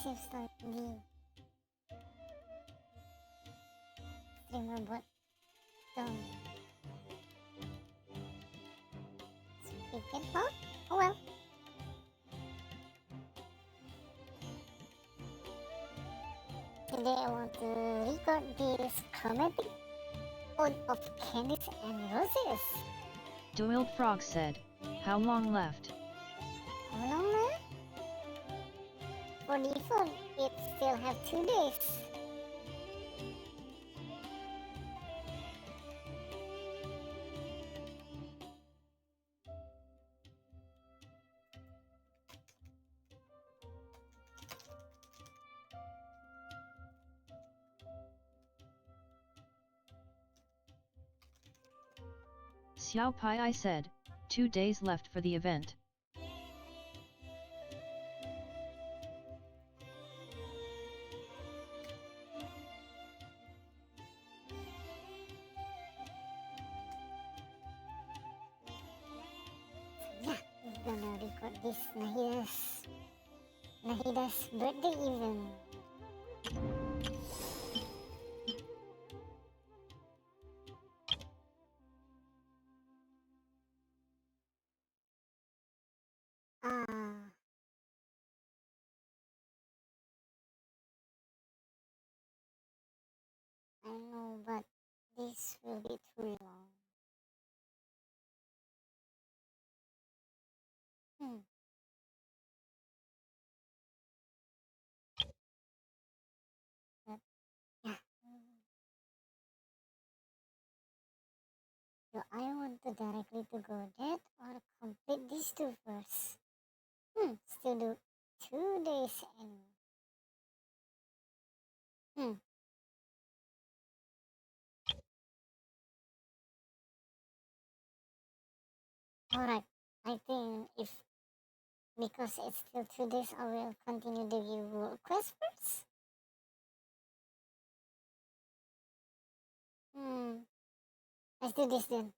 seems like the stream robot don't speak it well. Oh well. Today I want to record this chromatic ode of candies and roses. Doiled Frog said, "How long left?" How long left? For default, it still have 2 days. Xiao Pai said, 2 days left for the event. Yeah, we're gonna record this Nahida's birthday event. Ah, I know, but this will be too long. Hmm. But yeah. Do I want to directly to go that or complete these two first? Still do 2 days and alright. I think if because it's still 2 days, I will continue the reward quest first. Let's do this then.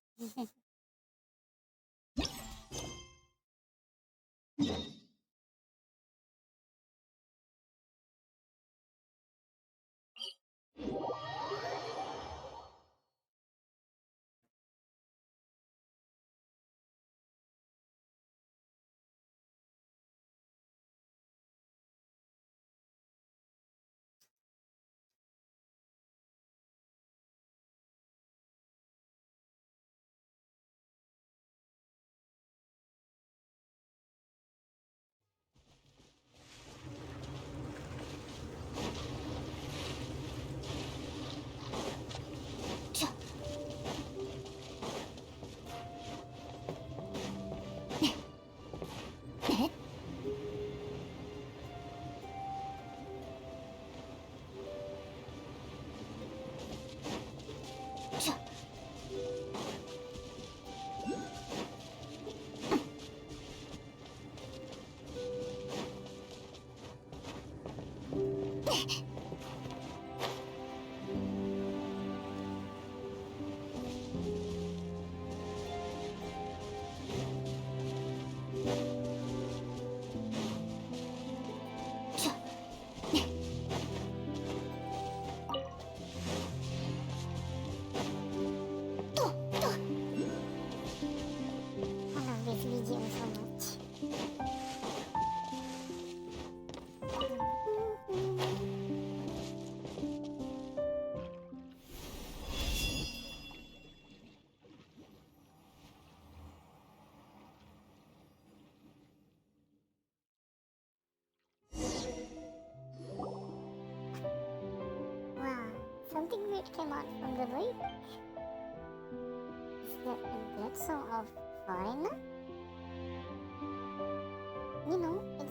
I love this BGM so much. Wow, something weird came out from the lake. Is that a dead song of foreigner? You know, it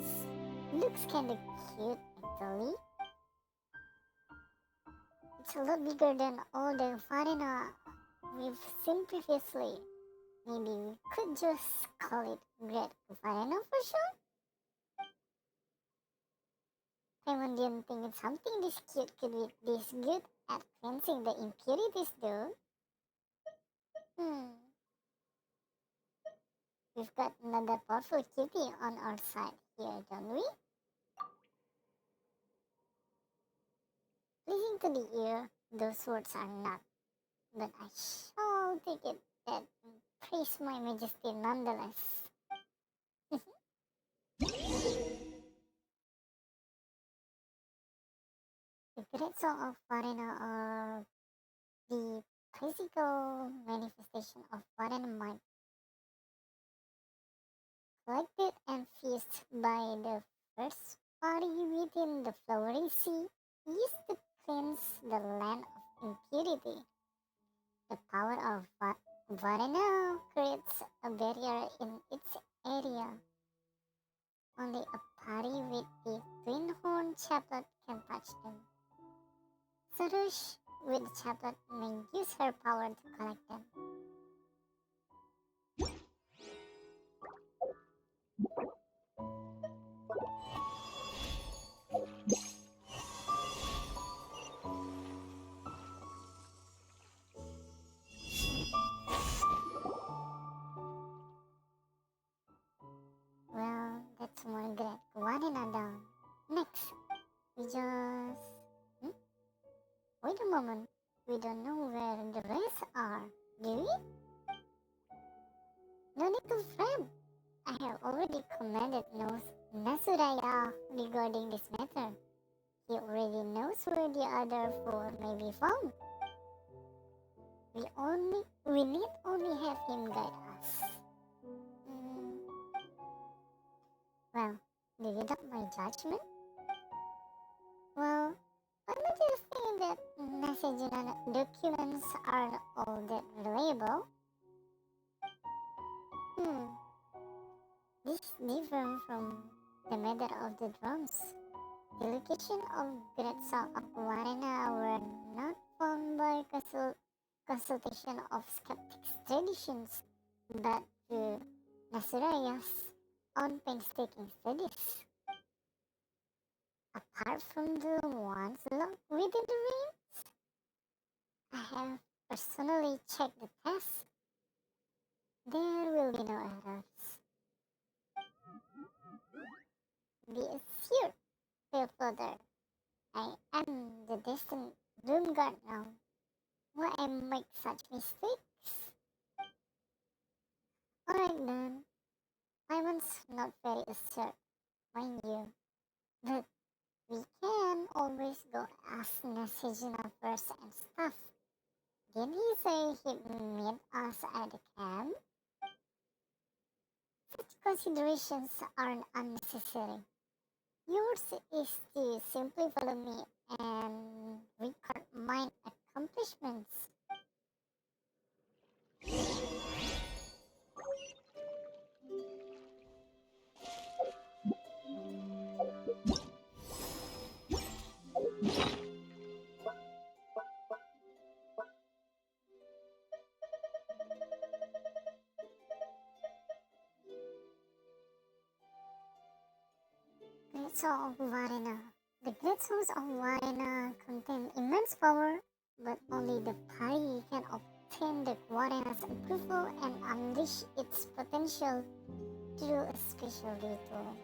looks kinda cute actually. It's a lot bigger than all the foreigner we've seen previously. Maybe we could just call it Great Foreigner for sure? Paimon didn't think it's something this cute could be this good at cleansing the impurities though. We've got another powerful cutie on our side here, don't we? Pleasing to the ear, those words are not, but I shall take it that praise my majesty nonetheless. The great song of Varena are the physical manifestation of Varena mind, collected and fused by the first party within the flowering sea, used to cleanse the land of impurity. The power of Varena creates a barrier in its area. Only a party with the twin horn chaplet can touch them. Sarush with the chaplet may use her power to collect them. Well, that's one great Varena down. Next, we just... Hmm? Wait a moment. We don't know where the rest are, do we? No need to fret. I have already commanded Nasuraya regarding this matter. He already knows where the other four may be found. We need only have him guide us. Mm, well, do you doubt my judgment? Well, but don't you think that messaging and documents aren't all that reliable? Hmm, this is different from the matter of the drums. The location of Great Song of Varena were not found by consultation of skeptics' traditions, but through Nasuraya's own painstaking studies. Apart from the ones locked within the rings, I have personally checked the test. There will be no errors. Be assured, Father, I am the destined doom guard now. Why I make such mistakes? Alright then, Ivan's not very assertive, mind you, but we can always go ask Nasijina first and stuff. Didn't he say he'd meet us at the camp? Such considerations aren't unnecessary. Yours is to simply follow me and record my accomplishments. Great Song of Varena. The great songs of Varena contain immense power, but only the party can obtain the Varena's approval and unleash its potential through a special ritual.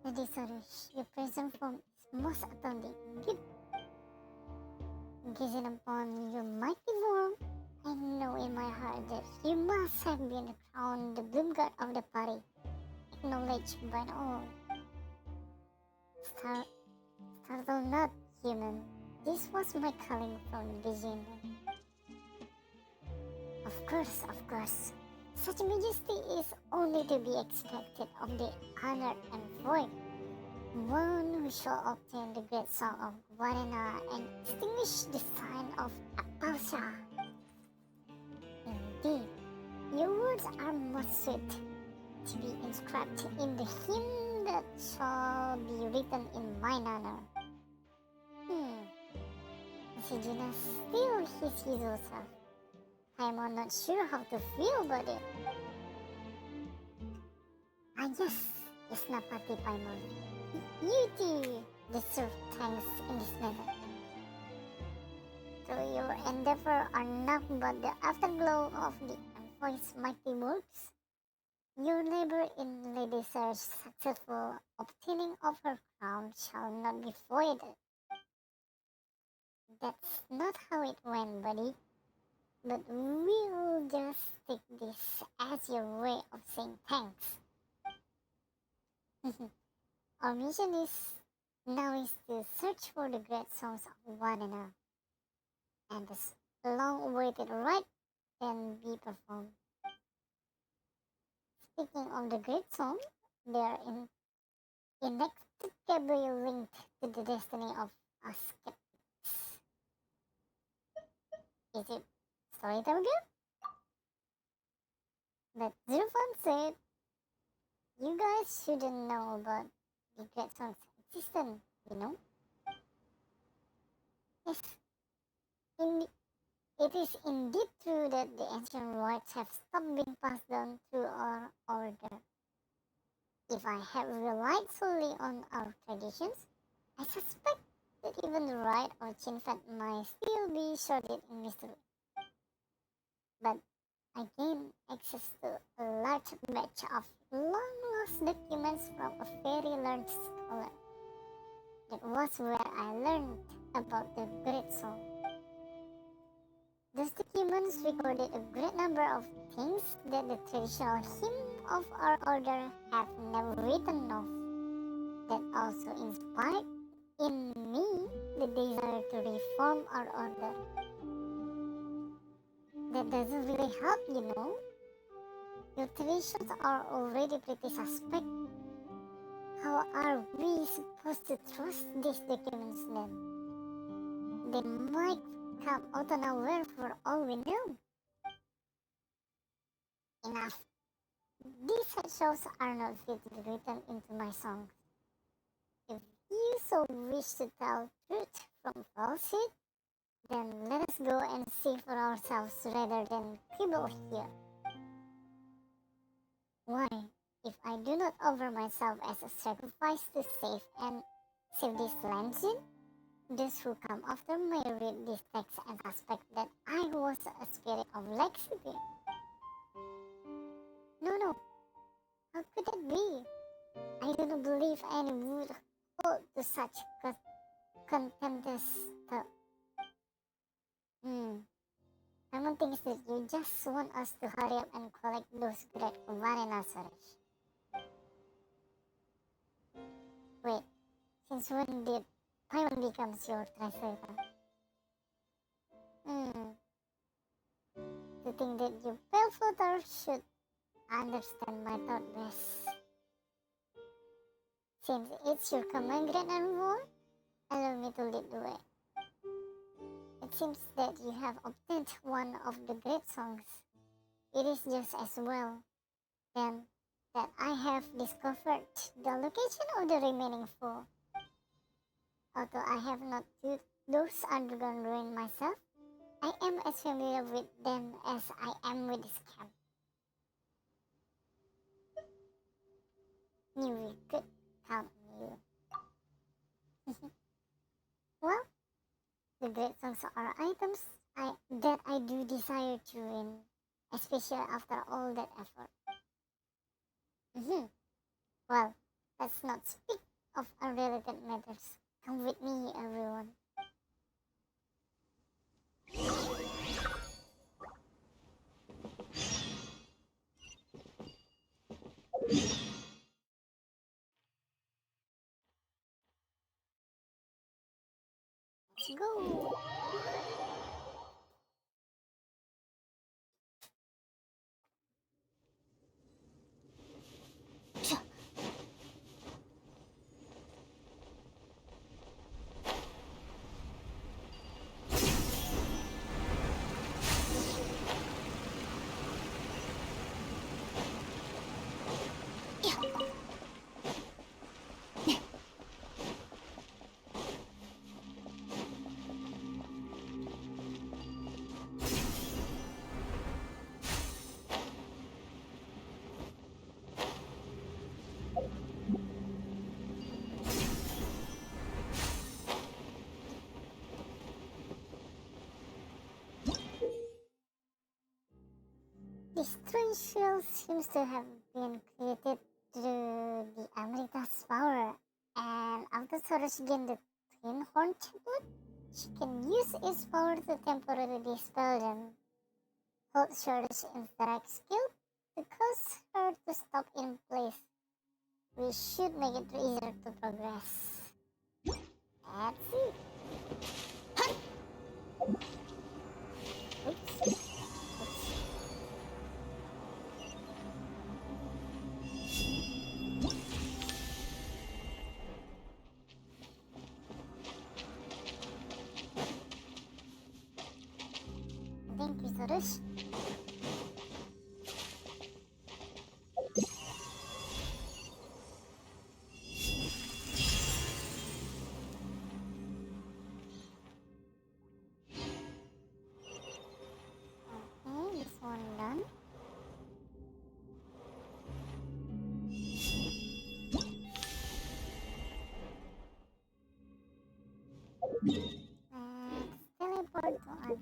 Lady Sarush, your present form is most astounding. Good. Gazing upon your mighty form, I know in my heart that you must have been crowned the bloomguard of the party, acknowledged by all. Star- Startle not, human. This was my calling from the beginning. Of course. Such majesty is only to be expected of the honored and void. One who shall obtain the great song of Varena and extinguish the sign of Apalsha. Indeed, your words are most sweet to be inscribed in the hymn that shall be written in mine honor. Sejuna still his usual self. I am not sure how to feel about it. Yes, Napati Paimon. You too deserve thanks in this matter. Through your endeavor are nothing but the afterglow of the envoy's mighty works. Your labor in Lady Sarah's successful obtaining of her crown shall not be voided. That's not how it went, buddy. But we'll just take this as your way of saying thanks. Our mission is to search for the great songs of Warena, and this long-awaited rite can be performed. Speaking of the great song, they are inextricably linked to the destiny of us skeptics. Is it storytime good? But Zurfan said, you guys shouldn't know about the great song's existence, you know? Yes, in it is indeed true that the ancient rites have stopped being passed down through our order. If I had relied solely on our traditions, I suspect that even the rite or Chinfat might still be shrouded in mystery. But I gained access to a large batch of long-lost documents from a very learned scholar. That was where I learned about the great song. Those documents recorded a great number of things that the traditional hymn of our order have never written of. That also inspired in me the desire to reform our order. That doesn't really help, you know. Your traditions are already pretty suspect. How are we supposed to trust these documents then? They might come out of nowhere for all we know. Enough. These shows are not fit to be written into my songs. If you so wish to tell truth from falsehood, then let us go and see for ourselves rather than quibble here. Why, if I do not offer myself as a sacrifice to save this land soon, those who come after may read this text and suspect that I was a spirit of laxity. No, how could that be? I do not believe any would hold to such contemptuous thought. Someone thinks that you just want us to hurry up and collect those great Vanilla Surge. Wait, since when did Paimon becomes your translator? To think that you pale floater should understand my thought best. Since it's your command, Grand Envoy, allow me to lead the way. It seems that you have obtained one of the great songs. It is just as well, then, that I have discovered the location of the remaining four. Although I have not viewed those underground ruins myself, I am as familiar with them as I am with this camp. Knew we could count on you. Well, the great songs are items that I do desire to win, especially after all that effort. Well, Let's not speak of unrelated matters. Come with me, everyone. Let's go. This triangle seems to have been created through the Amrita's power, and after Soros gained the Twin Horn Chaplet, she can use its power to temporarily dispel them. Hold Soros' interact skill to cause her to stop in place. We should make it easier to progress. Let's see. Oops. Oops. Thank you, Soros. Okay, this one done. Next, teleport to Art.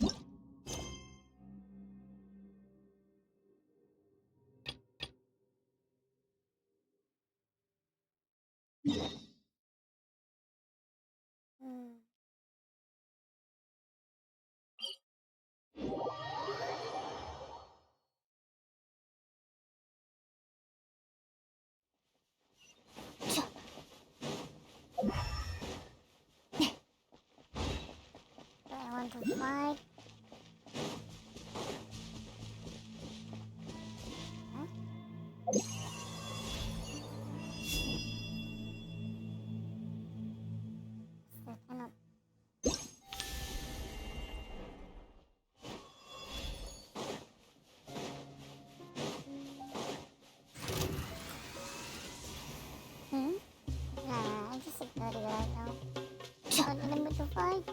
Hmm. Do I want to fight? Huh? Still cannot. Hmm? Nah, I just ignore it right now. Not in the mood to fight.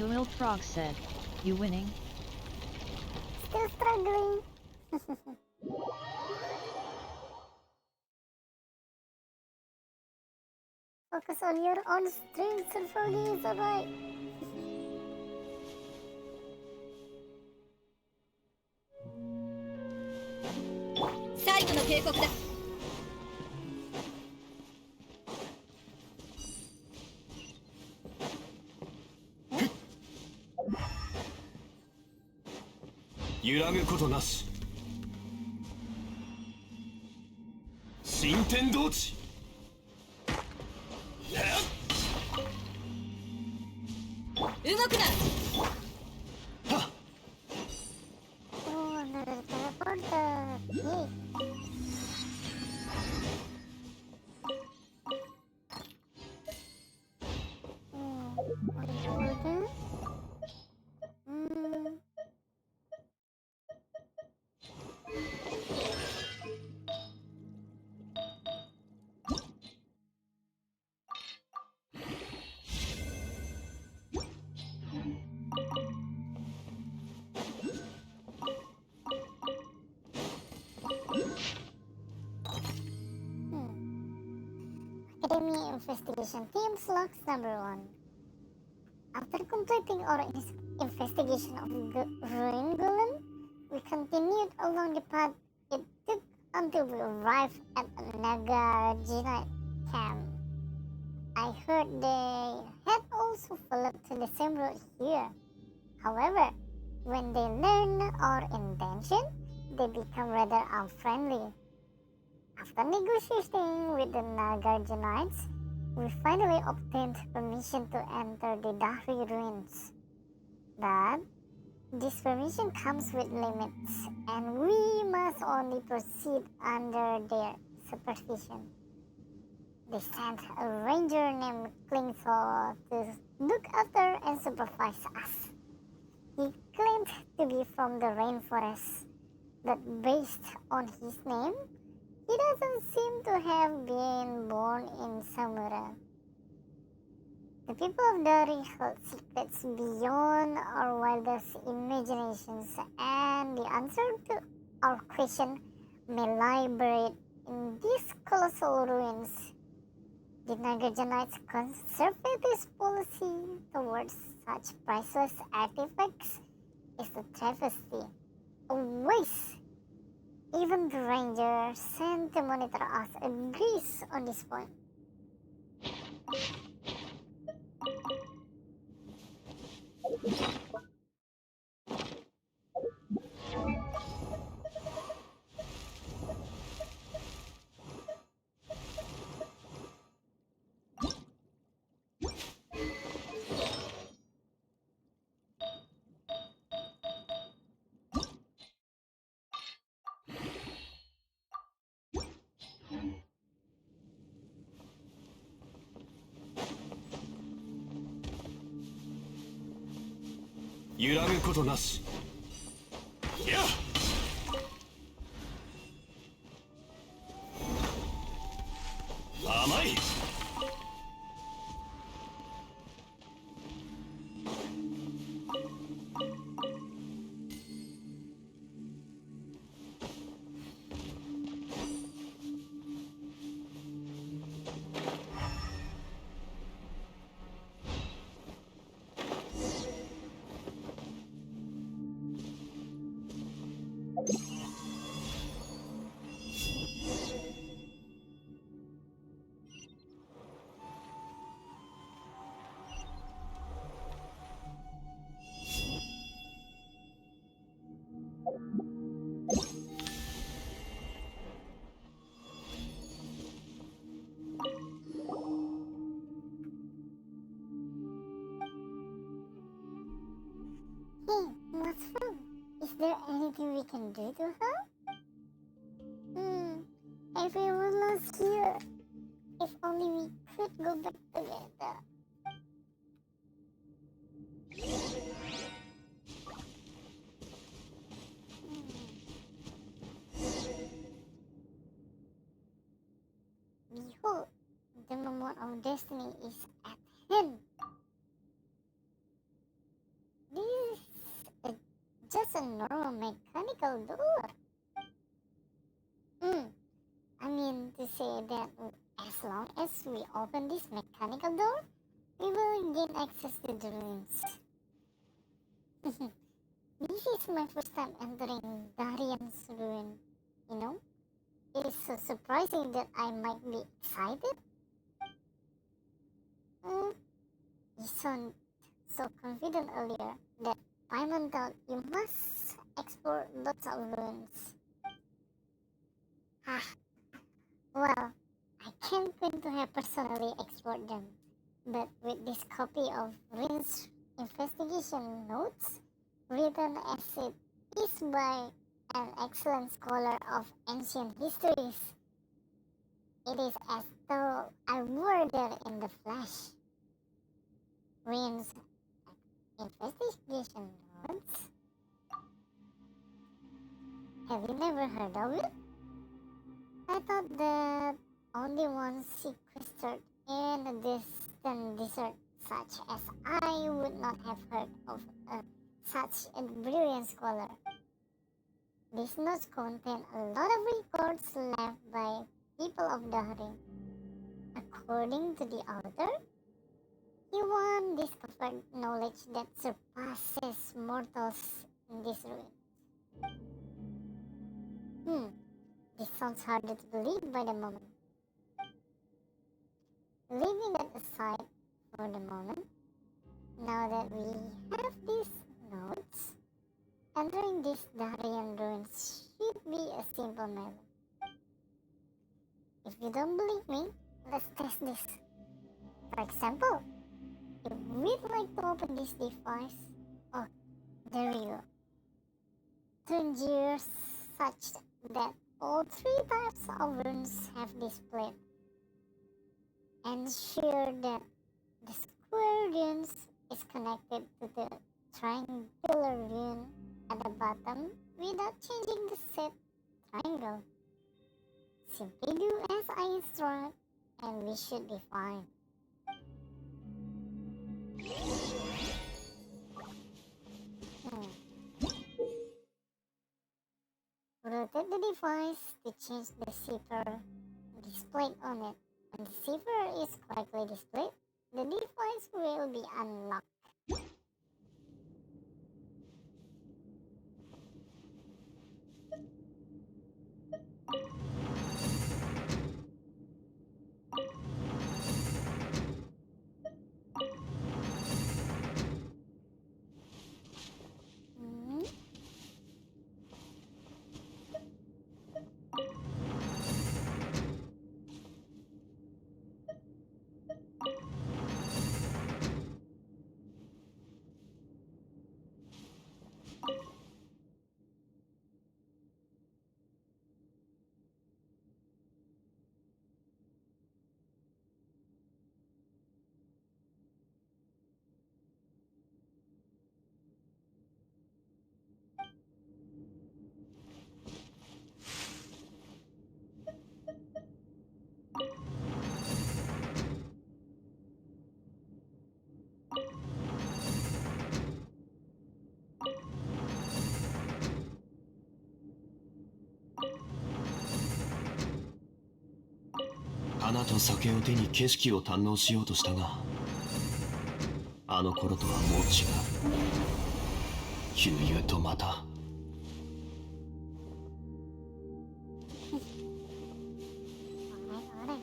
Doyle Frog said, "You winning?" Still struggling. Focus on your own strengths and forgive, alright. 最後の警告だ。揺らぐことなし。新天道地。動くな。 Oh, another teleporter. Yay. What is it? Academy Investigation Team Slogs number 1. After completing our investigation of Ruin Golem, we continued along the path it took until we arrived at a Nagarjuna camp. I heard they had also followed to the same route here. However, when they learn our intention, they become rather unfriendly. After negotiating with the Nagarjunites, we finally obtained permission to enter the Dahri ruins. But this permission comes with limits, and we must only proceed under their supervision. They sent a ranger named Klingthor to look after and supervise us. He claimed to be from the rainforest, but based on his name, he doesn't seem to have been born in Samura. The people of Dari hold secrets beyond our wildest imaginations, and the answer to our question may lie buried in these colossal ruins. The Nagarjunites' conservative policy towards such priceless artifacts is a travesty, a waste. Even the ranger sent to monitor us agrees on this point.揺らぐことなし。やっ甘い。Hey, what's wrong? Is there anything we can do to her? Everyone loves here. If only we could go back together. Behold, the moment of destiny is at hand. to say that as long as we open this mechanical door, we will gain access to the ruins. This is my first time entering Darian's ruin, you know? It is so surprising that I might be excited. Mm, you sound so confident earlier that Paimon thought you must explore lots of ruins. Ah, well, I can't claim to have personally explored them, but with this copy of Rin's investigation notes, written as it is by an excellent scholar of ancient histories, it is as though I were there in the flesh. Rin's investigation notes? Have you never heard of it? I thought that only one sequestered in a distant desert such as I would not have heard of such a brilliant scholar. These notes contain a lot of records left by people of Dahri. According to the author, he once discovered knowledge that surpasses mortals in this ruin. This sounds harder to believe by the moment. Leaving that aside for the moment, now that we have these notes, entering these Darian ruins should be a simple matter. If you don't believe me, let's test this. For example, if we'd like to open this device, oh, there we go. Turn gears such that all three types of runes have displayed. Ensure that the square runes is connected to the triangular rune at the bottom without changing the set triangle. Simply do as I instruct and we should be fine. Rotate the device to change the cipher displayed on it. When the cipher is correctly displayed, the device will be unlocked. Hmm? 花と酒を手に景色を堪能しようとしたが、あの頃とはもう違う。旧友とまた。Alright,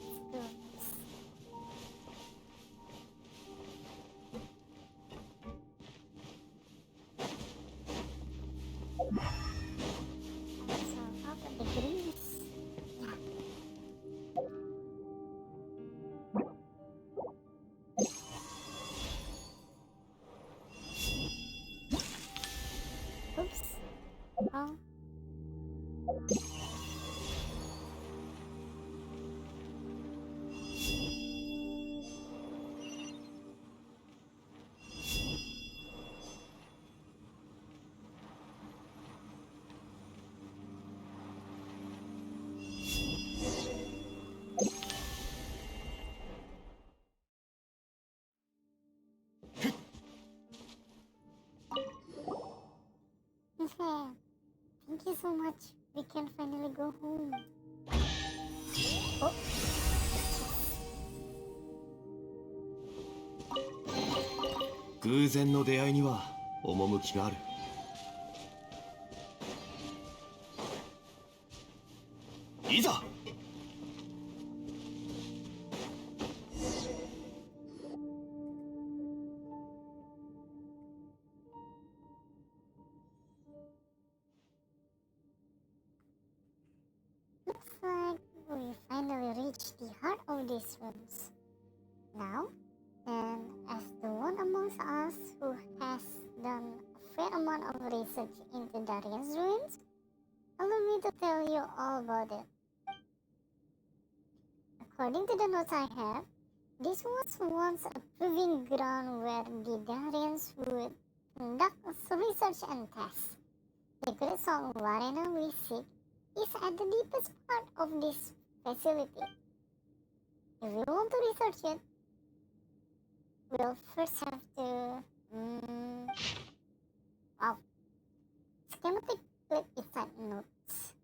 let's do this. So, open the grease. Yeah. Oops. Wrong. Thank you so much. We can finally go home. Oh, 偶然の出会いには趣がある。いざ。looks like we finally reached the heart of these rooms. Now, and as the one amongst us who has done a fair amount of research into Darian's ruins, allow me to tell you all about it. According to the notes I have, this was once a proving ground where the Darians would conduct research and tests. The great song Varena we seek is at the deepest part of this facility. If we want to research it, we'll first have to... wow. Schematic clip inside notes.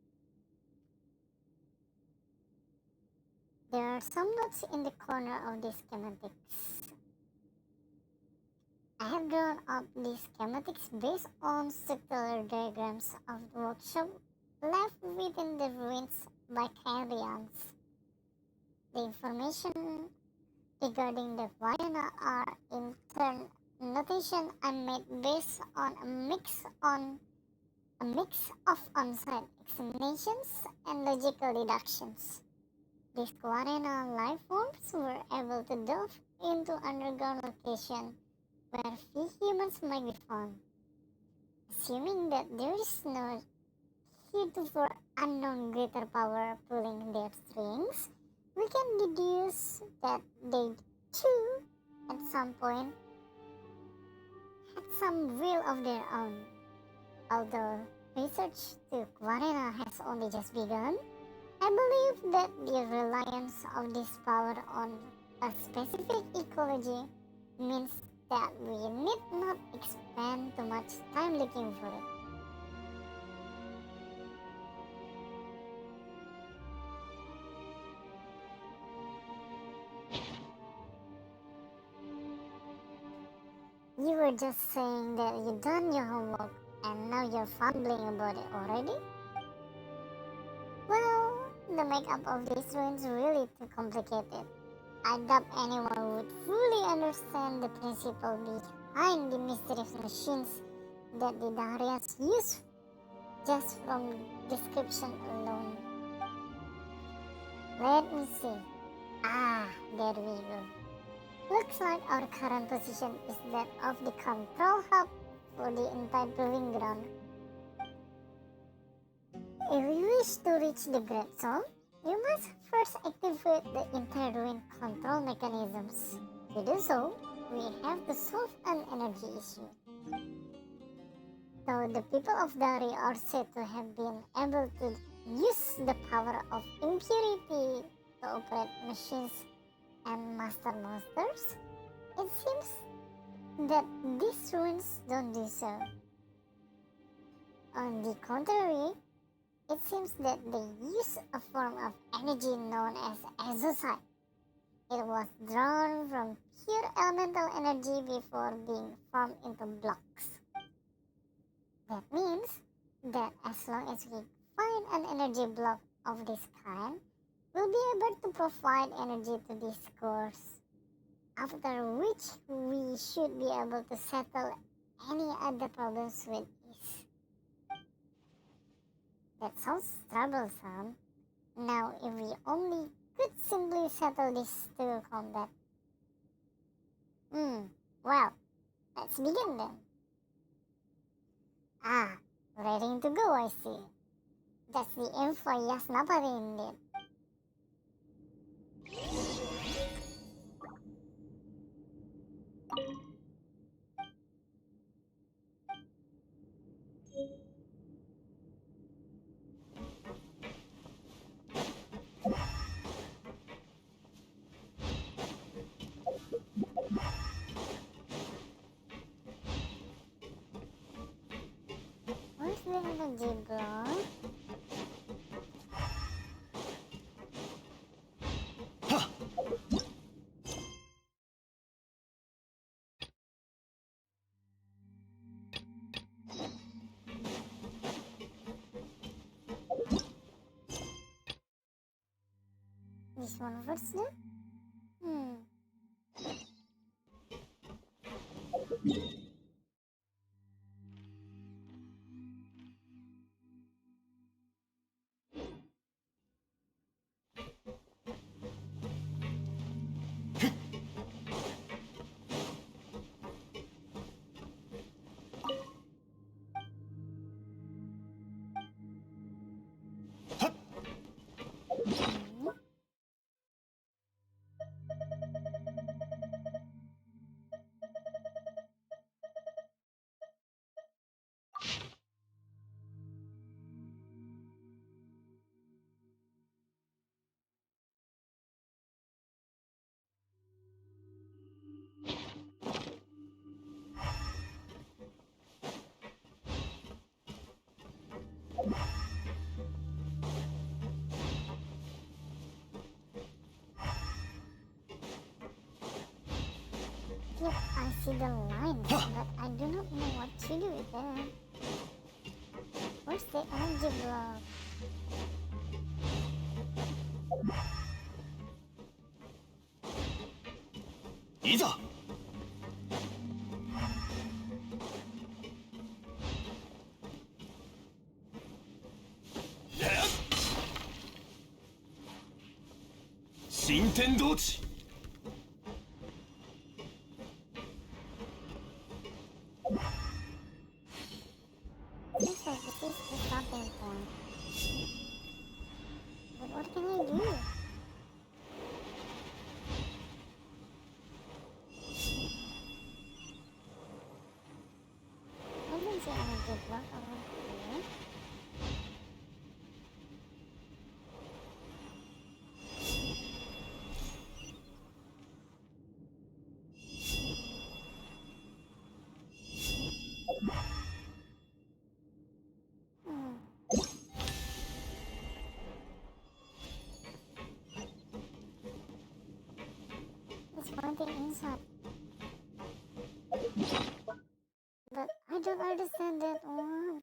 There are some notes in the corner of the schematics. I have drawn up these schematics based on structural diagrams of the workshop left within the ruins by Candies. The information regarding the Varena are in turn notation I made based on a mix of on-site examinations and logical deductions. These Varena life forms were able to delve into underground location where few humans might be found. Assuming that there is no heretofore unknown greater power pulling their strings, we can deduce that they too, at some point, had some will of their own. Although research to Varena has only just begun, I believe that the reliance of this power on a specific ecology means that we need not expend too much time looking for it. You were just saying that you done your homework and now you're fumbling about it already? Well, the makeup of these ruins really too complicated. I doubt anyone would fully understand the principle behind the mysterious machines that the Darians use just from description alone. Let me see. There we go. Looks like our current position is that of the control hub for the entire proving ground. If you wish to reach the Great Zone, you must first activate the inter-ruin control mechanisms. To do so, we have to solve an energy issue. Though the people of Dari are said to have been able to use the power of impurity to operate machines and master monsters, it seems that these ruins don't do so. On the contrary, it seems that they use a form of energy known as exocyte. It was drawn from pure elemental energy before being formed into blocks. That means that as long as we find an energy block of this kind, we'll be able to provide energy to these cores, after which we should be able to settle any other problems with ease. That sounds troublesome. Now, if we only could simply settle this through combat. Well, let's begin then. Ready to go, I see. That's the aim for Yasnapari indeed. Where's the energy block? This one first then? Hmm. Hmm. Yep, I see the lines, but I do not know what to do with them. Where's the energy block? いざ。新天道地。Seems like this is the stopping point. But what can I do? I don't see energy block over here. Hmm. It's pointing inside. But I don't understand that one.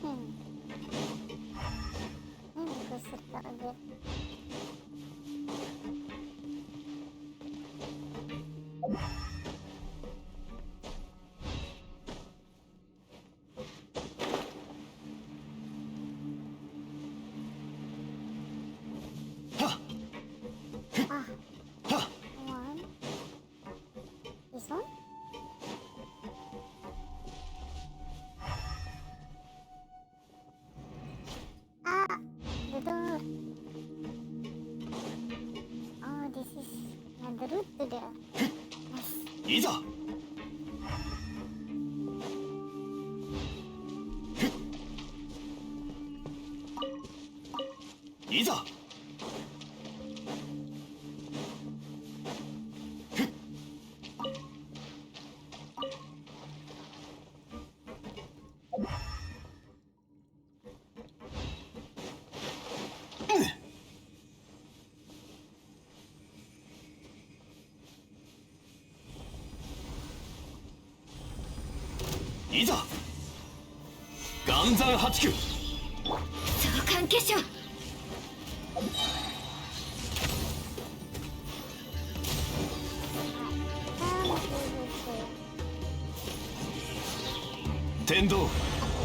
Hmm. Maybe go circle a bit. Ah, はっ。 one. This one? Ah, the door. Oh, this is the route to the. Nice. いざ。いざ。いざ。岩山八九。召喚結晶。 天道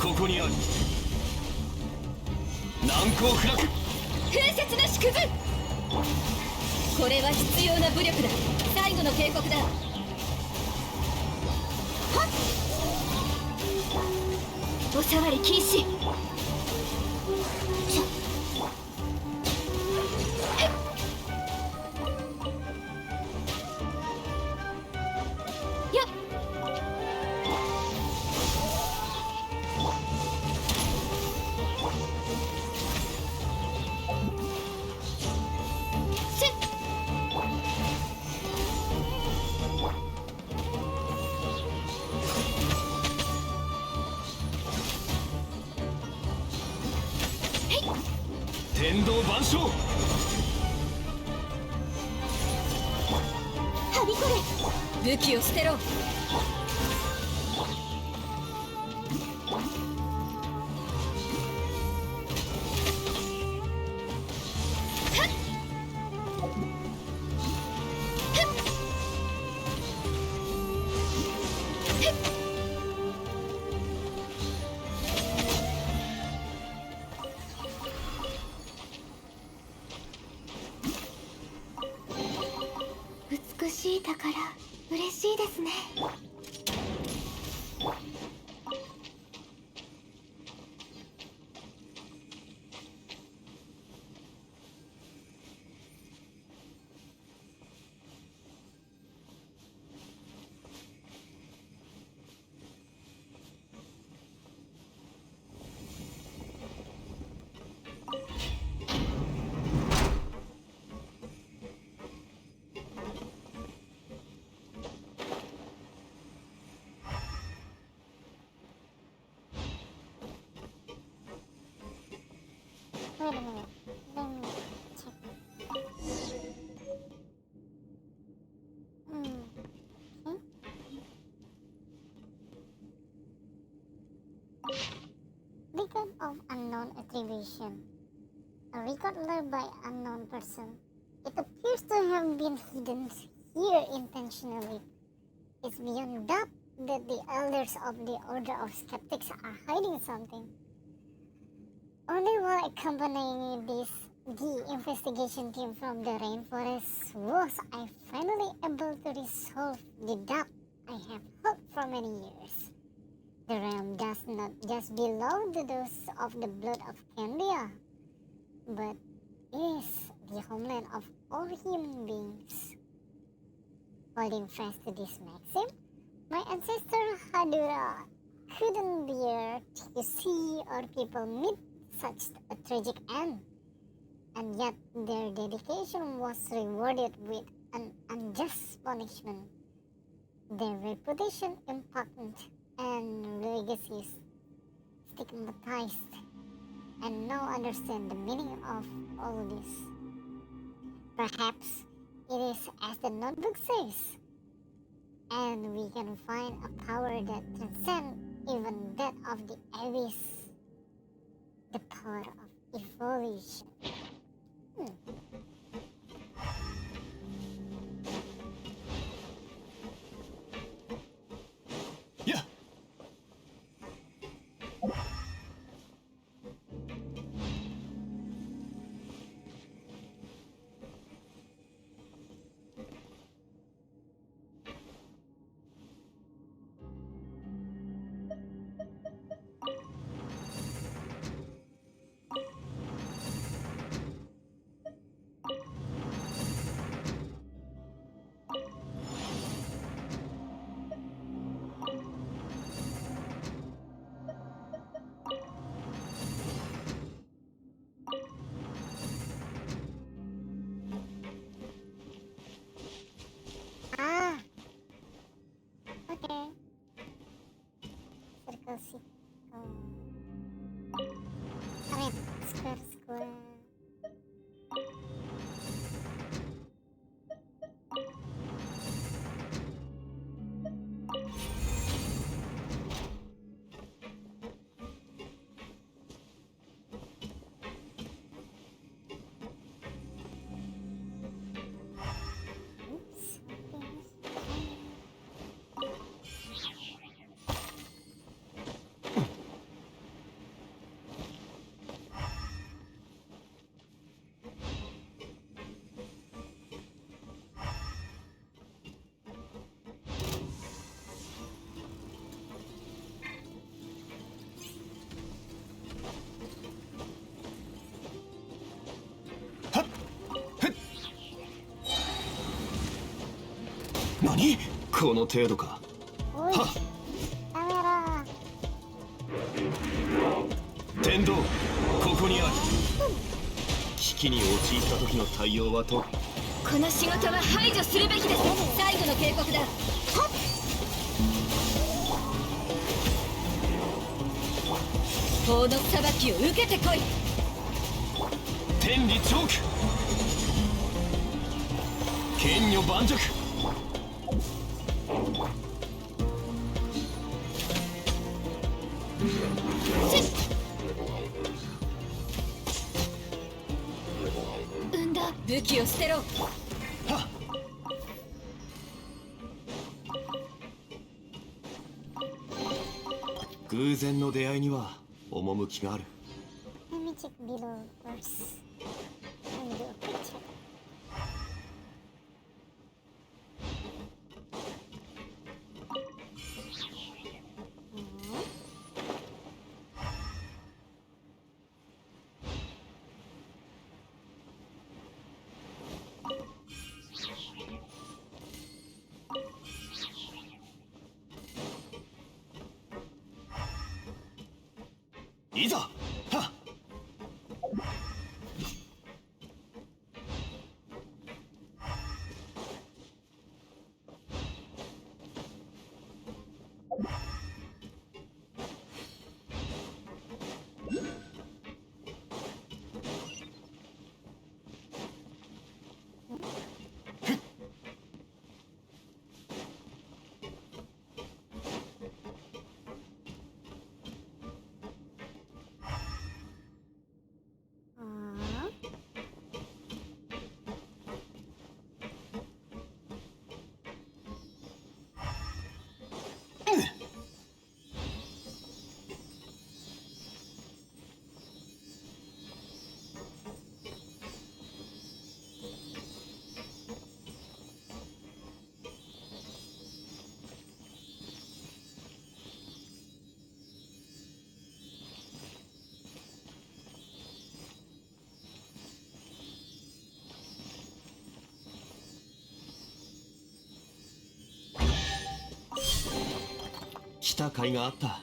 ここにある。難攻不落。風雪なしくず。これは必要な武力だ。最後の警告だ。はっ。お触り禁止。よっ。天道万象。はびこれ。武器を捨てろ。美しい宝、嬉しいですね。Wait a minute. Let me check. Okay. Record of unknown attribution. A record left by unknown person. It appears to have been hidden here intentionally. It's beyond doubt that the elders of the Order of Skeptics are hiding something. Only while accompanying the investigation team from the rainforest was I finally able to resolve the doubt I have held for many years. The realm does not just belong to those of the blood of Candia, but is the homeland of all human beings. Holding fast to this maxim, my ancestor Hadura couldn't bear to see our people meet such a tragic end, and yet their dedication was rewarded with an unjust punishment. Their reputation impacted and legacies stigmatized, and now understand the meaning of all this. Perhaps it is as the notebook says, and we can find a power that transcends even that of the abyss. The power of evolution.やっAh, okay. Circle, circle. I mean, square, square. Oops.何この程度か。 Uy, はっ camera. 天道ここにある。危機に陥った時の対応はとこの仕事は排除するべきです。最後の警告だ。法の裁きを受けてこい。天理チョーク剣女盤石産んだ武器を捨てろ。はっ偶然の出会いには趣がある。 Let me check below first. Let me do a quick check. Oh. いざはっ来た甲斐があった。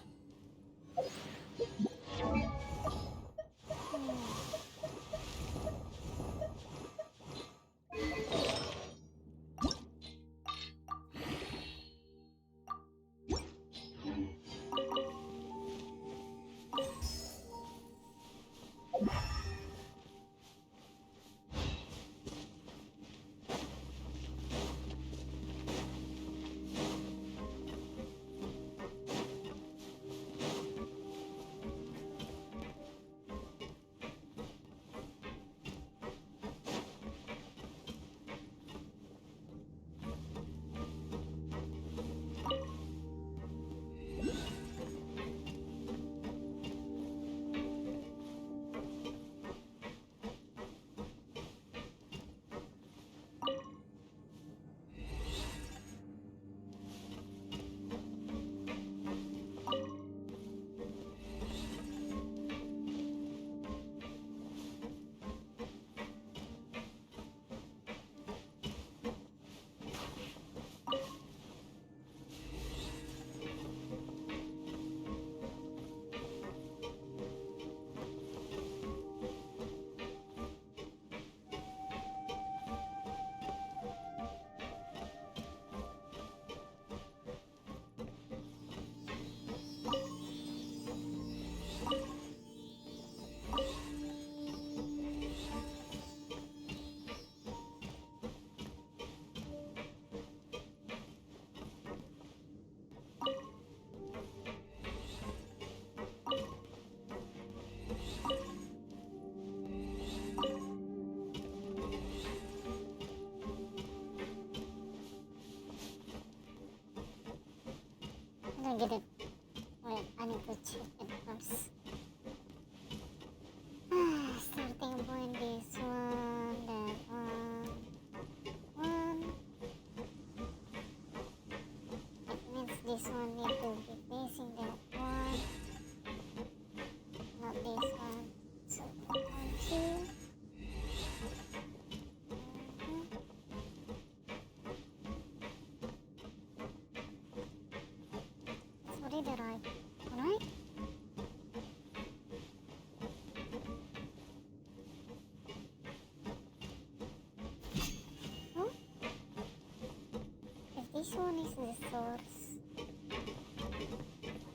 I'm gonna get it. Wait, I need to check it first. Starting point this one, that one. It means this one need to be facing that one, not this one. So that one too. It's already the right, right? Oh? If this one is the source,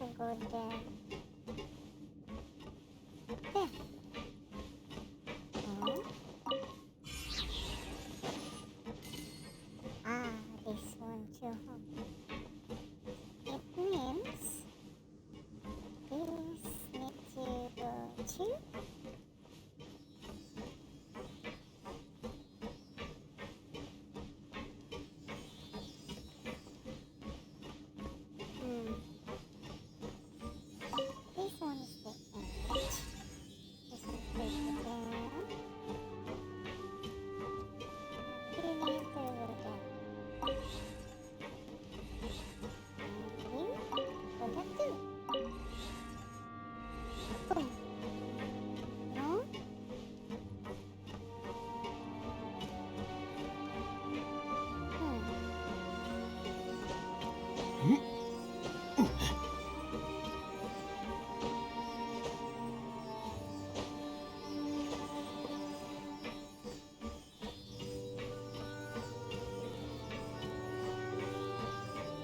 I go there. There. Oh.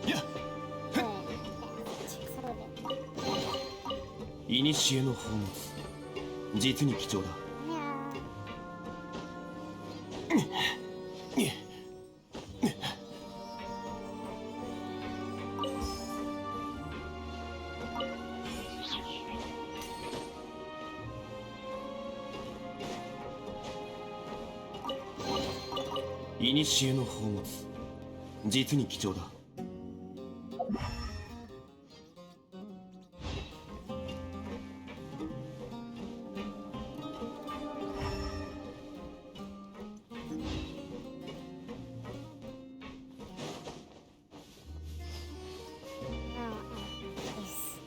やっKayak seru deh. 古の宝物実に貴重だ。 Ya, 古の宝物実に貴重だ。 no, this.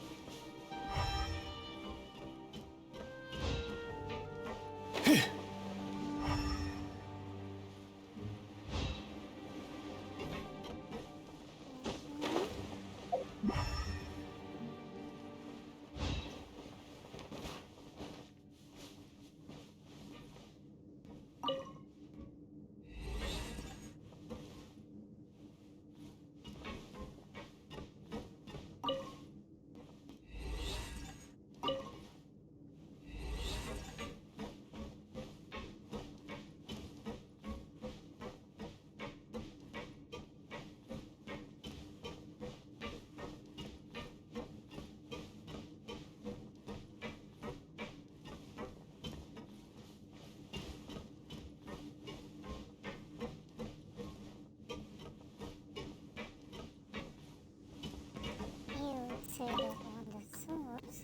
You say that on the source.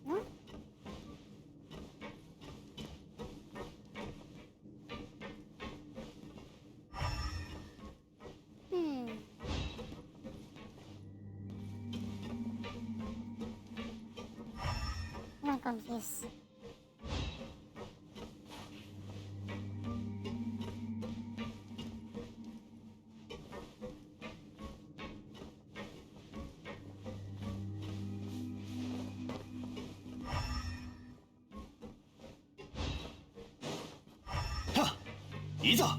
No? Hmm. I'm confused. Ha! いざ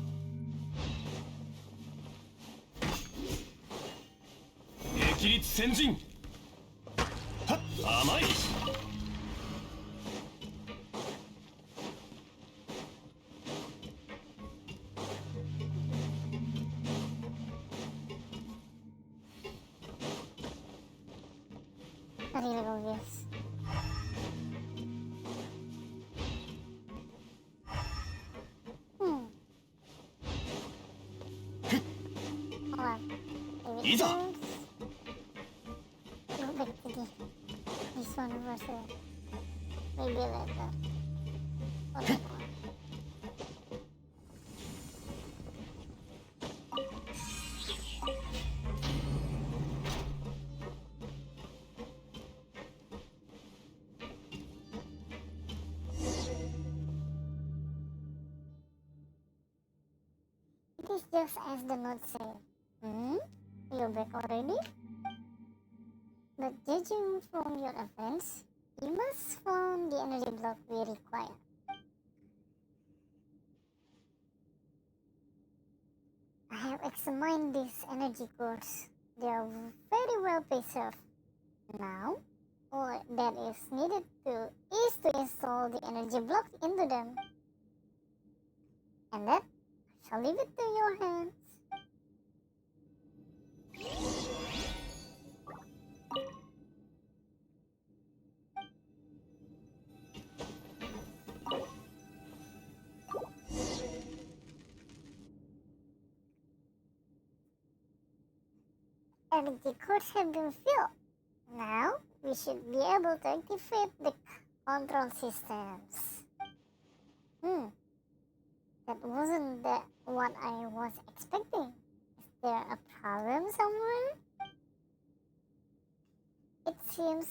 激烈先陣はっ甘い I'm really confused. Hmm. Hold on. Maybe Isa! first. Go back to this one first. Maybe later. Or that one. It is just as the note said. Hmm? You're back already? But judging from your offense, you must found the energy block we require. I have examined these energy cores. They are very well preserved. Now, all that is needed is to install the energy blocks into them. And that, I shall leave it to your hands. Energy cores have been filled. Now, we should be able to activate the control systems. That wasn't what I was expecting. Is there a problem somewhere? It seems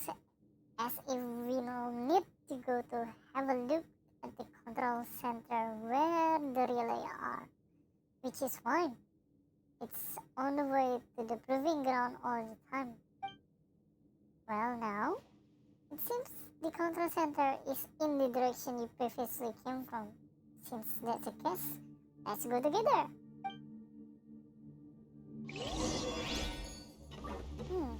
as if we now need to go to have a look at the control center where the relay are, which is fine. It's on the way to the proving ground all the time. Well, now, it seems the control center is in the direction you previously came from. Since that's the case, let's go together. Hmm.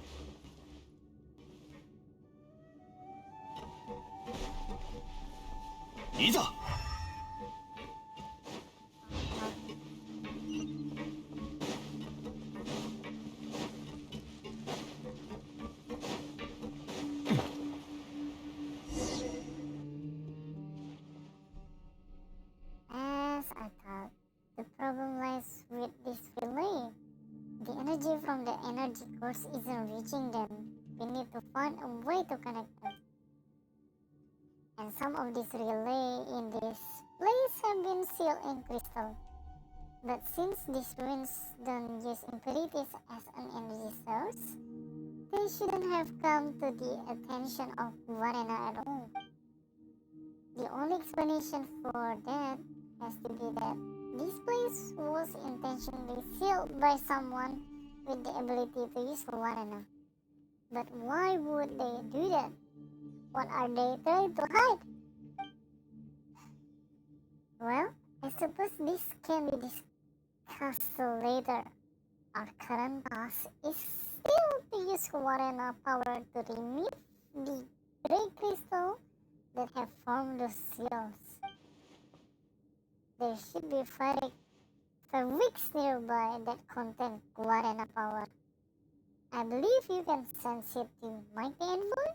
いざ As I thought, the problem lies with this relay. The energy from the energy course isn't reaching them. We need to find a way to connect them. And some of these relay in this place have been sealed in crystal. But since these ruins don't use impurities as an energy source, they shouldn't have come to the attention of Varena at all. The only explanation for that has to be that this place was intentionally sealed by someone with the ability to use Varena. But why would they do that? What are they trying to hide? Well, I suppose this can be discussed later. Our current task is still to use Warena power to remove the grey crystal that have formed those seals. There should be fabrics nearby that contain Warena power. I believe you can sense it to Mighty Envoy?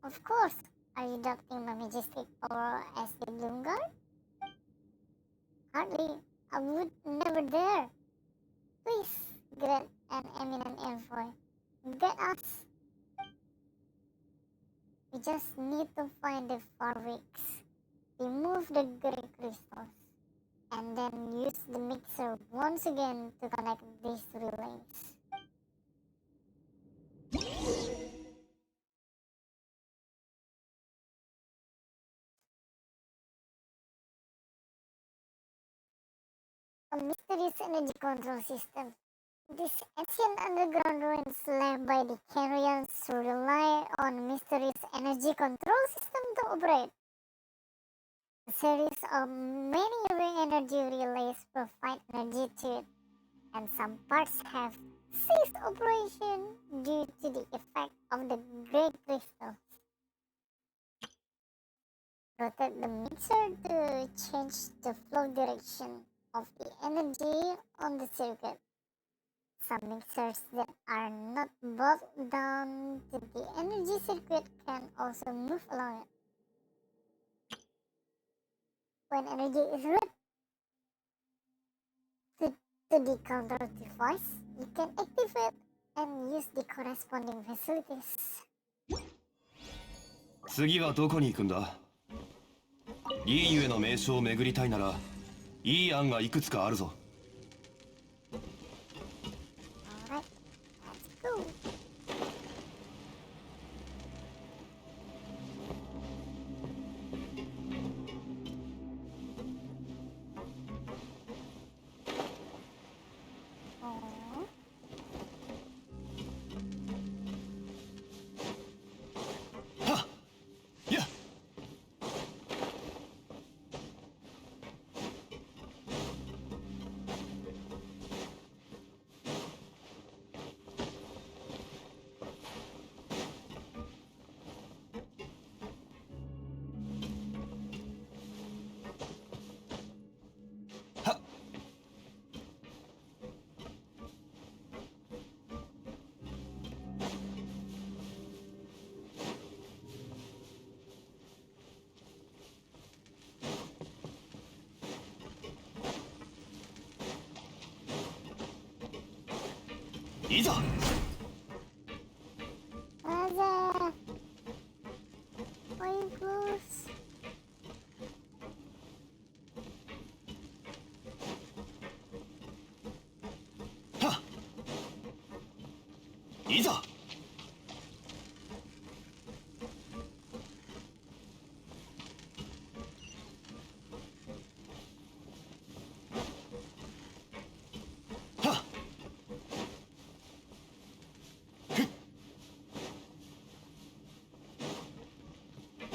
Of course. Are you adopting my majestic power as the Bloom Guard? Hardly. I would never dare. Please, great and eminent envoy, get us. We just need to find the fabrics, remove the grey crystals, and then use the mixer once again to connect these relays. A mysterious energy control system. These ancient underground ruins left by the Carians rely on mysterious energy control system to operate. A series of many energy relays provide energy to it, and some parts have ceased operation due to the effect of the great crystals. Rotate the mixer to change the flow direction of the energy on the circuit. Some mixers that are not bogged down to the energy circuit can also move along it. When energy is read to the control device, you can activate and use the corresponding facilities. 次はどこに行くんだ？いいゆえの名所を巡りたいならいい案がいくつかあるぞ。 Alright, let's go. Oh.いざ Raza! Why you close?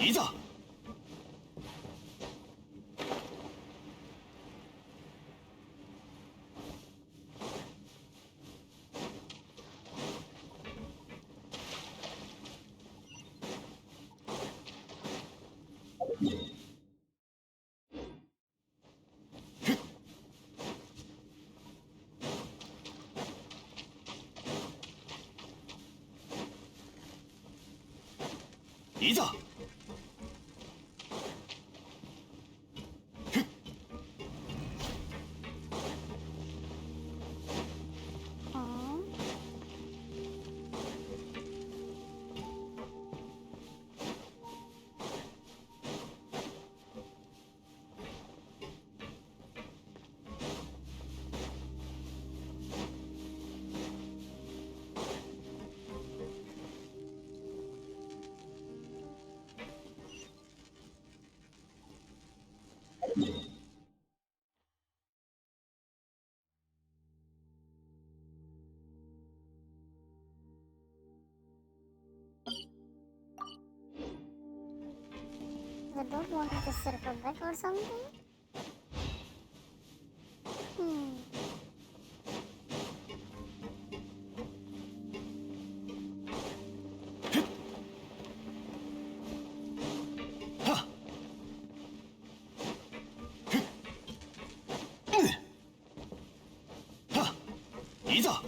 いざ。いざ。Oh. The dog wanted to circle back or something? Hmm. Ha! いざ。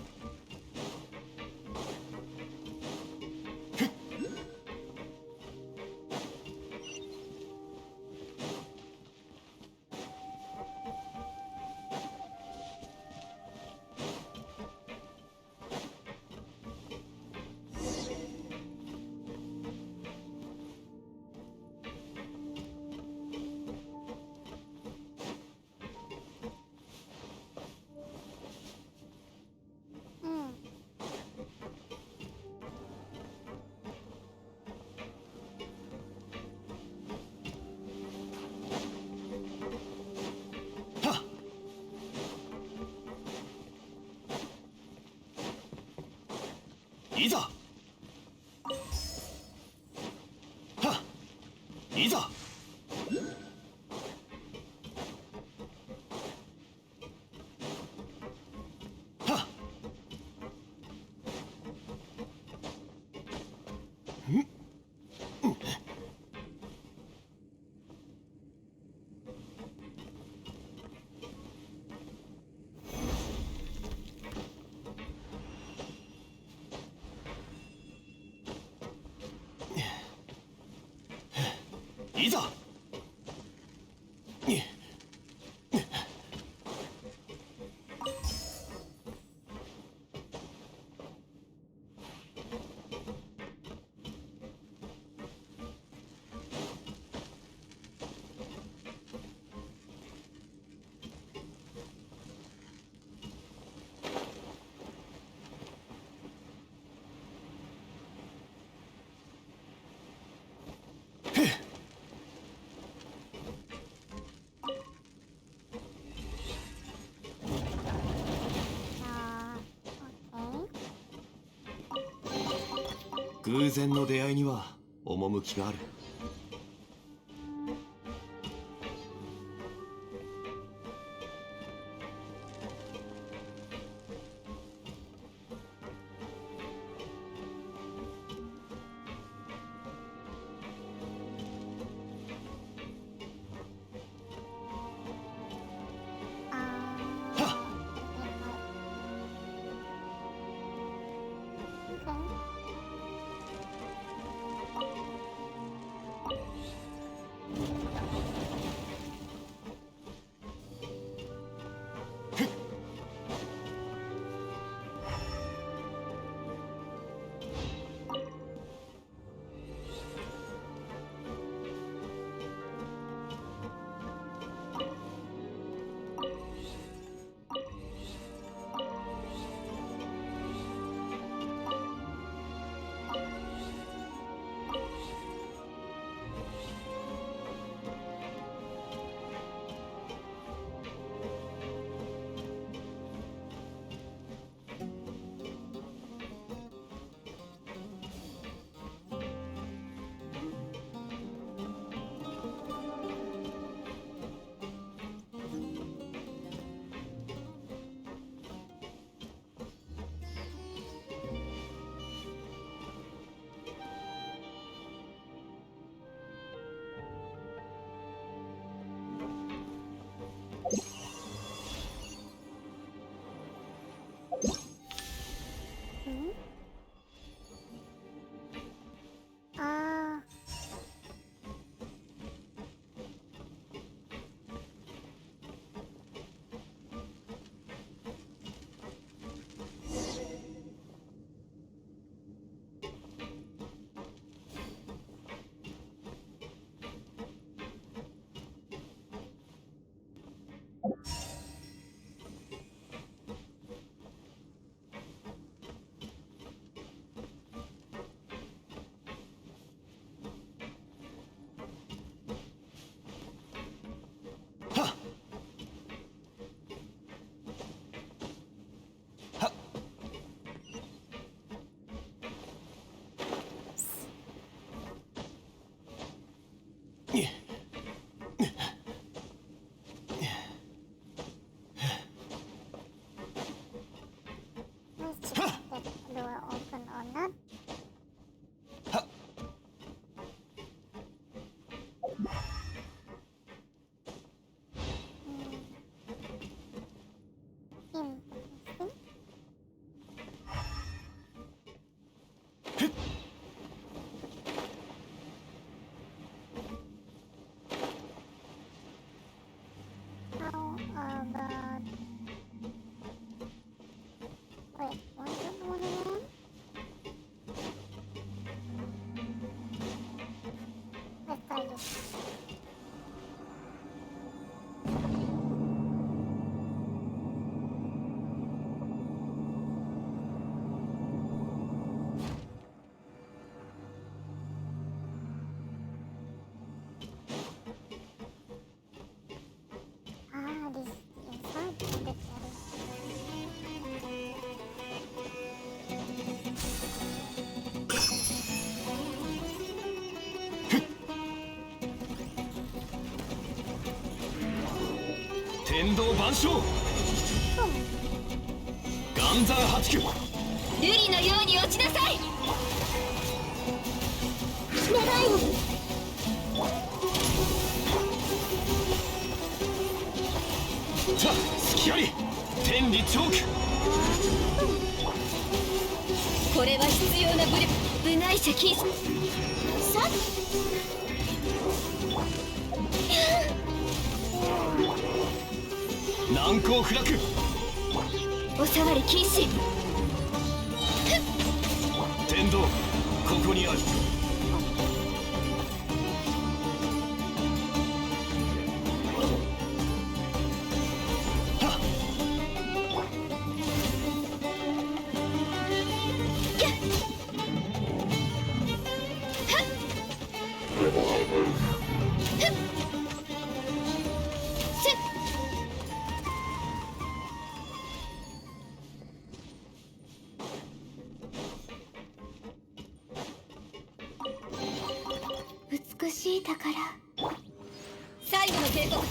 Hmm. Ha! いざ。は。いざ。は。いざ。Okay. 偶然の出会いには趣がある。は。 Okay. Ah, this is the inside of the area. 天道万象岩山八九瑠璃のように落ちなさい。さあ隙あり天理チョークこれは必要な武力。部外者禁止。さ難攻不落お触り禁止。天道ここにある美しい宝。最後の警告。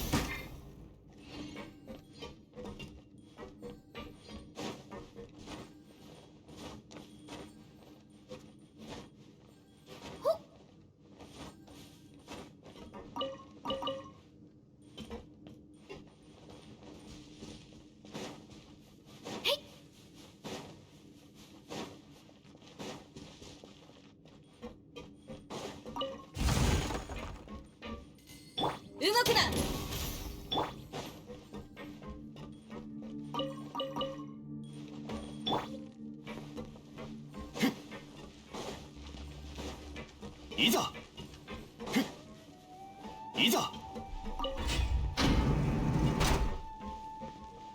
動くな。いざふっいざ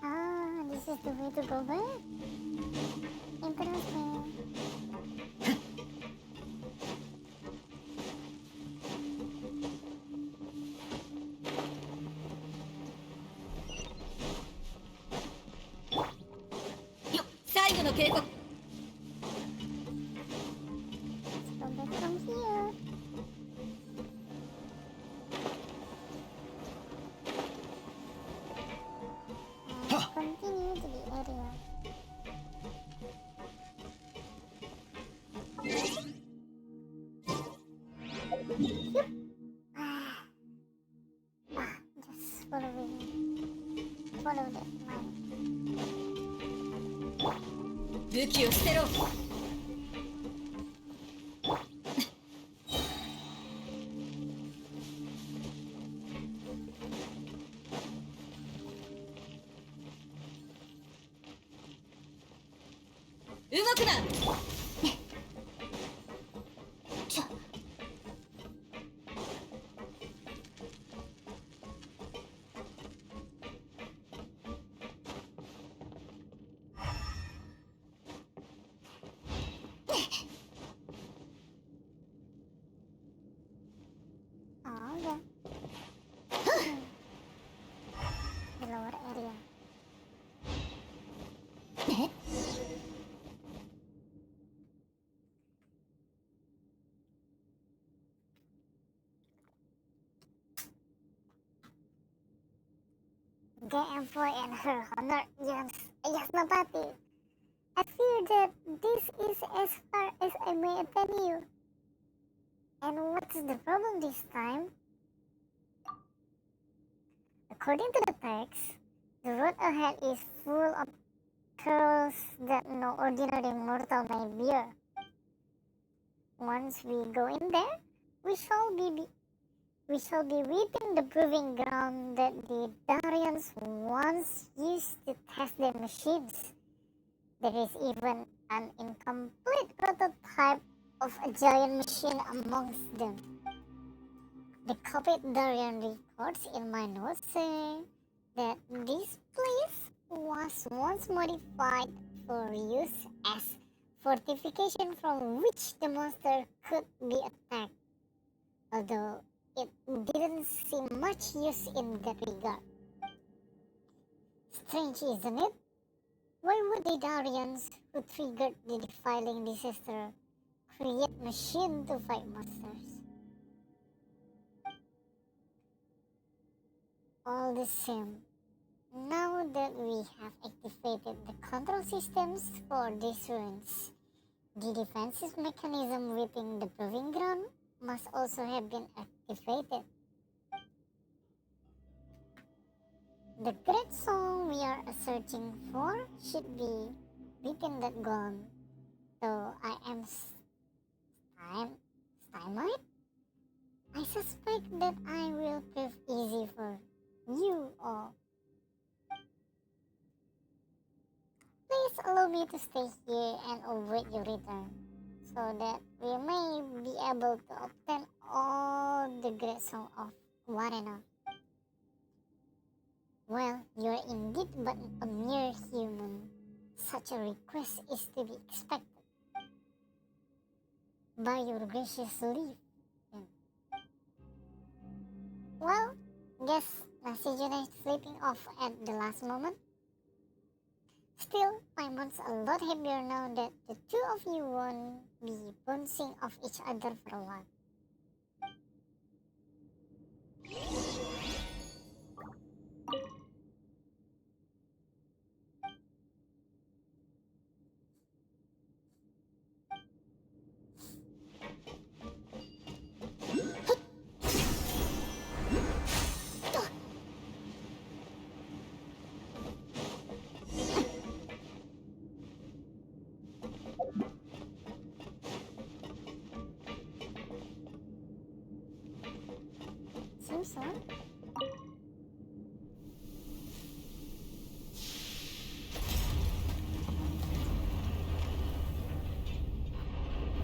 Ah, this is the way to go back. Interesting. よっ最後の警告。 Let's go back from here. And continue to the area. Yup. Just follow that line. 武器を捨てろ。動くな。Oh, yeah. The lower area. The Emperor and her honor, Yasnapati. I fear that this is as far as I may attend you. And what's the problem this time? According to the text, the road ahead is full of perils that no ordinary mortal may bear. Once we go in there, we shall be reaping the proving ground that the Darians once used to test their machines. There is even an incomplete prototype of a giant machine amongst them. The copied Darian records in my notes say that this place was once modified for use as fortification from which the monster could be attacked, although it didn't seem much use in that regard. Strange, isn't it? Why would the Darians who triggered the defiling disaster create machine to fight monsters? All the same, now that we have activated the control systems for these ruins, the defensive mechanism within the proving ground must also have been activated. The great song we are searching for should be within that golem, though I am stymied. I suspect that I will prove easy for you all. Please allow me to stay here and await your return, so that we may be able to obtain all the great song of Warena. Well, you're indeed but a mere human. Such a request is to be expected. By your gracious leave, then. Well, guess Nasijuna is sleeping off at the last moment. Still, Paimon's a lot happier now that the two of you won't be bouncing off each other for a while. Seems so.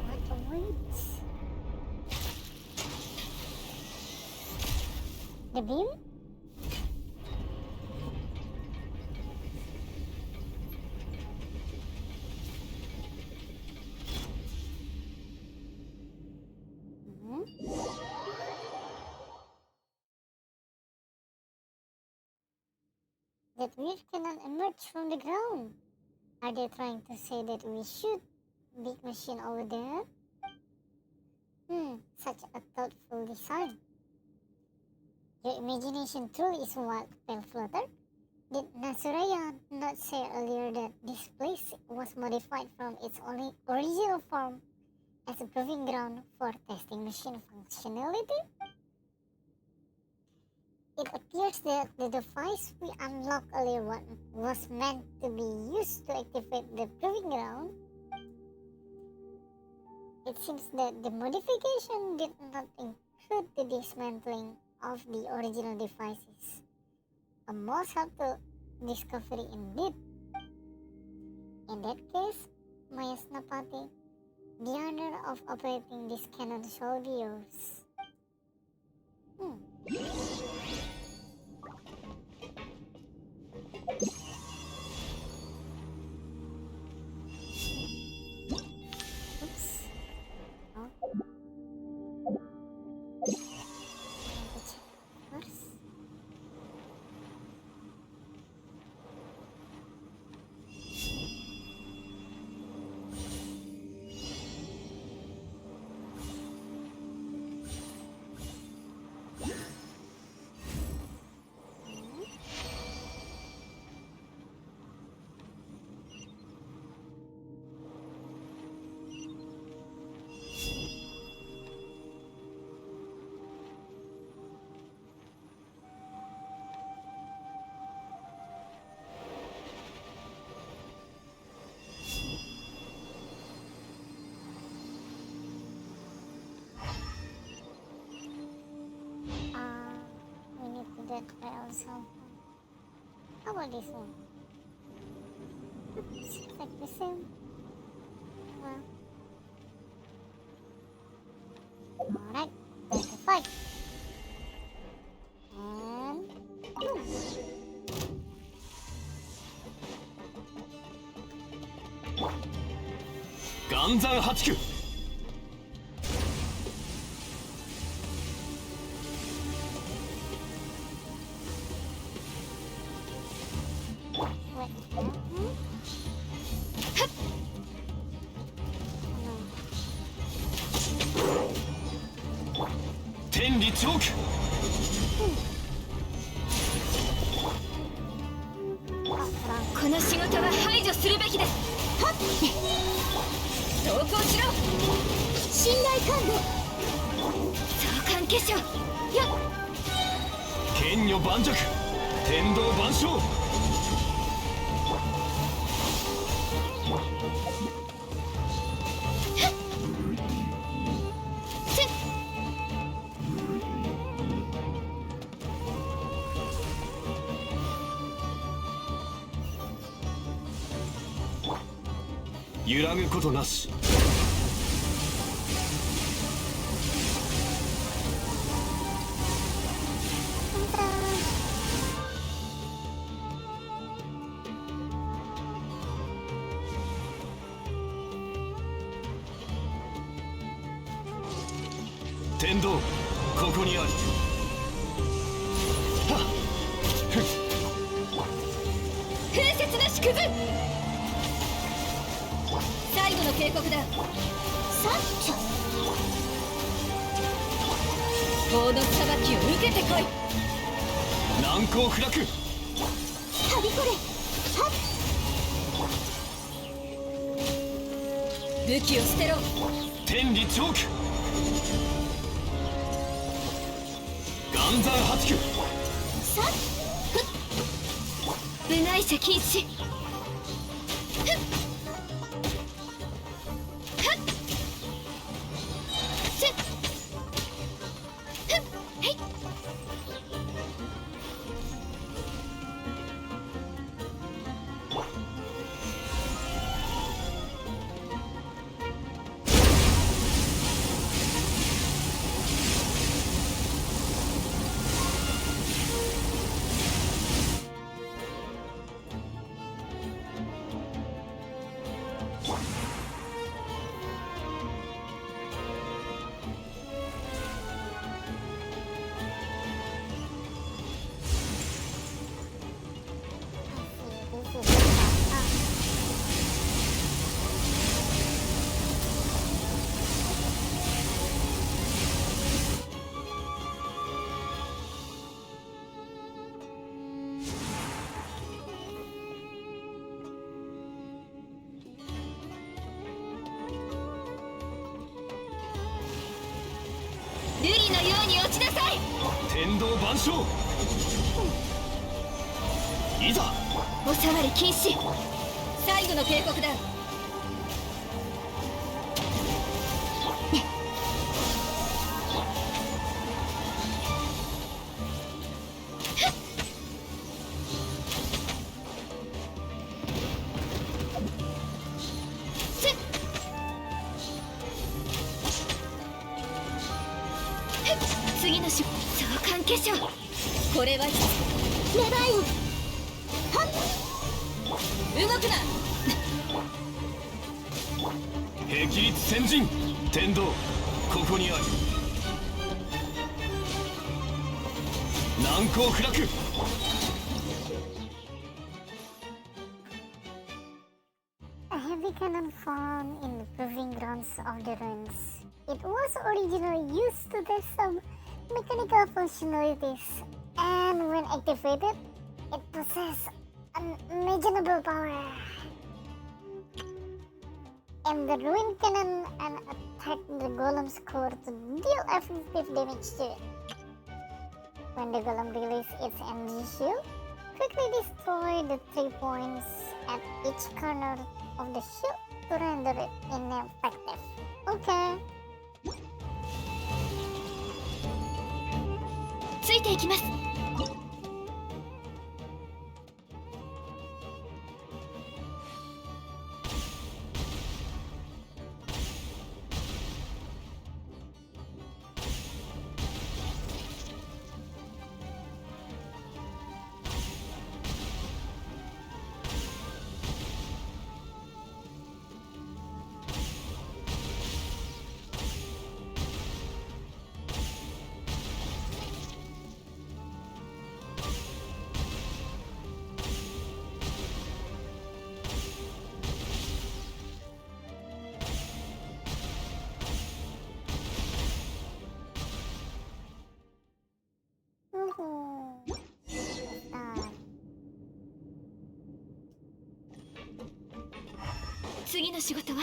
What awaits? The beam? That weird cannot emerge from the ground. Are they trying to say that we shoot big machine over there? Such a thoughtful design. Your imagination truly is wild, Pale Flutter. Did Nasuraya not say earlier that this place was modified from its only original form as a proving ground for testing machine functionality? It appears that the device we unlocked earlier was meant to be used to activate the proving ground. It seems that the modification did not include the dismantling of the original devices. A most helpful discovery indeed. In that case, Maya Snapati, the honor of operating this cannon shall be yours. Oops. Oh. First. We need to get by also. How about this one? It's like the same. Well. Alright, 25. 岩山八九。天理チョーク。この仕事は排除するべきです。はっ同行しろ。信頼感度相関結晶。やっ剣女盤石。天道万象。揺らぐことなし。天道ここにあり。はっ風雪の縮図。最後の警告だ。さっちゃ法の裁きを受けてこい。難攻不落。はびこれ。はっ武器を捨てろ。天理チョーク。岩山八九。さっ部外者禁止。瑠璃のように落ちなさい。天道万象。いざ。おさわり禁止。最後の警告だ。次の相関結晶。これはレバイン。はっ動くな。霹靂先陣。天道ここにあり。難攻不落。A heavy cannon found in the proving grounds of the ruins. It was originally used to test some mechanical functionalities, and when activated, it possessed unimaginable power. And the ruin cannon and attacked the golem's core to deal effective damage to it. When the golem released its energy shield, quickly destroy the 3 points at each corner of the shield to render it ineffective. Okay. ついていきます。次の仕事は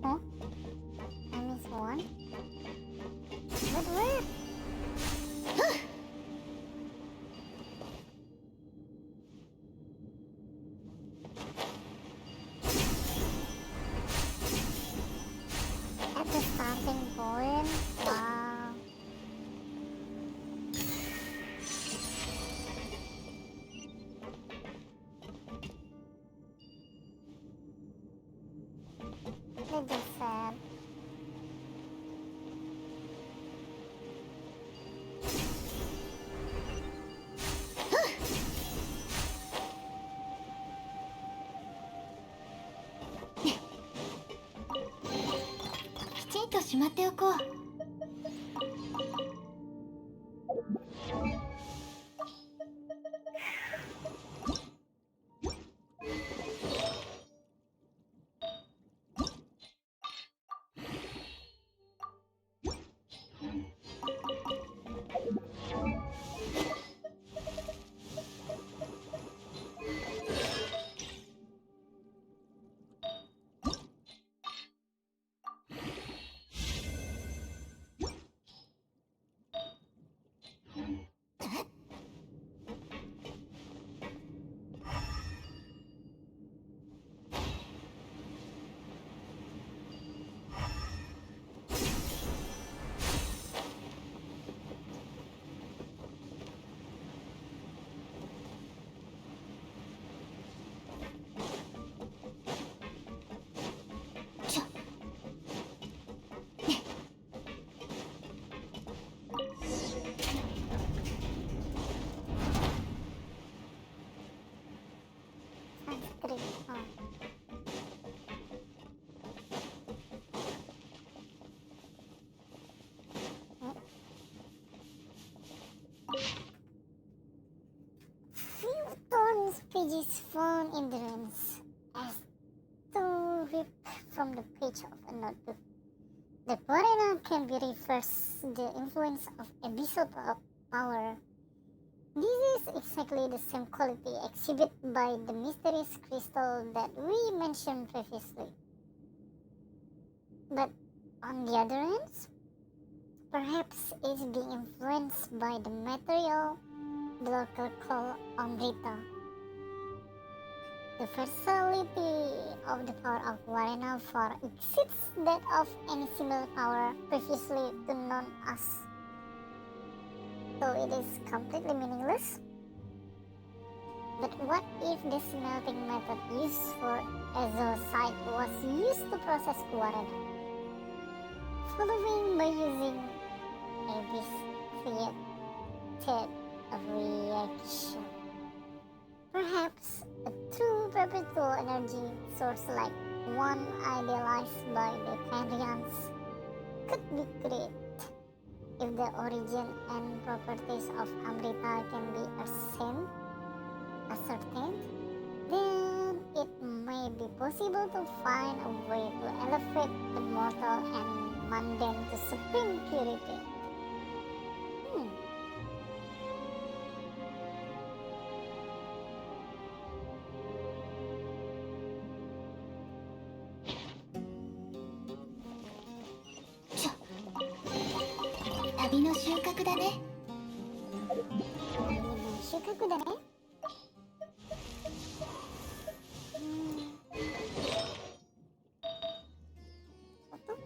？Huh? I missed one? But where? At the starting point? Wow. They just said.きちんとしまっておこう。Sanskrit. Oh. Few turns pages found in the ruins as to rip from the page of a notebook. The Guarena can be reverse the influence of abyssal power. This is exactly the same quality exhibited by the mysterious crystal that we mentioned previously. But on the other hand, perhaps it's being influenced by the material the local call Amrita. The versatility of the power of Warena far exceeds that of any similar power previously known as. So it is completely meaningless. But what if the smelting method used for azosite was used to process guarana? Following by using a visciated reaction. Perhaps a true perpetual energy source like one idealized by the Candies could be created. If the origin and properties of Amrita can be ascertained, then it may be possible to find a way to elevate the mortal and mundane to supreme purity. の収穫だね。麦の収穫だね。あと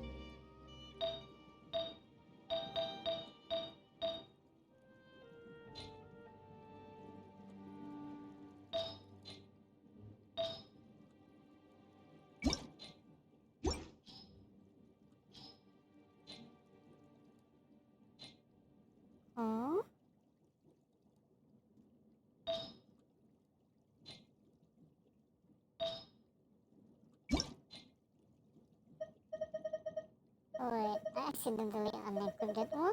おwait, I accidentally unequipped that one.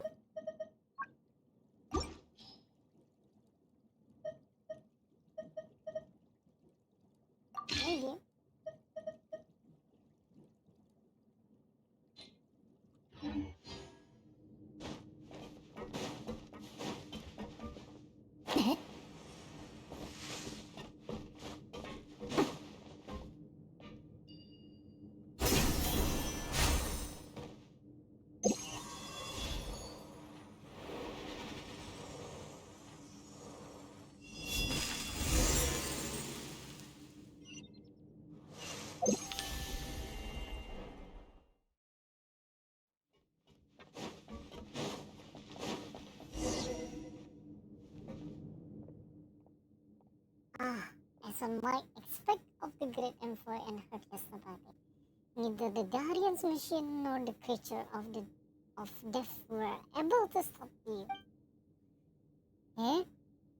Maybe. As one might expect of the great Emperor and her Chromatic, neither the Darian's machine nor the creature of death were able to stop you. Eh?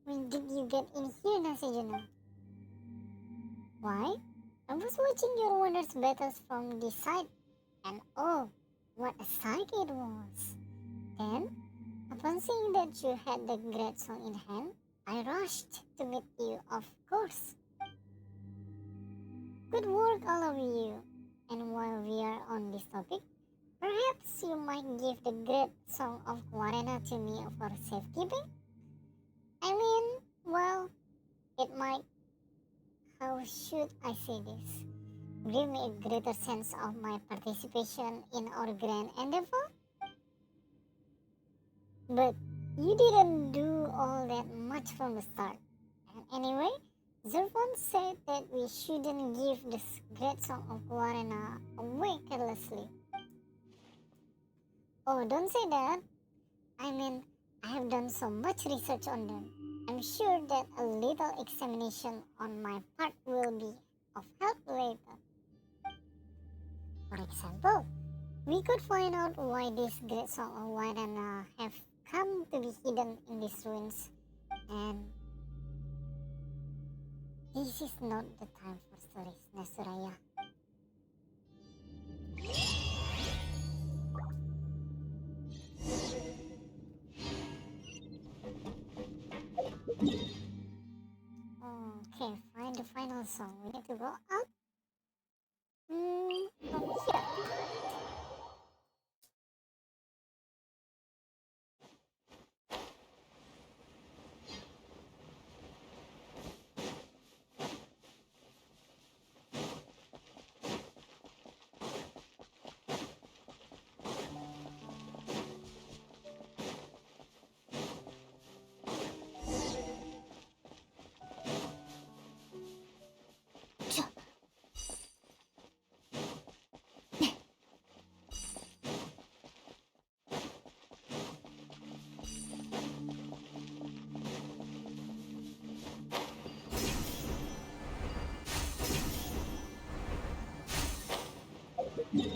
When did you get in here, Nasijuno? Why? I was watching your wondrous battles from this side, and oh, what a sight it was! Then, upon seeing that you had the great song in hand, I rushed to meet you, of course. Good work, all of you. And while we are on this topic, perhaps you might give the great song of Warena to me for safekeeping? I mean, well, it might, how should I say this, give me a greater sense of my participation in our grand endeavor? But you didn't do all that much from the start. And anyway, Zervan said that we shouldn't give this great song of Warena away carelessly. Oh, don't say that. I mean, I have done so much research on them. I'm sure that a little examination on my part will be of help later. For example, we could find out why this great song of Warena have come to be hidden in these ruins, and this is not the time for stories, Nasuraya. Okay, find the final song. We need to go up. From here. Need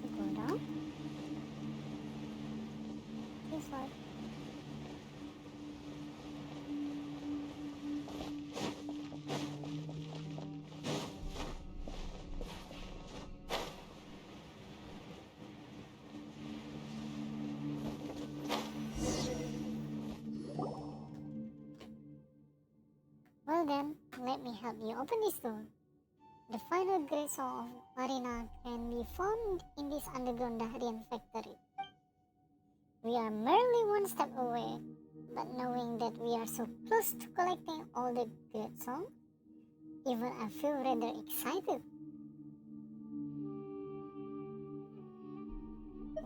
to go down. This way. Well then, let me help you open this door. The final great song of Marina can be found in this underground Dahrian factory. We are merely one step away, but knowing that we are so close to collecting all the great songs, even I feel rather excited.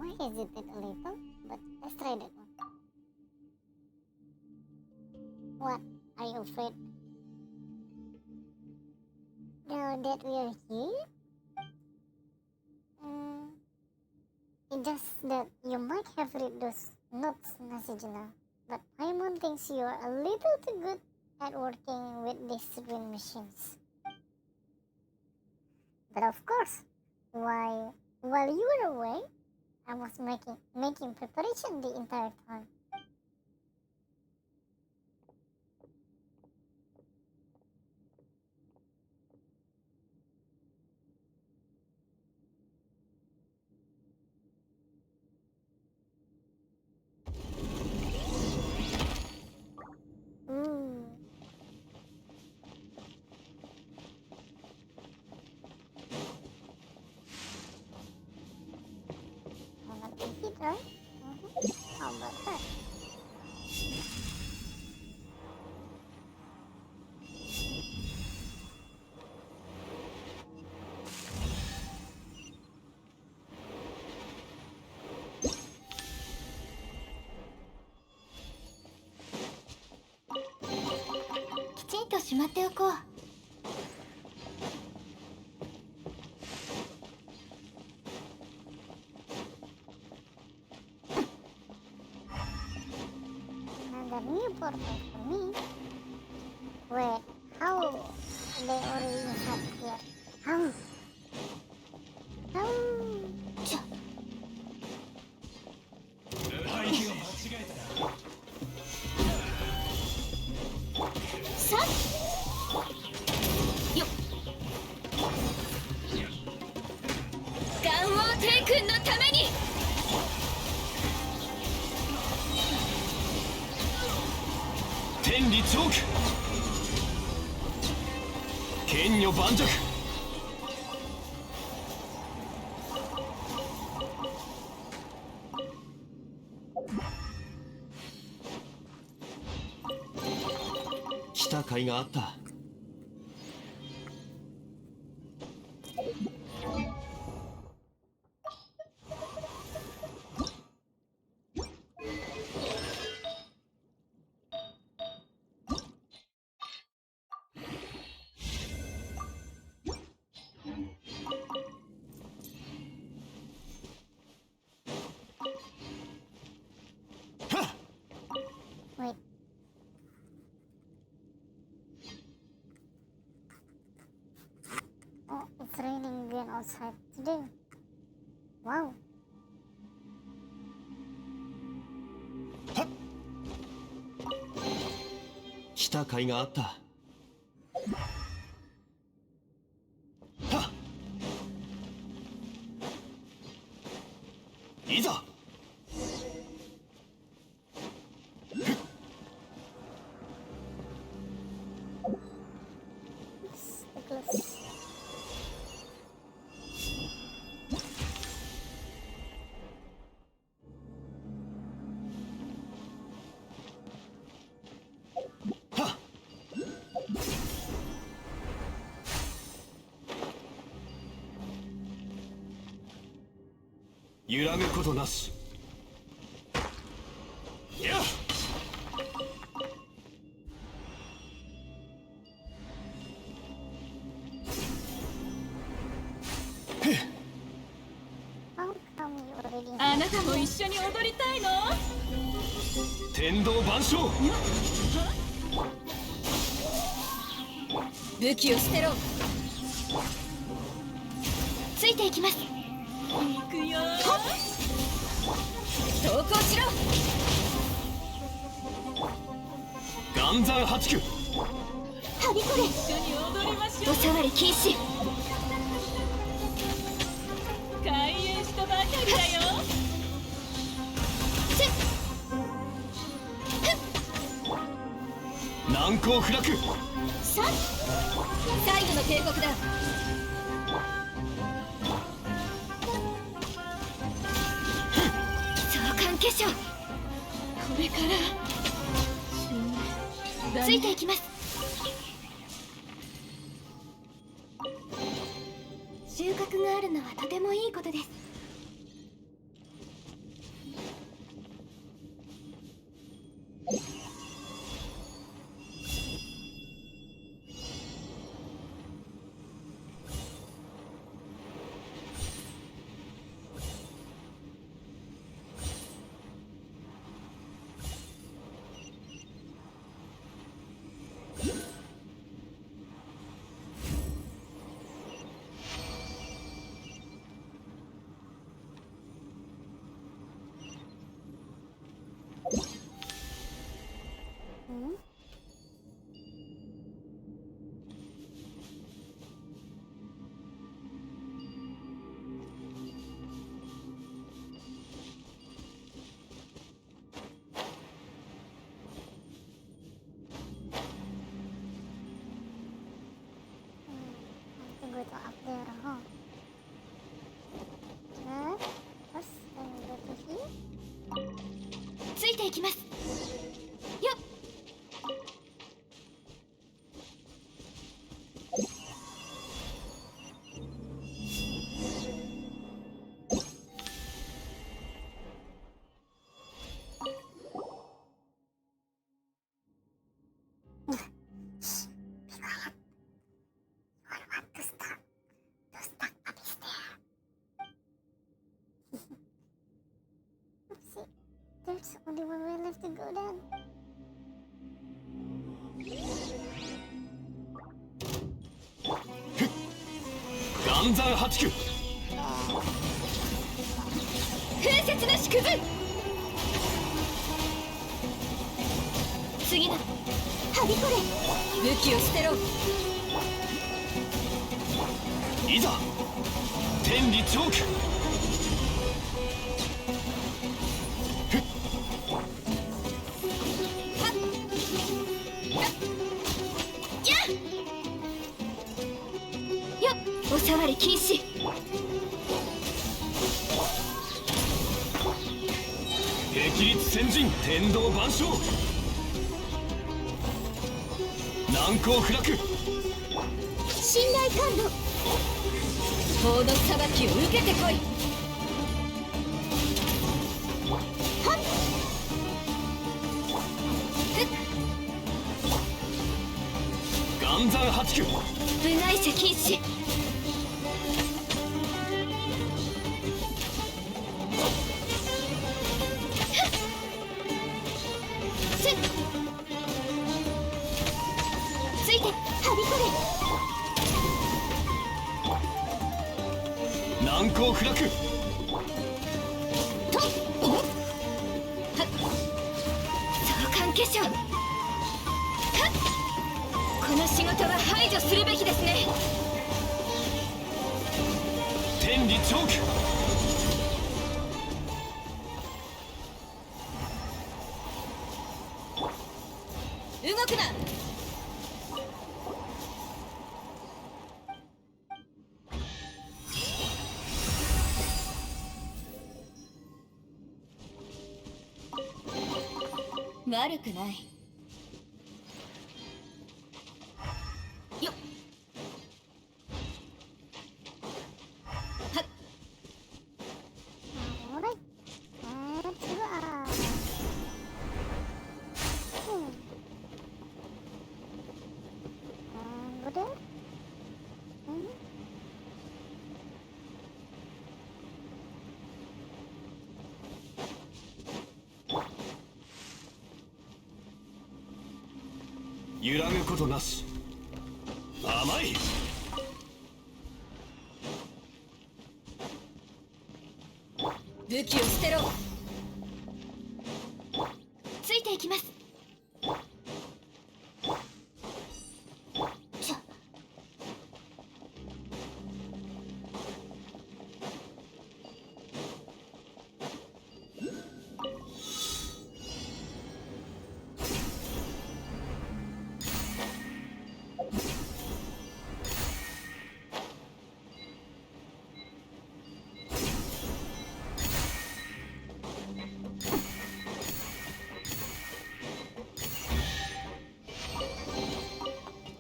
I hesitate a little, but let's try that one. What? Are you afraid? Now that we are here? It's just that you might have read those notes, Nasijina, but Paimon thinks you are a little too good at working with these wind machines. But of course, while you were away, I was making preparation the entire time. Ooh. I'm not gonna hit, right? How about that?きちんとしまっておこう。Another new portal for me. Wait, how? They already inside here. How? How? さよっガンオーテイ君のために天理チョーク剣女盤石来た甲斐があった。Wait. Oh, it's raining again outside today. Wow. 来た甲斐があった。はっいざClose. はっ揺らぐことなし。やっへっ How come you already あなたも一緒に踊りたいの天道万象武器を捨てろついていきます行くよ投降しろ岩山八九はびこれ一緒に踊りましょうお触り禁止開演したばかりだよ難攻不落さあ最後の警告だ相関化粧これからついていきます収穫があるのはとてもいいことです。there, huh? First, then go to here. ついていきますよっ。Oopsie. There's only one way left to go then. 岩山八九。風雪なしくず次なはびこれ武器を捨てろいざ天理チョーク。よっおさわり禁止霹靂先陣天道万象。難攻不落。信頼感度法の裁きを受けてこいはっ岩山八九。部外者禁止ついてはびこれ難攻不落。と相関化粧はっこの仕事は排除するべきですね天理チョーク。動くな悪くないよっはっ Alright. Let's go. Go there. Hmm. 揺らぐことなし。甘い。武器を捨てろついていきます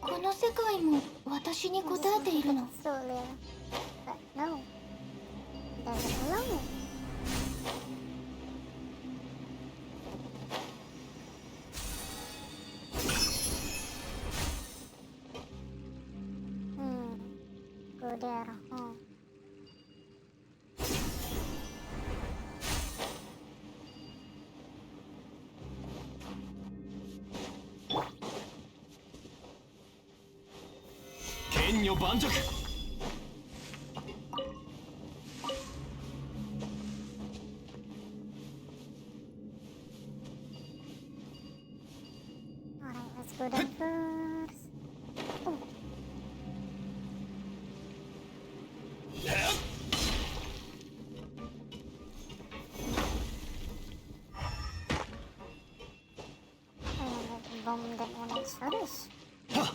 この世界も私に答えているの。 Solar. But no. Doesn't belong. Go there, huh? 剣女盤石。Alright, let's go there first. Oh, へっ and let's bomb that one at first. はっ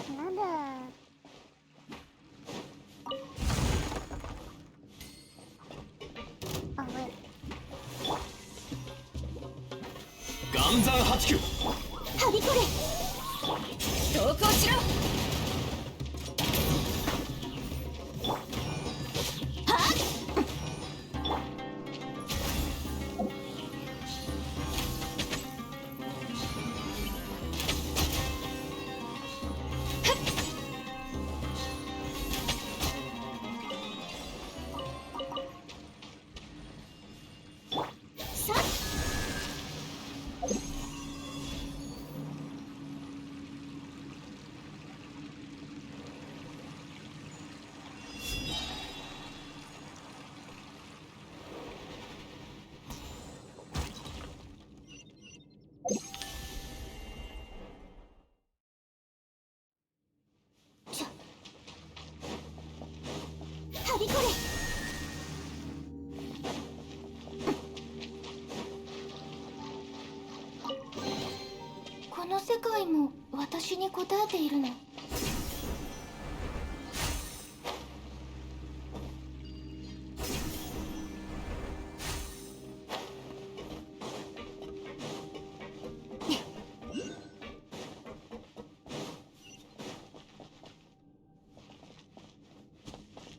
Another. Oh wait. 岩山八九はびこれ同行しろはびこれこの世界も私に答えているの。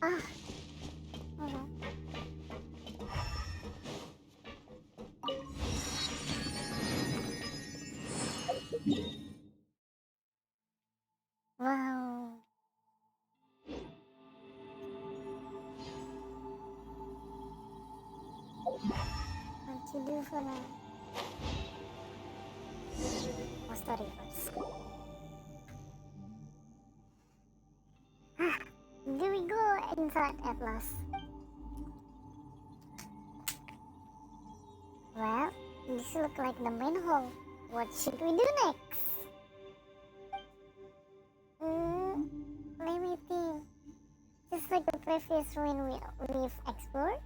Ah. Hold on. Wow. What you do for now? Oh, story first. There we go inside at last. Well, this look like the main hall. What should we do next? Let me think. Just like the previous ruin we've explored,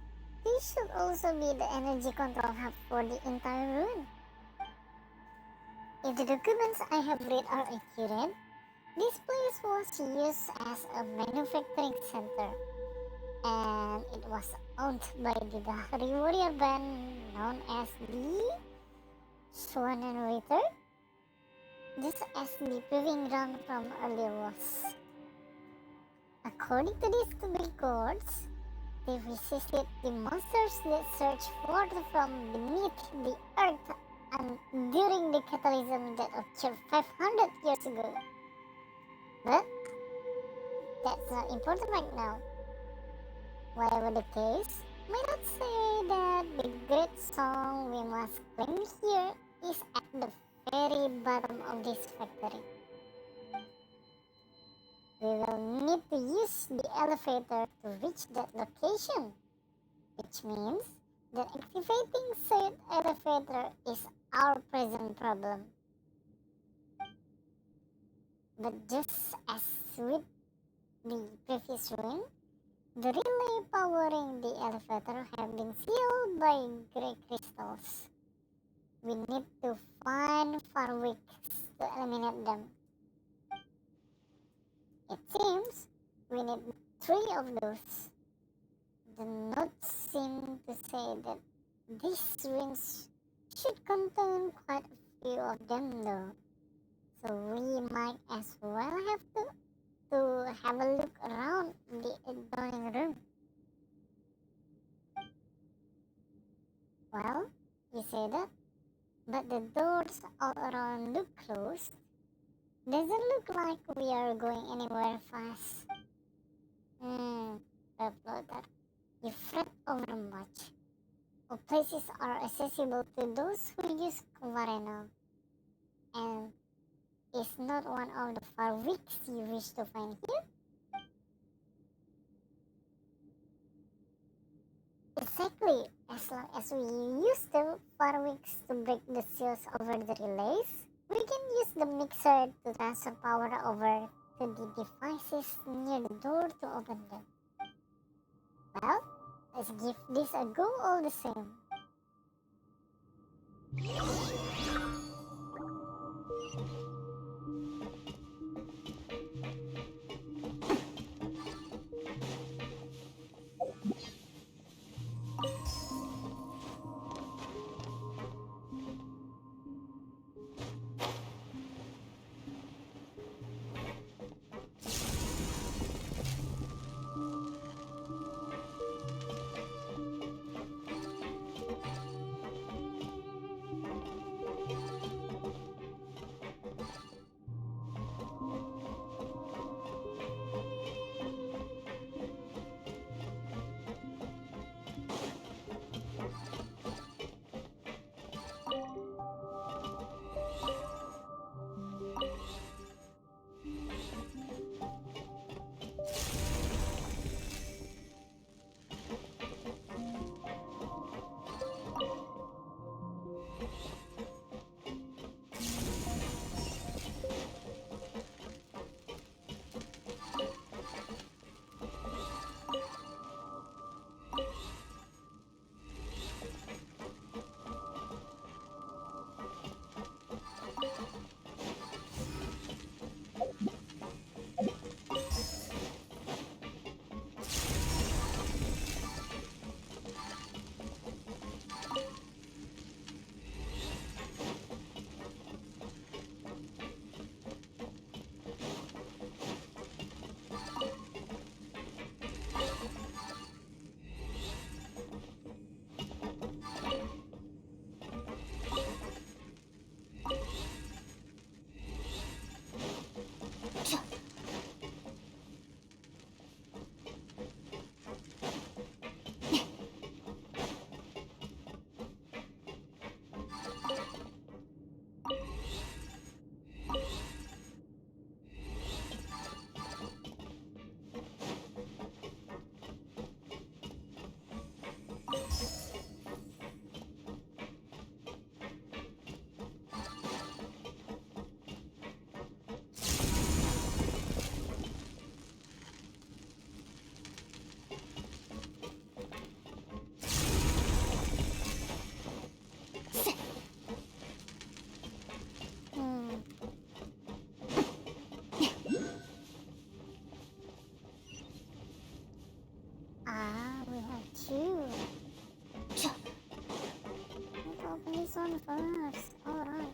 this should also be the energy control hub for the entire ruin. If the documents I have read are accurate, this place was used as a manufacturing center, and it was owned by the Dahari warrior band known as the Swan and Waiter, just as the proving ground from earlier was. According to these records, they resisted the monsters that surged forth from beneath the earth and during the catalysm that occurred 500 years ago. But that's not important right now. Whatever the case, may not say that the great song we must claim here is at the very bottom of this factory. We will need to use the elevator to reach that location, which means that activating said elevator is our present problem. But just as with the previous ruin, the relay powering the elevator have been sealed by grey crystals. We need to find Farwicks to eliminate them. It seems we need 3 of those. The notes seem to say that these ruins should contain quite a few of them though. So we might as well have a look around the adjoining room. Well, you say that, but the doors all around look closed. Doesn't look like we are going anywhere fast. Uploader, you fret over much. All places are accessible to those who use Kumareno, and is not one of the far weeks you wish to find here? It's Exactly. As long as we use the fireworks to break the seals over the relays, we can use the mixer to transfer power over to the devices near the door to open them. Well, let's give this a go all the same. Hmm. Ah, we have two. Let's open this one first. Alright.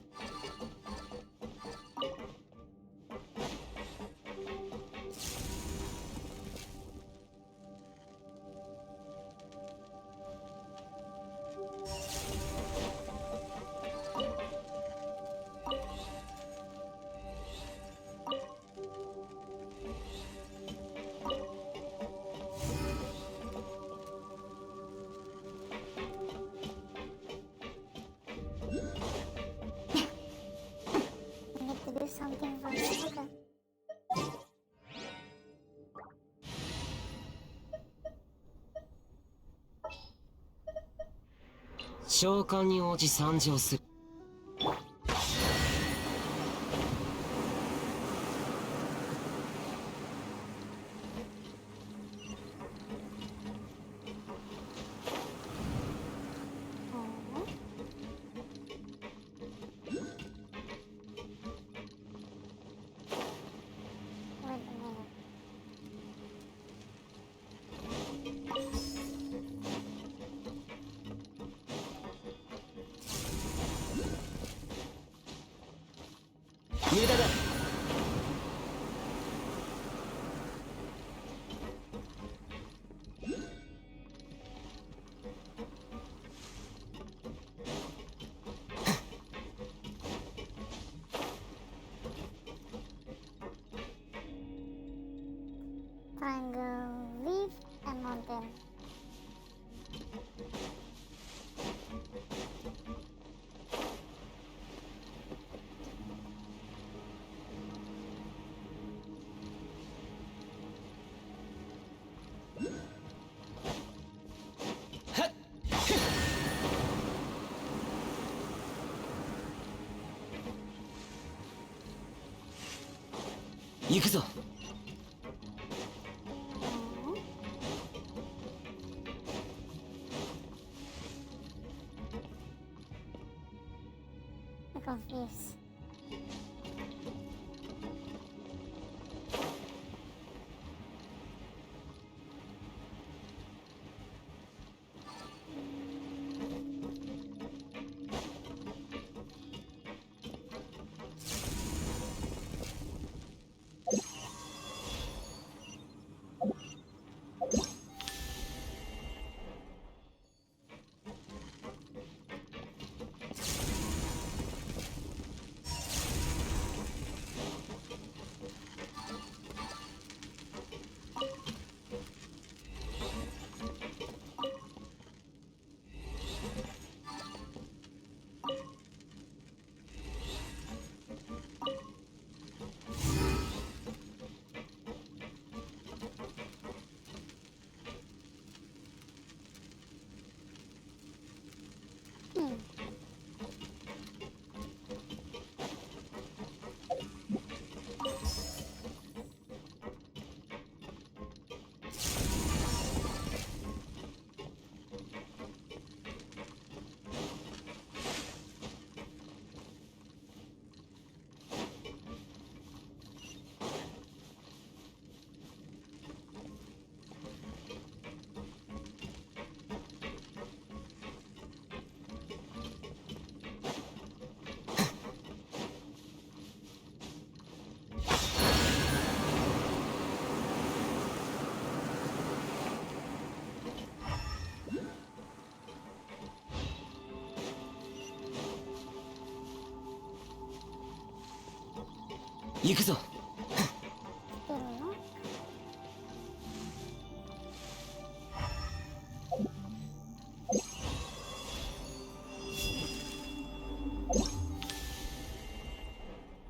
We need to do something first. Okay. 召喚に応じ参上する。Oh. Wait a minute. Triangle, leaf, and mountain. 行くぞ。 I'm confused.行くぞ。 Still no?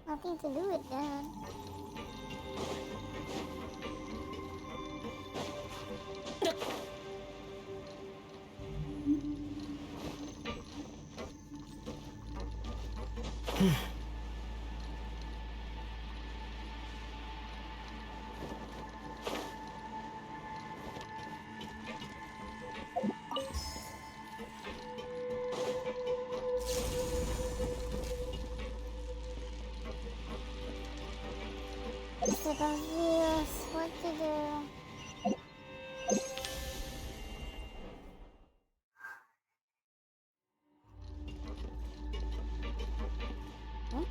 Nothing to do with that. So confused. What to do? Hmm?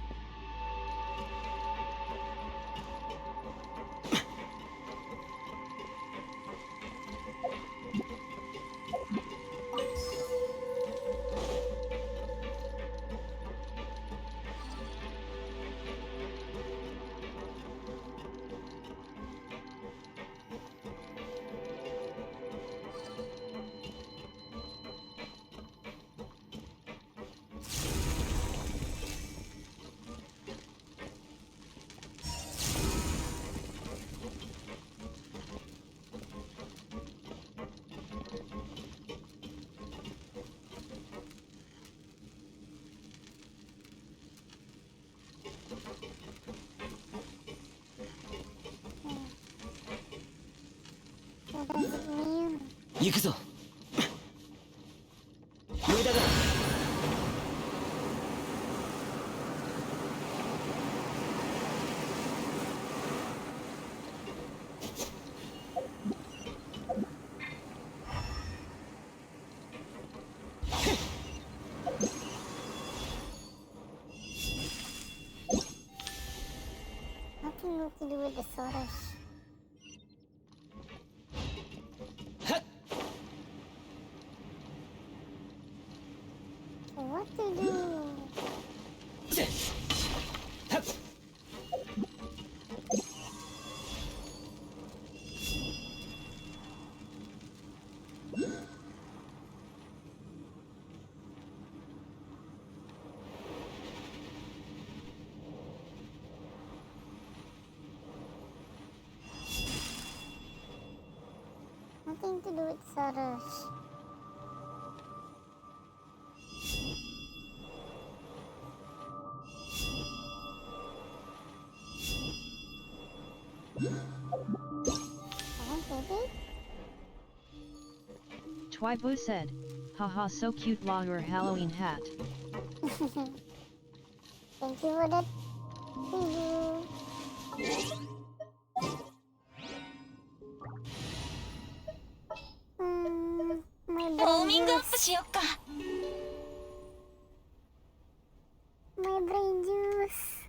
What does it mean? 行くぞ。無駄だ。 Nothing to do with the Soros. はっ。 So what to do? せっ。はっ。 Nothing to do with Soros. Twibo said, haha so cute la your Halloween hat. Thank you for that. Preview. My ウォー brain ミングアップ juice. しよっか。 My brain juice.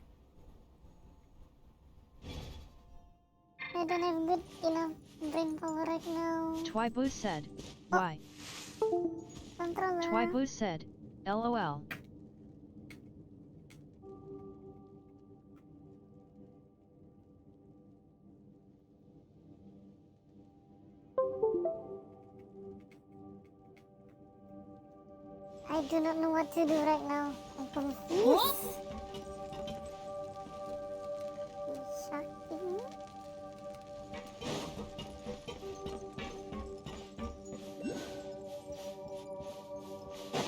I don't have good enough brain power right now. Twibo said, why? Controller. Twibo said, lol. I do not know what to do right now. I'm confused. What? Shocking.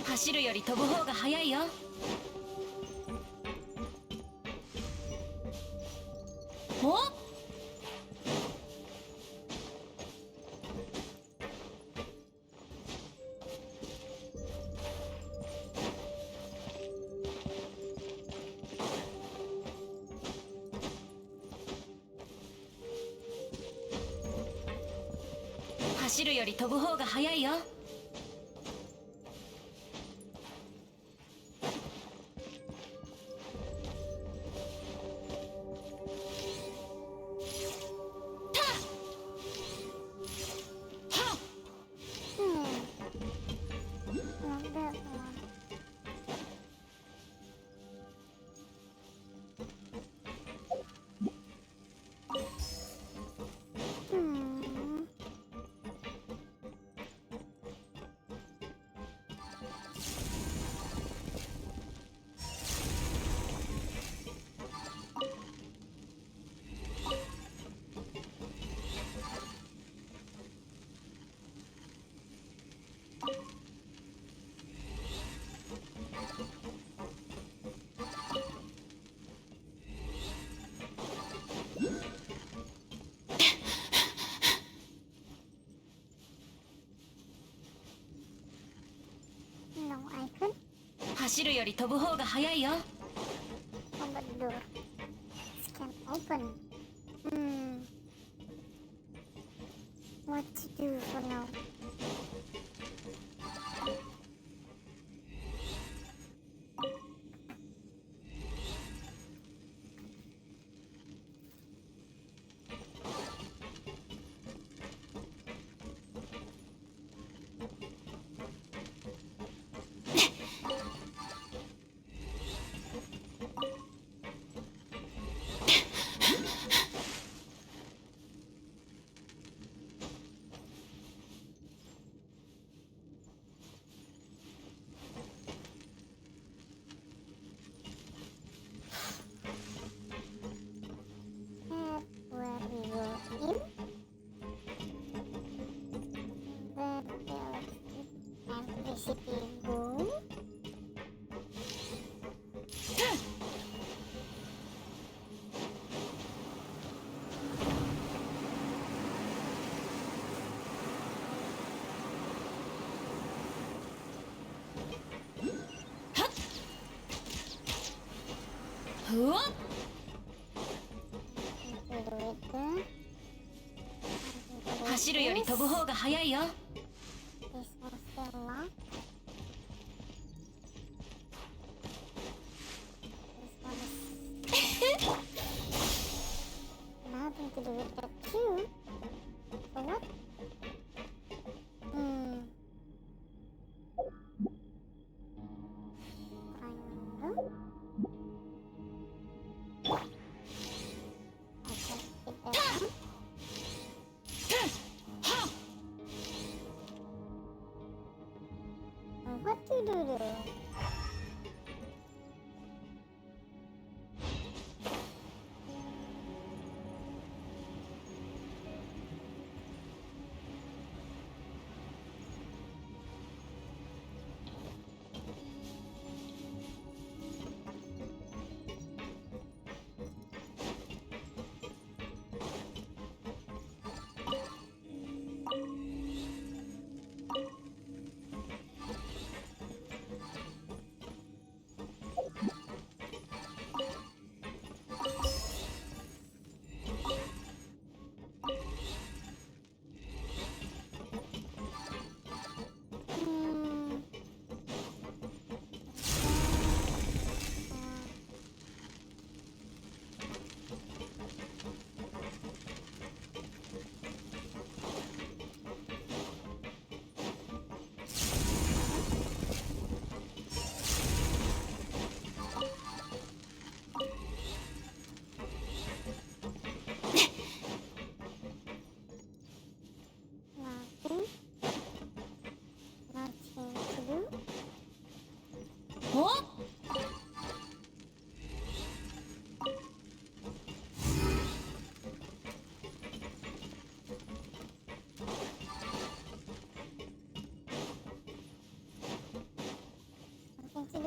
走るより飛ぶ方が早いよ。お？走るより飛ぶ方が早いよ。Not that one. Hmm. No, I could. 走るより飛ぶ方が早いよ。 Oh, but the door. This can open. Hmm. What to do for now? At where we go in. The electricity boom.うわっ。 Nothing to do with that. 走るより飛ぶ方が早いよ。 This one's still locked. This one is nothing to do with that too. For what? Hmm. Triangle. I can hit that one. What to do?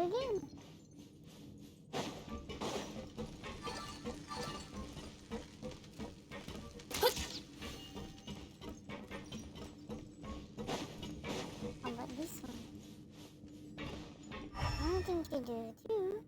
again. How about this one? Nothing to do too.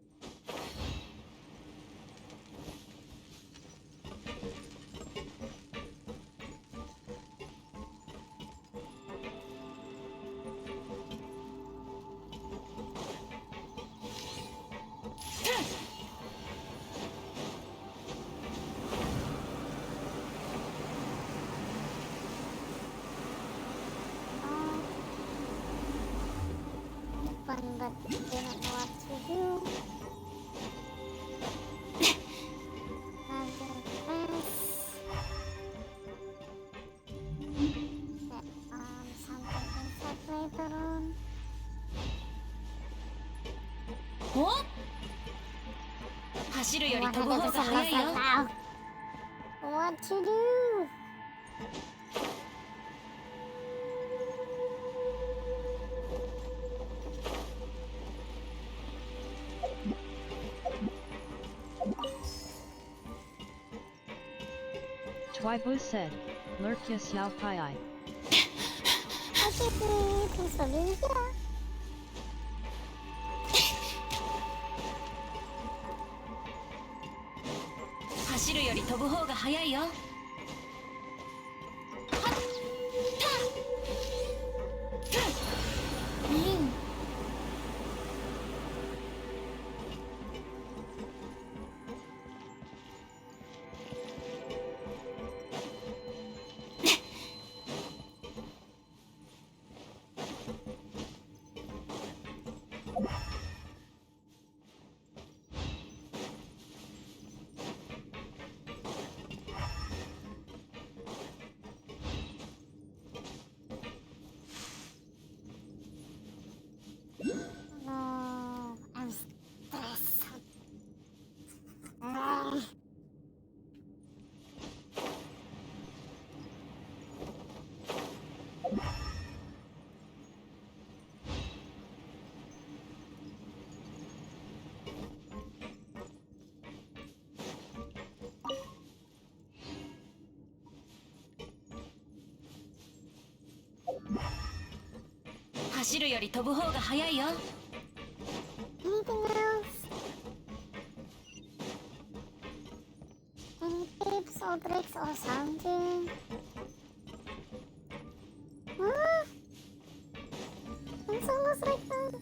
Fun, but they don't know what to do. Nothing press. Set something inside later on. お走るより飛ぶ方が 100% 速いよ right now. What to do? Twibu said, Lurk ya xiao pai I. Okay, thanks for being here. 走るより飛ぶ方が速いよはったうんNo, I'm stressed. Ah. Anything 走るより飛ぶ方が速いよ Anything else? Any tips or tricks or something? Huh? I'm so lost right now.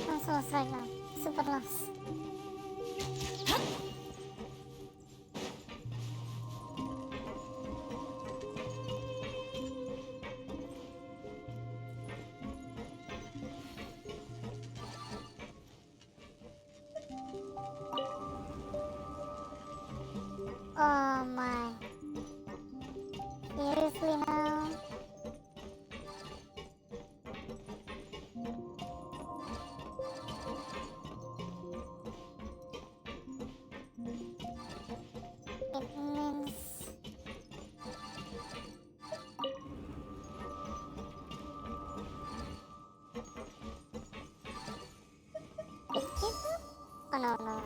I'm so lost right now. Super lost. Oh my. Seriously now? It means it give up? Oh no no.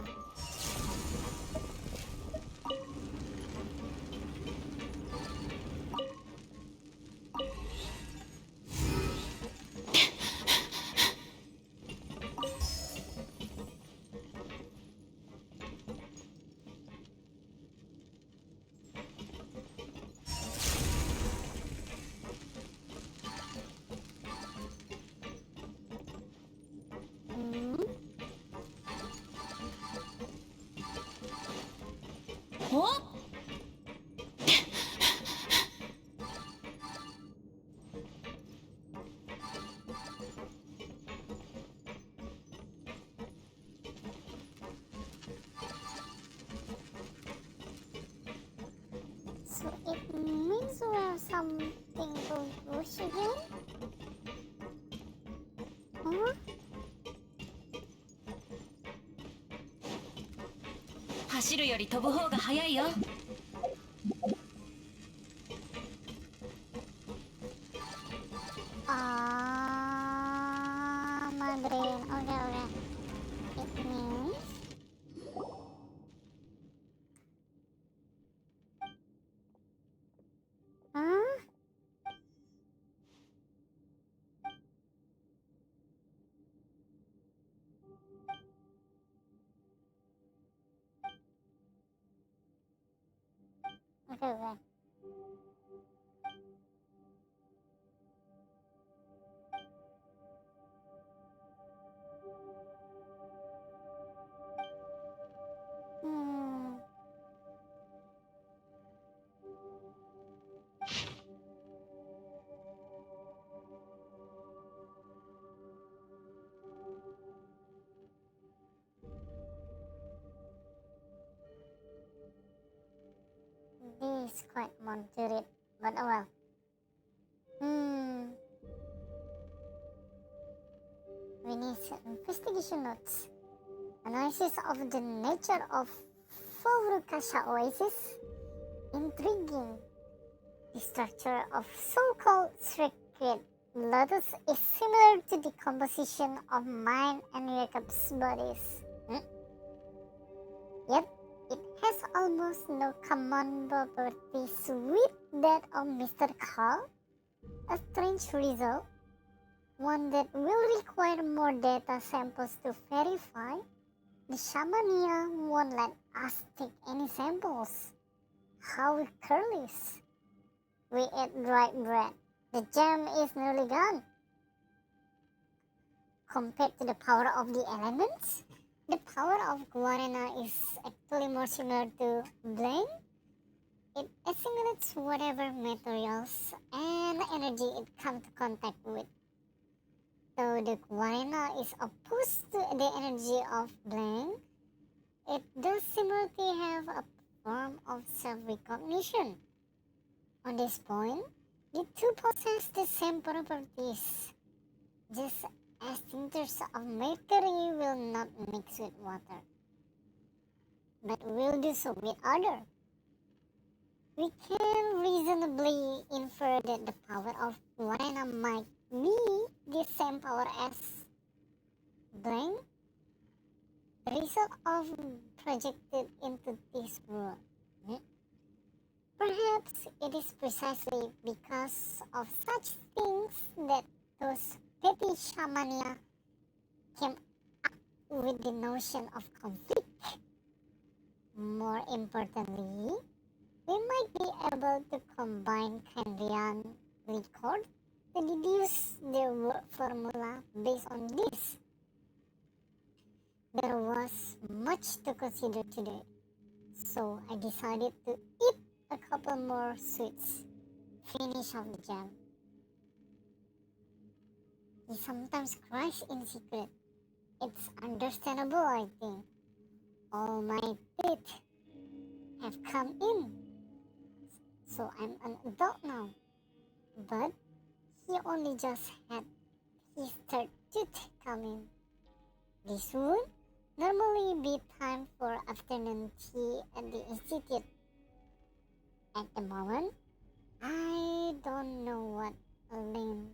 Hmm? お So it means we have something to push again? Huh? 走るより飛ぶ方が早いよ。My brain. Okay, okay. It means huh? Okay, okay. Hmm. This is quite more to read, but oh well. Hmm. We need investigation notes. Analysis of the nature of Furukasha Oasis. Intriguing. The structure of so-called sacred lotus is similar to the composition of mine and Jacob's bodies. Yet, it has almost no common properties with that of Mr. Carl. A strange result, one that will require more data samples to verify. The Shamania won't let us take any samples. How careless. We ate dry bread. The jam is nearly gone. Compared to the power of the elements, the power of Guarana is actually more similar to Blank. It assimilates whatever materials and energy it comes to contact with. Though the Guarana is opposed to the energy of Blank, it does similarly have a form of self-recognition. On this point, the two possess the same properties, just as tinctures of mercury will not mix with water, but will do so with other. We can reasonably infer that the power of Guarana might be the same power as Blank, the result of projected into this world. Perhaps it is precisely because of such things that those petty shamania came up with the notion of conflict. More importantly, we might be able to combine Candian record to deduce the word formula based on this. There was much to consider today, so I decided to eat a couple more sweets, finish off the jam. He sometimes cries in secret. It's understandable, I think. All my teeth have come in, so I'm an adult now. But he only just had his third tooth come in. This would normally be time for afternoon tea at the institute. At the moment, I don't know what Lynn.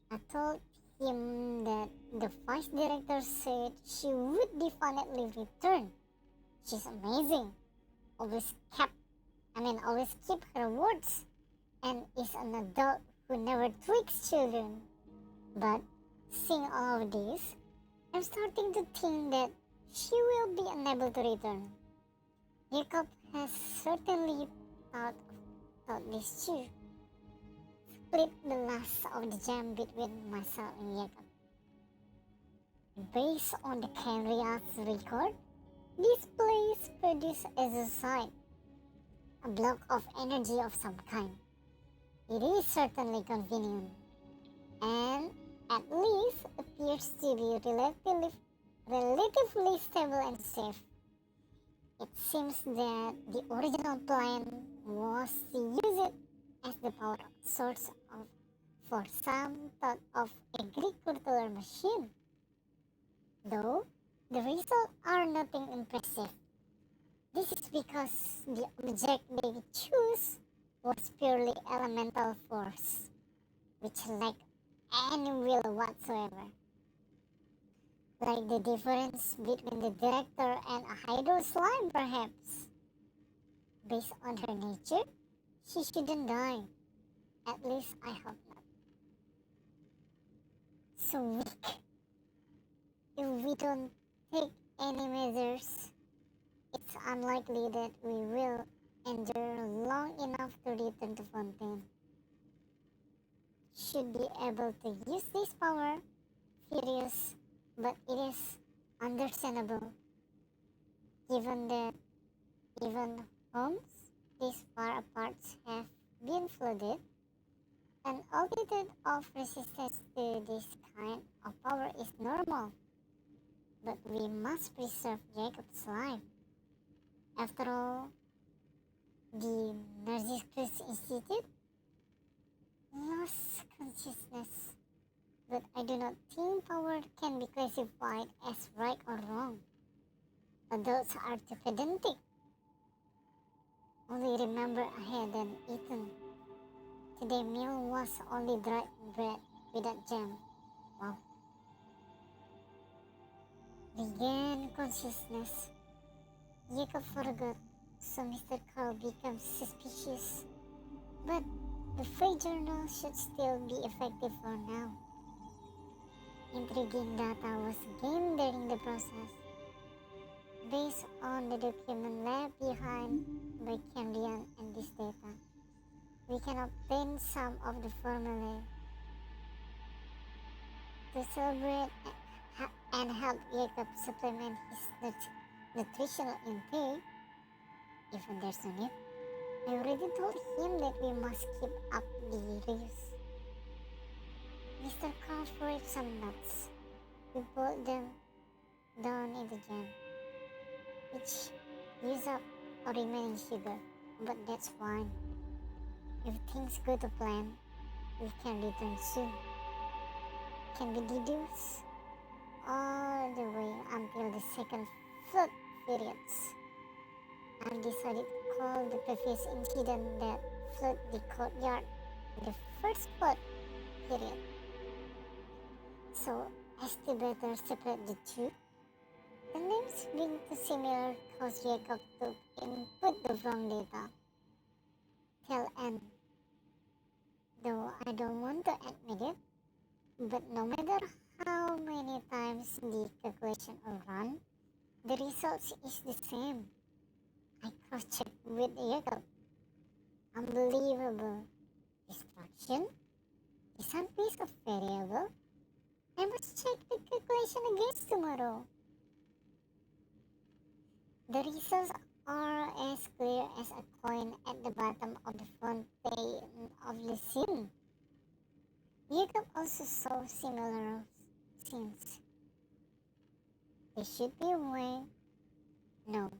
I told him that the vice director said she would definitely return. She's amazing. Always keep her words, and is an adult who never tricks children. But seeing all of this, I'm starting to think that she will be unable to return. Jacob has certainly thought this too. Split the last of the jam between myself and Jacob. Based on the Canria's record, this place produces exercise, a block of energy of some kind. It is certainly convenient, and at least appears to be relatively stable and safe. It seems that the original plan was to use it as the power source for some sort of agricultural machine. Though the results are nothing impressive. This is because the object they chose was purely elemental force, which lacked any will whatsoever. Like the difference between the director and a hydro slime, perhaps. Based on her nature, she shouldn't die. At least I hope not. So weak. If we don't take any measures, it's unlikely that we will endure long enough to return to Fontaine. Should be able to use this power, furious, but it is understandable, given that even homes this far apart have been flooded. An altitude of resistance to this kind of power is normal, but we must preserve Jacob's life. After all, the Narcissus Institute lost consciousness, but I do not think power can be classified as right or wrong. Adults are too pedantic. Only remember I hadn't eaten. Today's meal was only dried bread without jam. Wow. Regain consciousness. Jacob forgot, so Mr. Carl becomes suspicious. But the fate journal should still be effective for now. Intriguing data was gained during the process. Based on the document left behind by Candian and this data, we can obtain some of the formulae to celebrate and help Jacob supplement his nutritional intake, even there's no need. I already told him that we must keep up the ruse. Mr. Carl fruit some nuts. We boiled them down in the jam, which use up our remaining sugar, but that's fine. If things go to plan, we can return soon. Can be deduced all the way until the second flood periods. I've decided to call the previous incident that flooded the courtyard the first flood period. So as to better separate the two, the names being too similar caused Jacob to input the wrong data. Tell N. Though I don't want to admit it, but no matter how many times the calculation are run, the result is the same. I cross-checked with Jacob. Unbelievable. Destruction? Is some piece of variable? I must check the calculation again tomorrow. The results are as clear as a coin at the bottom of the fountain of Lucine. Jacob also saw similar scenes. There should be a way. No,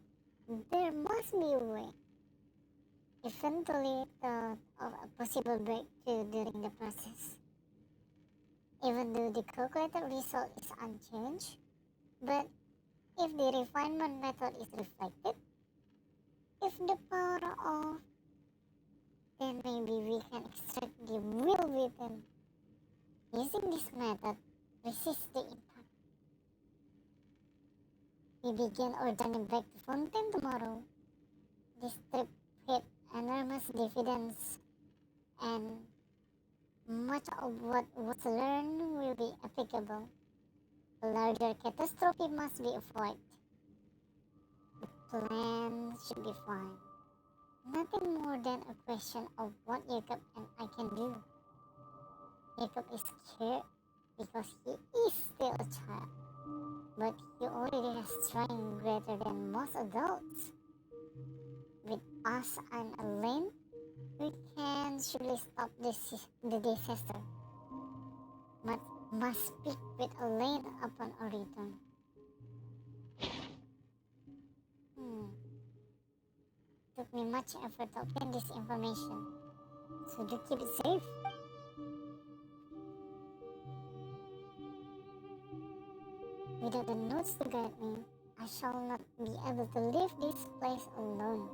there must be a way. Eventually thought of a possible breakthrough during the process. Even though the calculated result is unchanged, but if the refinement method is reflected, if the power off, then maybe we can extract the will within. Using this method, resist the impact. We begin our journey back to Fontaine tomorrow. This trip paid enormous dividends, and much of what was learned will be applicable. A larger catastrophe must be avoided. The plan should be fine. Nothing more than a question of what Jacob and I can do. Jacob is scared because he is still a child, but he already has strength greater than most adults. With us and Elaine, we can surely stop the disaster. But must speak with Elaine upon our return. took me much effort to obtain this information, so do keep it safe. Without the notes to guide me, I shall not be able to leave this place alone.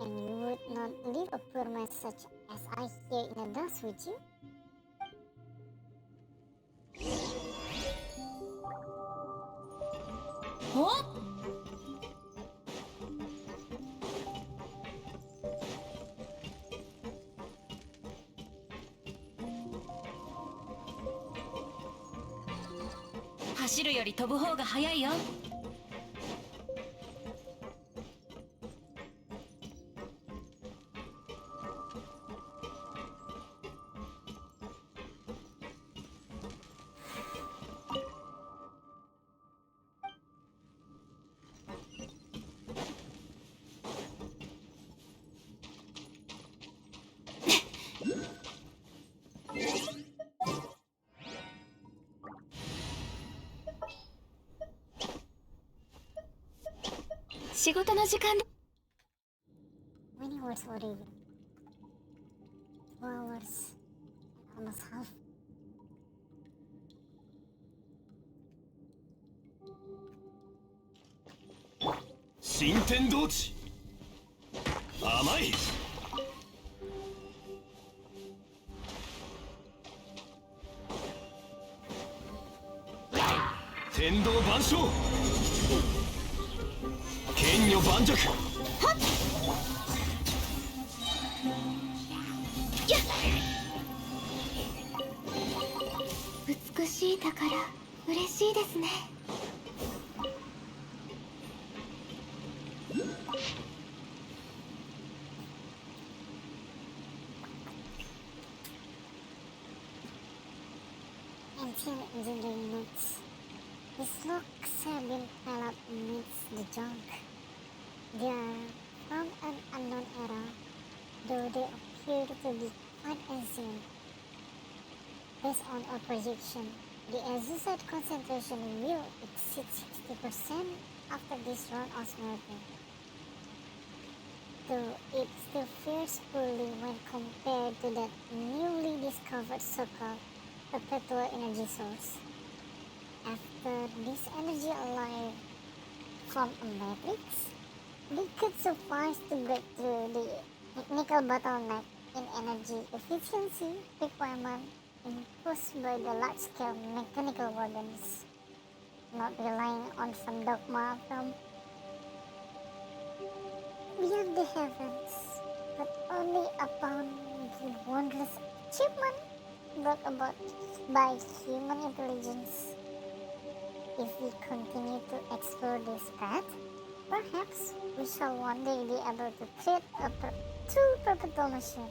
And you would not leave a poor man such as I here in the dust, would you? お走るより飛ぶ方が早いよ。仕事の時間だ。 Many words already. 2 hours and almost half.新天道地甘い。天道万象剣女盤石。美しい宝、嬉しいですね。Ancient engineering notes. These locks have been piled up amidst the junk. They are from an unknown era, though they appear to be quite ancient. Based on our projection, the azuzite concentration will exceed 60% after this round of smelting. Though it still fares poorly when compared to that newly discovered so-called perpetual energy source. After this energy alloy from a matrix, they could suffice to break through the technical bottleneck in energy efficiency requirement imposed by the large-scale mechanical organs, not relying on some dogma from beyond the heavens, but only upon the wondrous achievement brought about by human intelligence. If we continue to explore this path, perhaps we shall one day be able to create a true perpetual machine.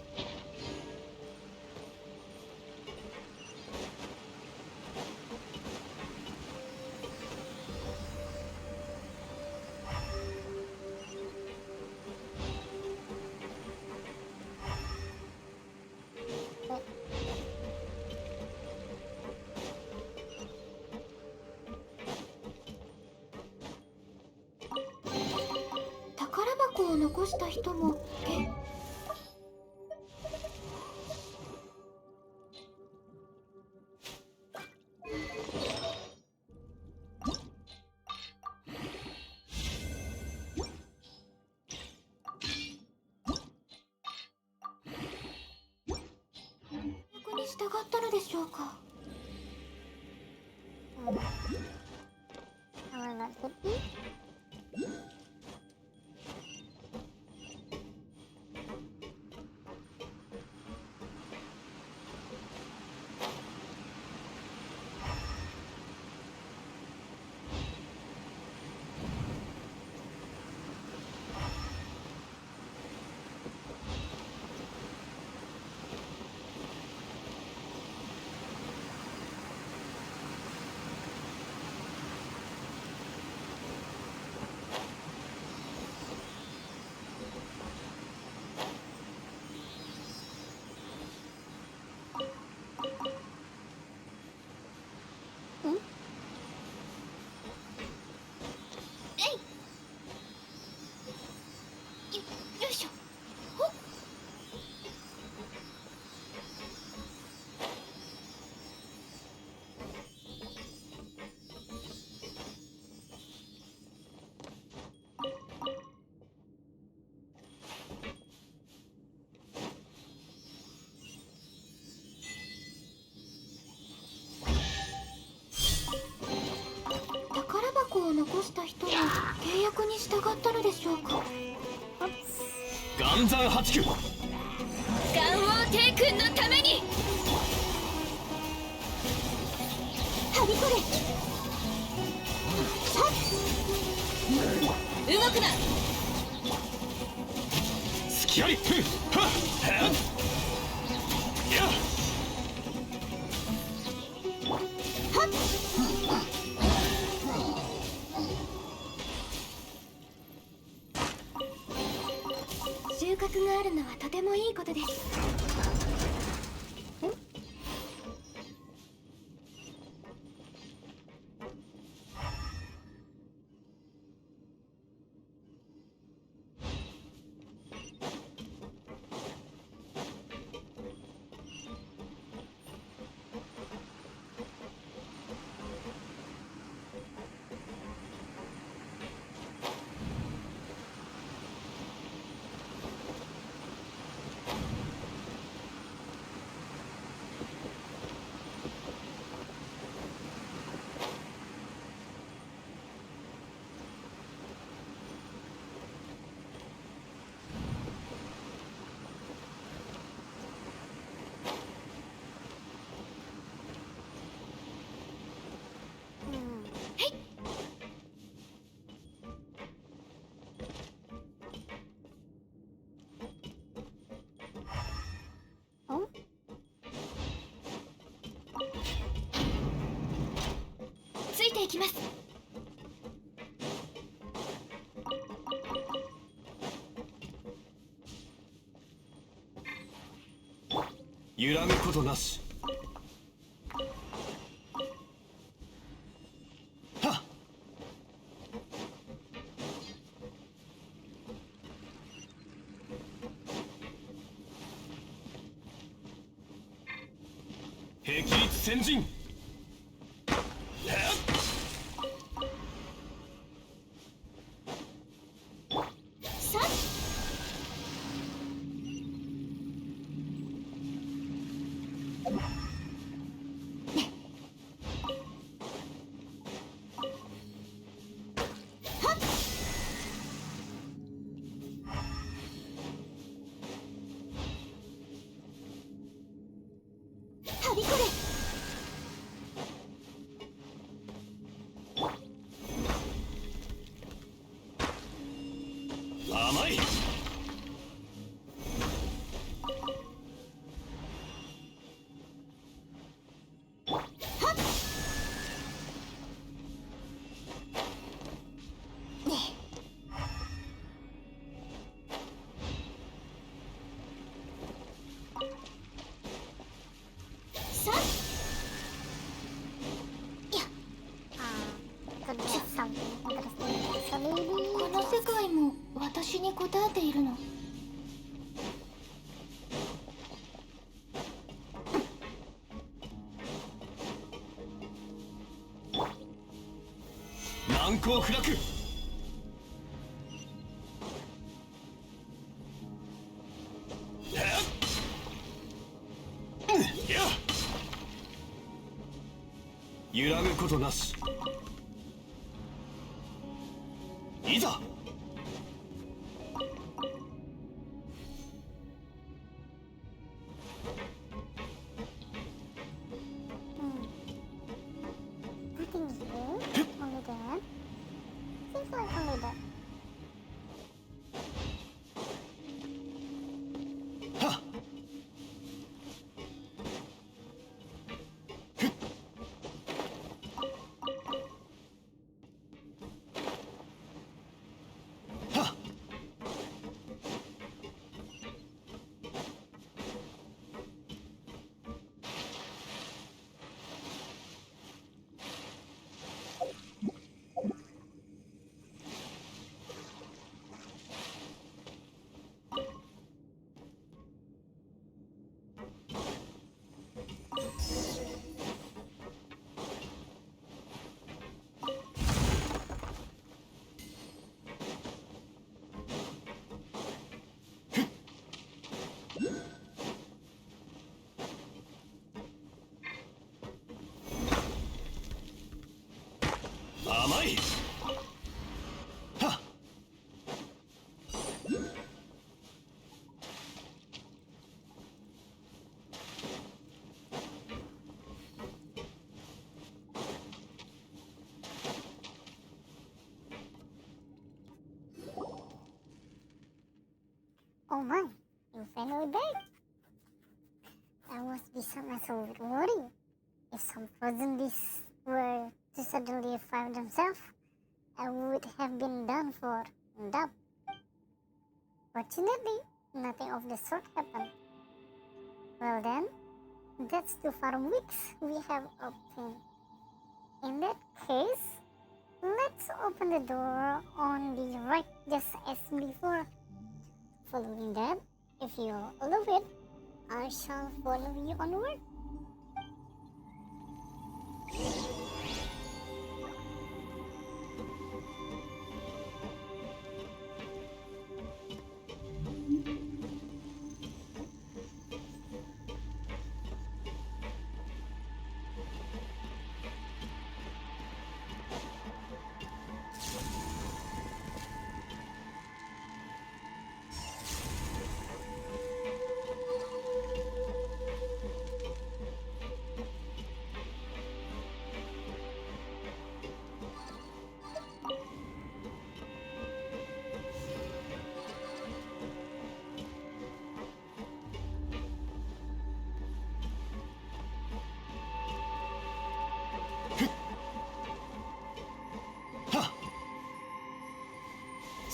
But 宝箱を残した人も役に従ったのでしょうか。 I will not hit you. 告に従ったのでしょうか。岩山八九。岩王帝君のために。はびこれ。動くな。隙あり。ふっはっはっやっ。収穫があるのはとてもいいことです。ついていきます。揺らぐことなし。はっ。霹靂先陣。はびこれ。甘い。Could be something interesting. So maybe この世界も私に答えているの。難攻不落。やっ。揺らぐことなし。いざ。nothing is there. Only that. Seems like only that. はっ。はっ。甘い。はっ。Oh my, you finally died. That must be some massive worry. If some frozen beasts were to suddenly revive themselves, I would have been done for and up. Fortunately, nothing of the sort happened. Well then, that's two farm weeks we have obtained. In that case, let's open the door on the right just as before. Following that, if you allow it, I shall follow you onward.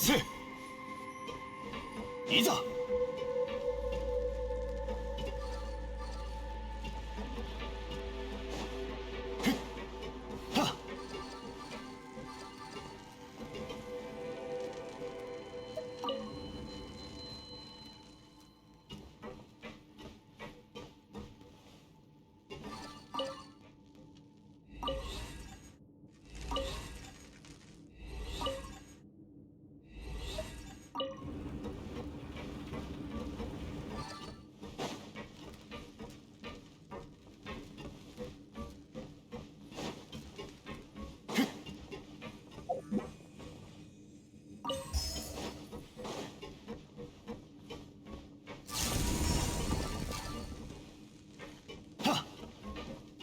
せいざは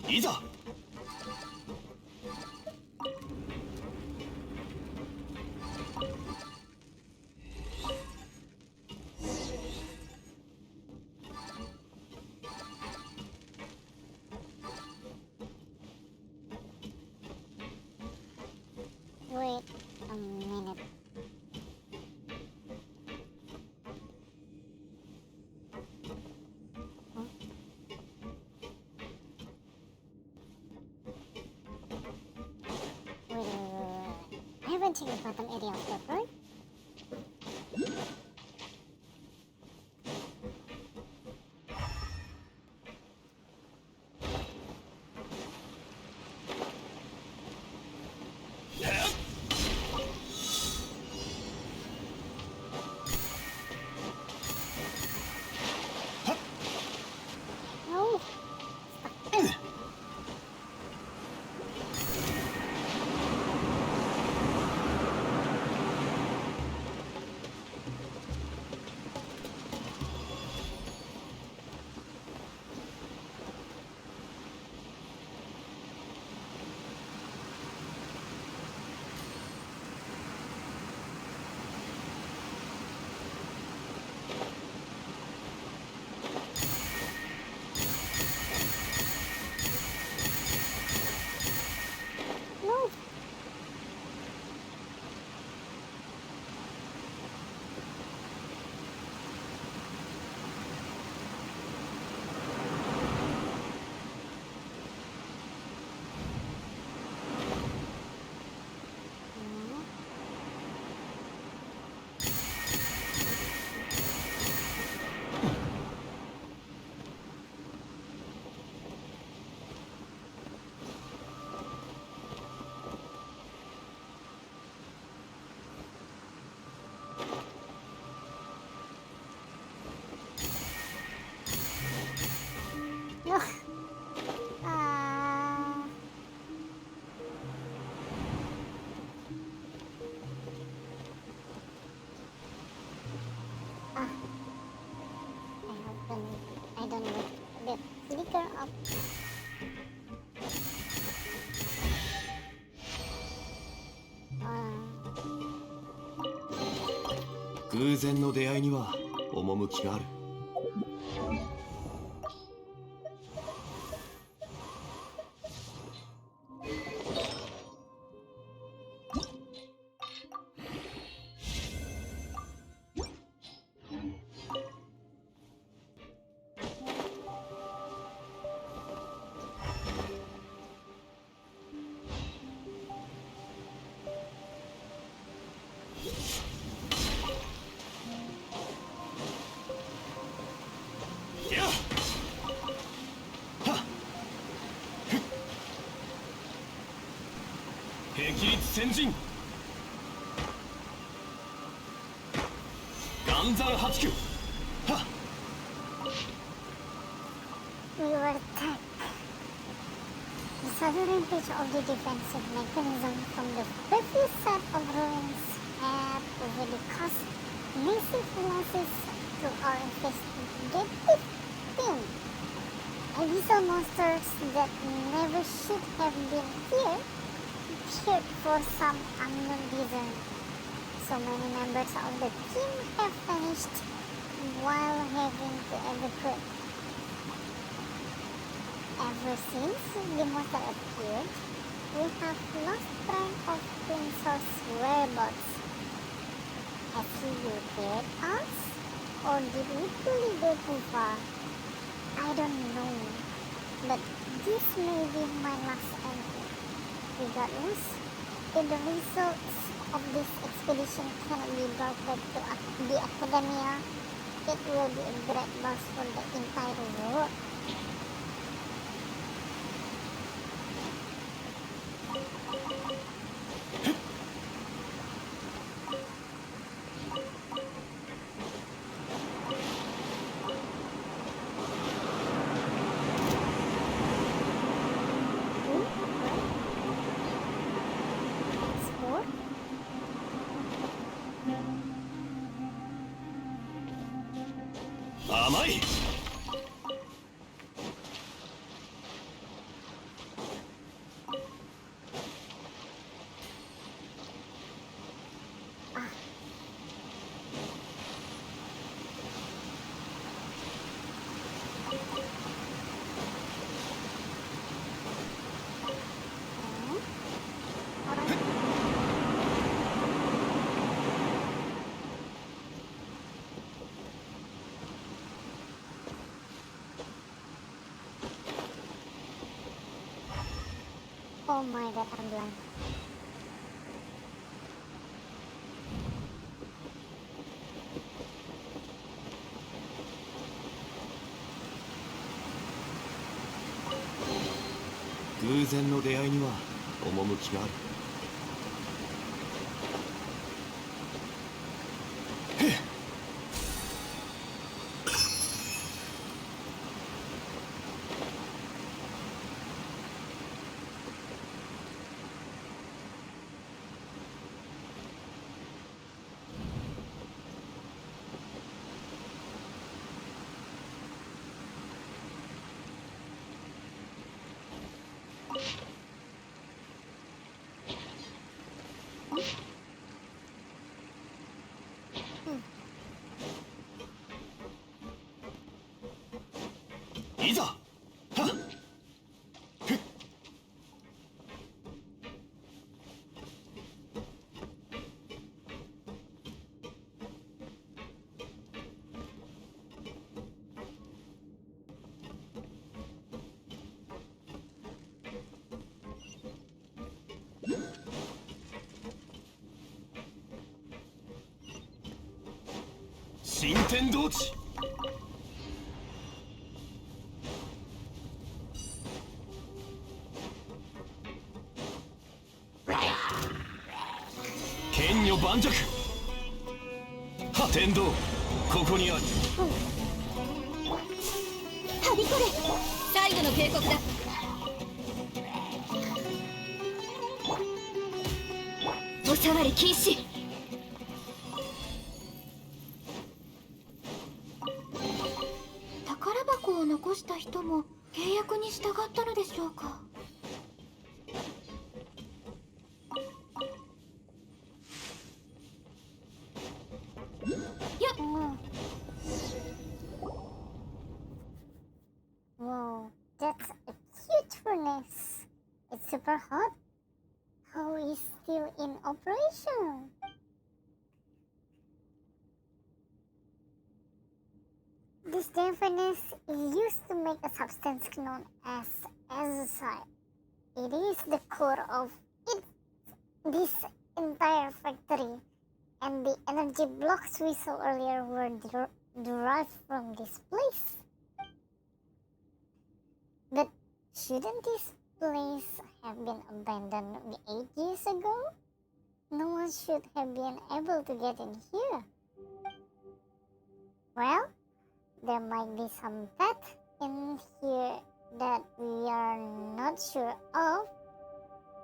いざ Wait a minute. Huh? Wait. I haven't checked the bottom area of that, right? No. No. No. No. Ah. Ah. I don't know the flicker of. 偶然の出会いには趣がある。霹靂先陣、岩山八九。はっ。 We were attacked. The sudden rampage of the defensive mechanism from the previous set of ruins had already caused massive losses to our investigative team. Abyssal monsters that never should have been here appeared for some unknown reason. So many members of the team have vanished while having to evacuate. Ever since the monster appeared, we have lost track of Prince's whereabouts. Has he betrayed us? Or did we truly go too far? I don't know, but this may be my last entry. Regardless, if the results of this expedition cannot be brought back to the Academia, it will be a great loss for the entire world. Explore? 甘い。Oh my god, I'm blind.「偶然の出会いには趣がある」。いざ。はっ。ふっ。新天道地。剣女盤石。は天道、ここにある。はびこれ、最後の警告だ。お触り禁止。宝箱を残した人も契約に従ったのでしょうか。super hot. How is still in operation? This device is used to make a substance known as azotite. It is the core of this entire factory, and the energy blocks we saw earlier were derived from this place. But shouldn't this place have been abandoned 8 years ago? No one should have been able to get in here. Well, there might be some path in here that we are not sure of.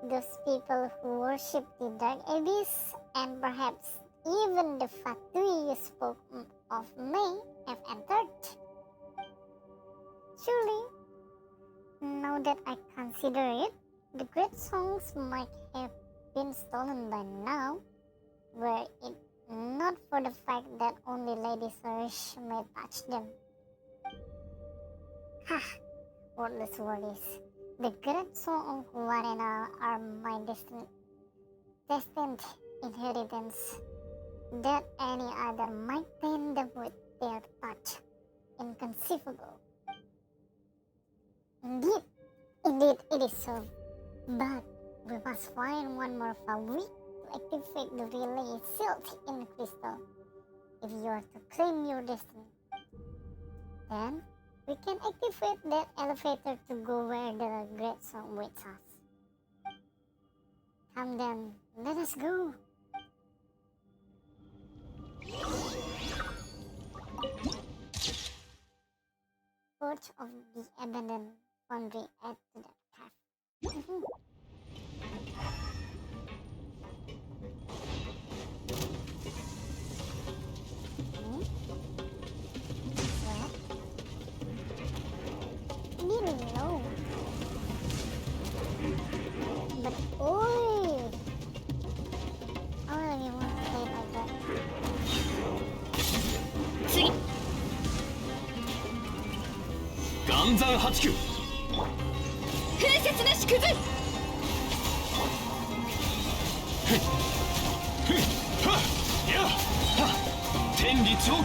Those people who worship the Dark Abyss, and perhaps even the Fatui you spoke of may have entered. Surely, now that I consider it, the great songs might have been stolen by now, were it not for the fact that only Lady Surish may touch them. Ha! Wordless worries. The great song of Warena are my destined inheritance, that any other might taint them with their touch. Inconceivable. Indeed it is so. But we must find one more fabric to activate the relay sealed in the crystal, if you are to claim your destiny. Then we can activate that elevator to go where the great song waits us. Come then, let us go. Porch of the abandoned foundry add to that cave. Really low. But oi! Oh, you want to play like that? 次岩山八九。風雪なし崩はっやはっ天理チョーク。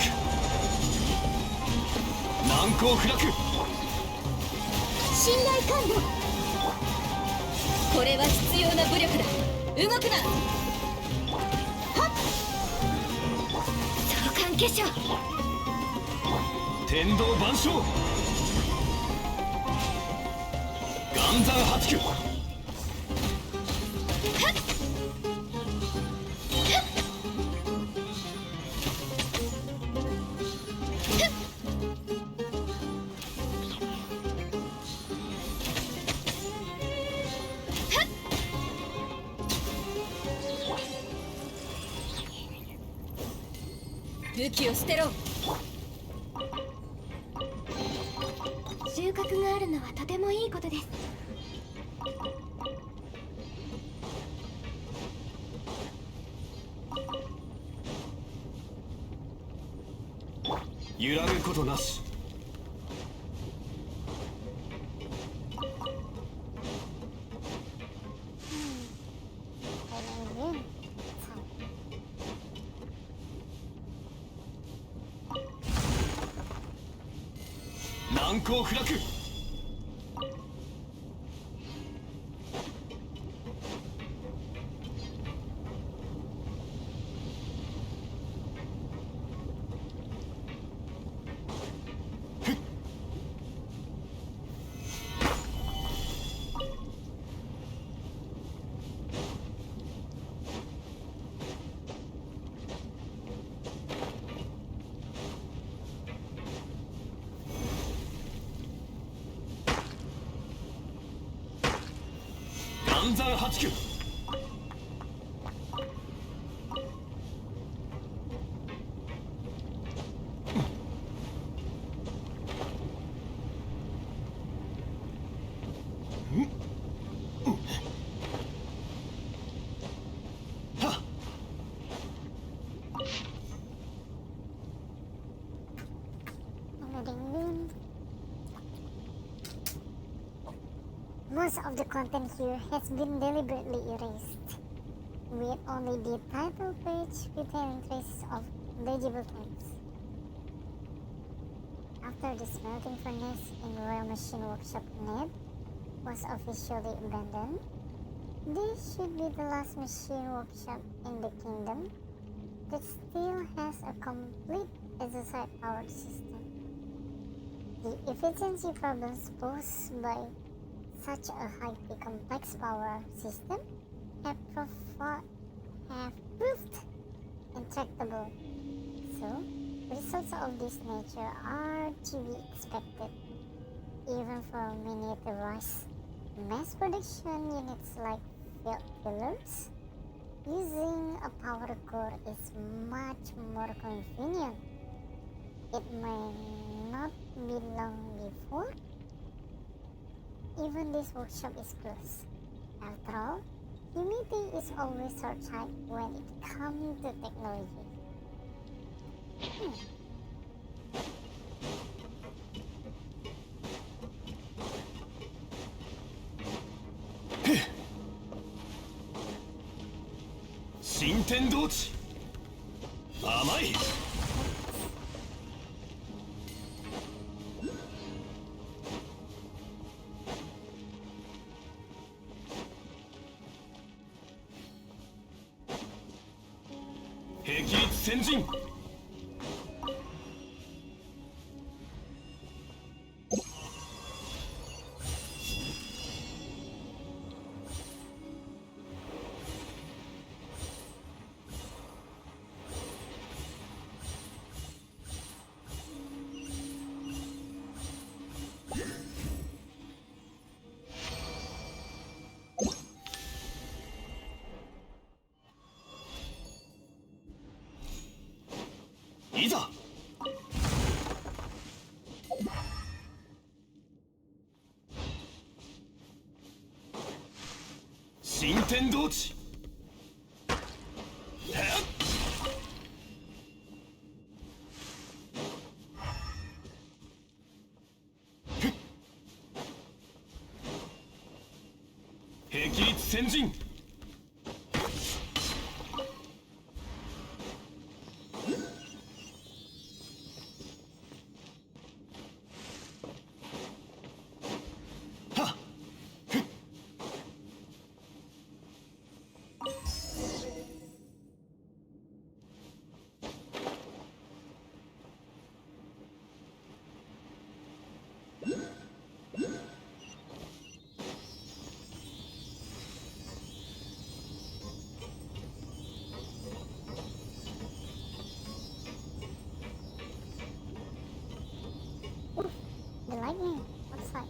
難攻不落。信頼感度これは必要な武力だ動くなはっ召喚結晶天道万象。岩山八九。武器を捨てろ収穫があるのはとてもいいことです。揺らぐことなし。難攻不落。岩山八九。ま Most of the content here has been deliberately erased, with only the title page retaining traces of legible text. After the smelting furnace in Royal Machine Workshop Net was officially abandoned, this should be the last machine workshop in the kingdom that still has a complete exercise-powered system. The efficiency problems posed by such a highly complex power system have proved intractable, so results of this nature are to be expected, even for miniaturized mass production units like field fillers. Using a power core is much more convenient. It may not be long before even this workshop is closed. After all, humility is always our type when it comes to technology. Hmm. 新天道地甘い。霹靂先陣。いざ新天道地霹靂先陣。The lightning outside.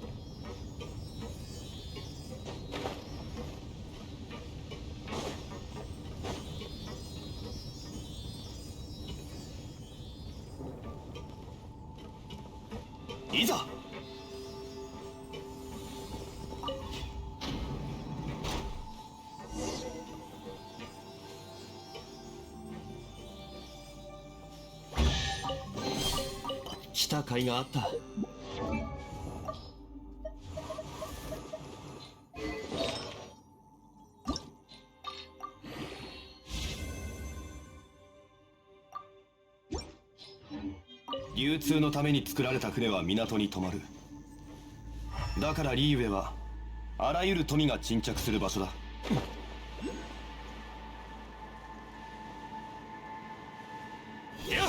いざ来た甲斐があった。流通のために作られた船は港に止まる。だからリーウェはあらゆる富が沈着する場所だ。いや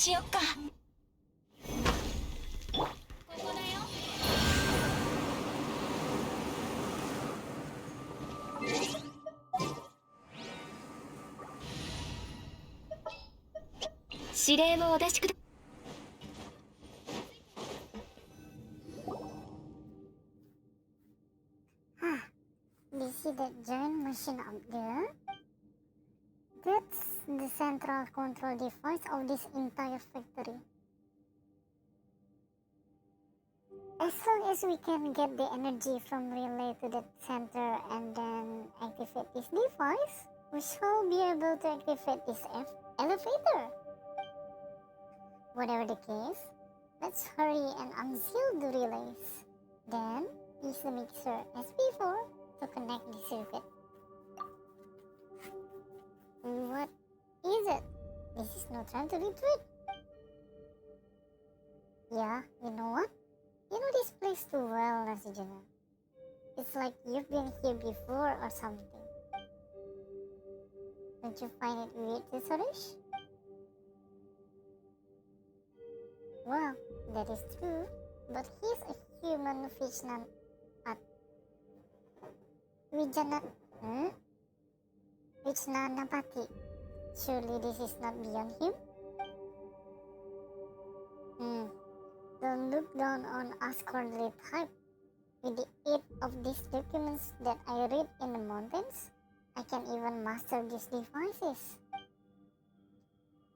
しよっか。ここだよ。指令をお出しくだ。Do you see that giant machine up there? That's the central control device of this entire factory. As long as we can get the energy from relay to that center and then activate this device, we shall be able to activate this elevator. Whatever the case, let's hurry and unseal the relays. Then use the mixer as before to connect the circuit. What is it? This is no time to retreat. Yeah, you know what? You know this place too well, Nasijana. It's like you've been here before or something. Don't you find it weird, Suresh? Well, that is true, but he's a human Vijnan at Vijnanapati. Surely this is not beyond him? Don't look down on us cordly type. With the aid of these documents that I read in the mountains, I can even master these devices.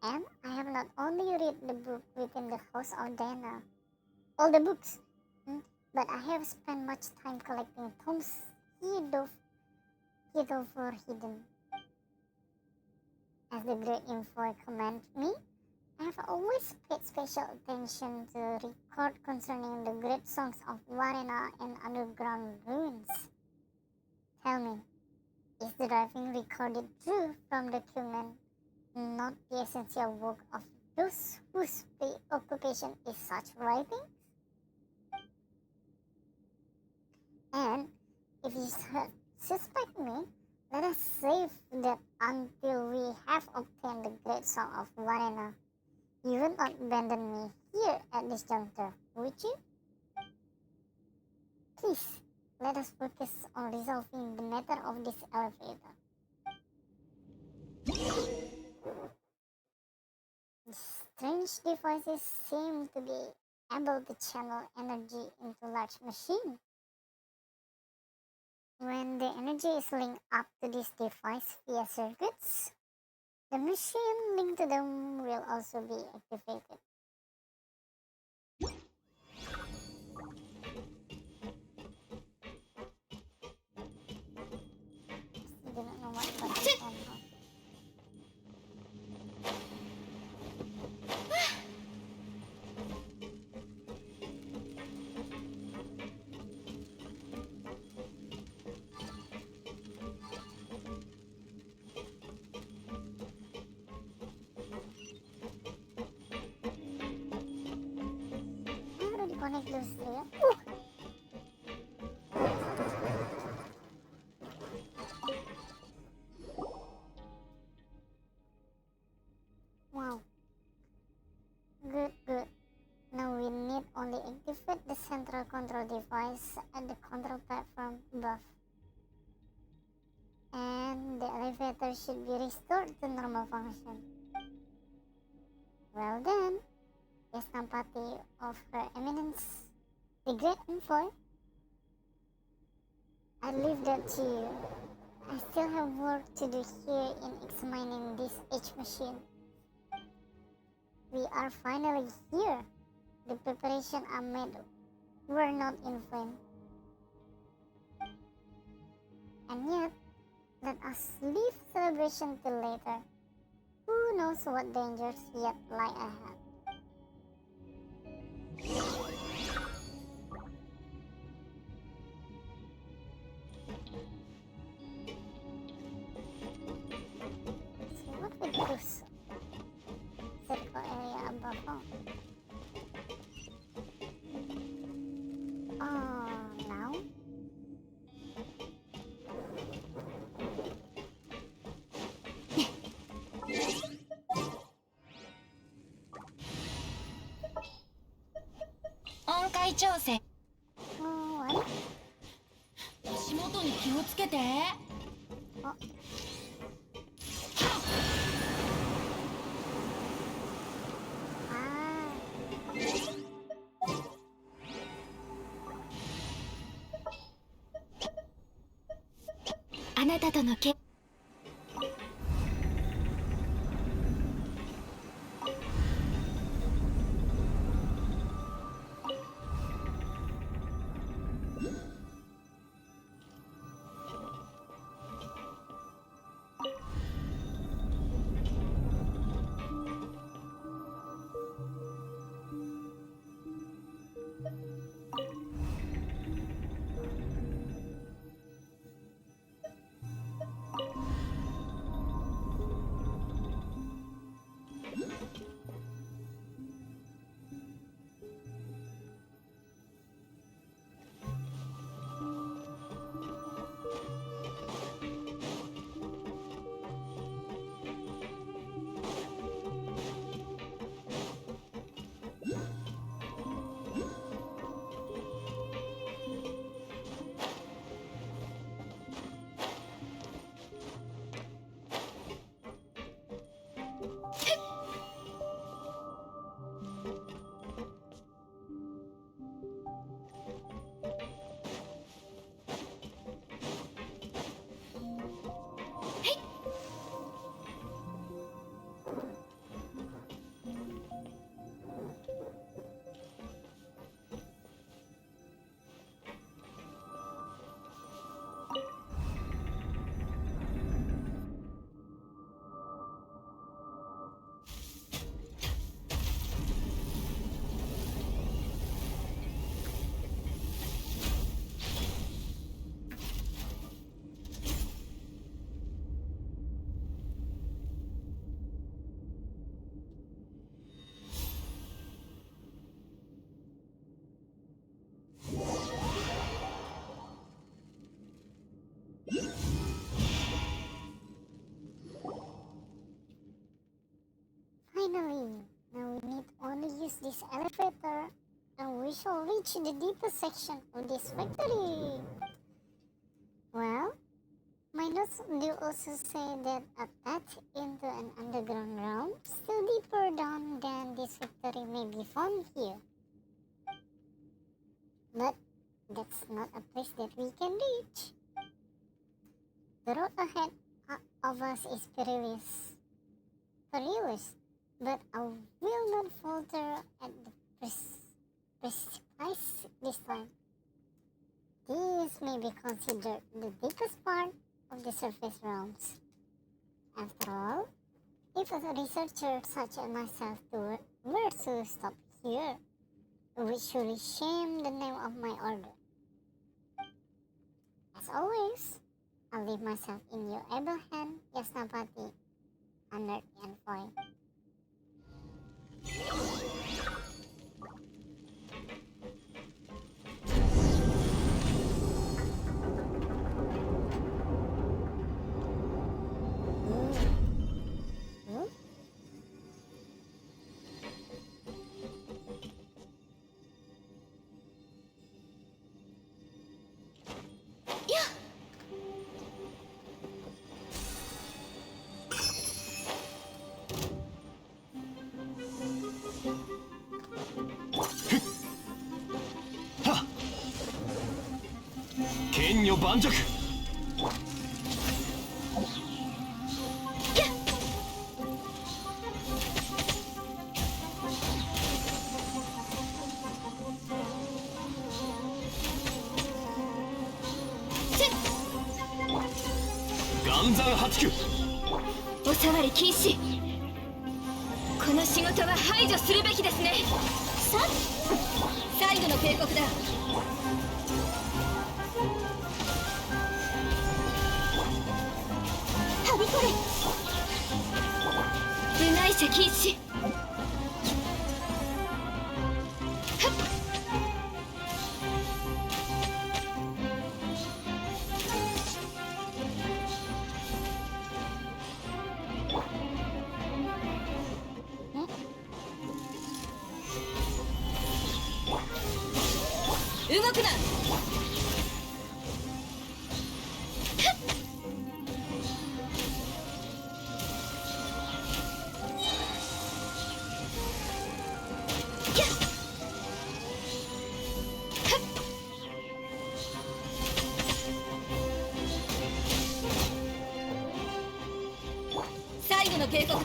And I have not only read the book within the house of Dana, all the books, but I have spent much time collecting tomes heretofore hidden. As the great Envoy commanded me, I have always paid special attention to record concerning the great songs of Varena and underground ruins. Tell me, is the driving recorded true from document not the essential work of those whose preoccupation is such writing? And if you suspect me, let us save that until we have obtained the great song of Varena. You would not abandon me here at this juncture, would you? Please, let us focus on resolving the matter of this elevator. The strange devices seem to be able to channel energy into large machines. When the energy is linked up to this device via circuits, the machine linked to them will also be activated. Still do not know what button on how. Baru di-connect dulu sih ya. Wow. Good, good. Now we need only activate the central control device at the control platform above. And the elevator should be restored to normal function. Well then, Yasnampati of Her Eminence, the Great Envoy, I leave that to you. I still have work to do here in examining this H machine. We are finally here. The preparations I made were not in vain. And yet, let us leave celebration till later. Who knows what dangers yet lie ahead? So what with this circle area above all? Oh, now? 態調整。あれ足元に気をつけて。ああなたとのけFinally, now we need only use this elevator and we shall reach the deepest section of this factory. Well, my notes do also say that a path into an underground realm still deeper down than this factory may be found here. But that's not a place that we can reach. The road ahead of us is perilous, but I will not falter at the precipice this time. This may be considered the deepest part of the surface realms. After all, if a researcher such as myself were to stop here, it would surely shame the name of my order. As always, I'll leave myself in your able hand, Yasnapati, unearthed envoy. Ha! 剣女盤石。岩山八九。お触り禁止。この仕事は排除するべきですね。さ最後の警告だ。はびこれ。部外者禁止。動くな。最後の警告。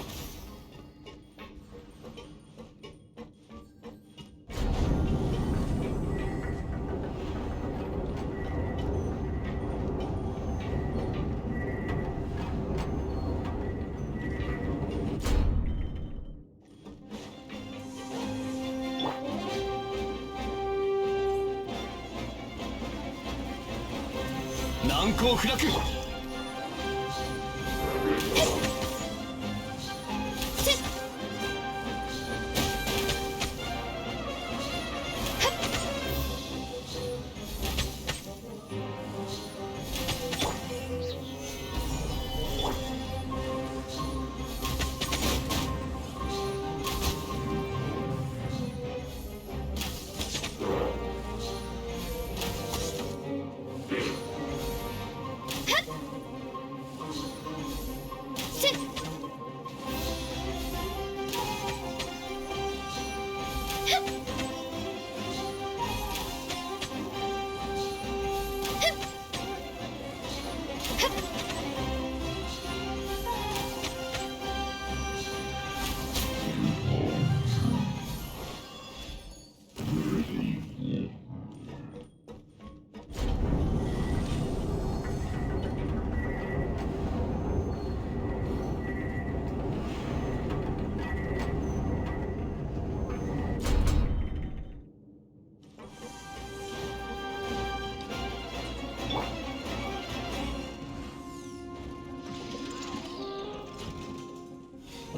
難攻不落。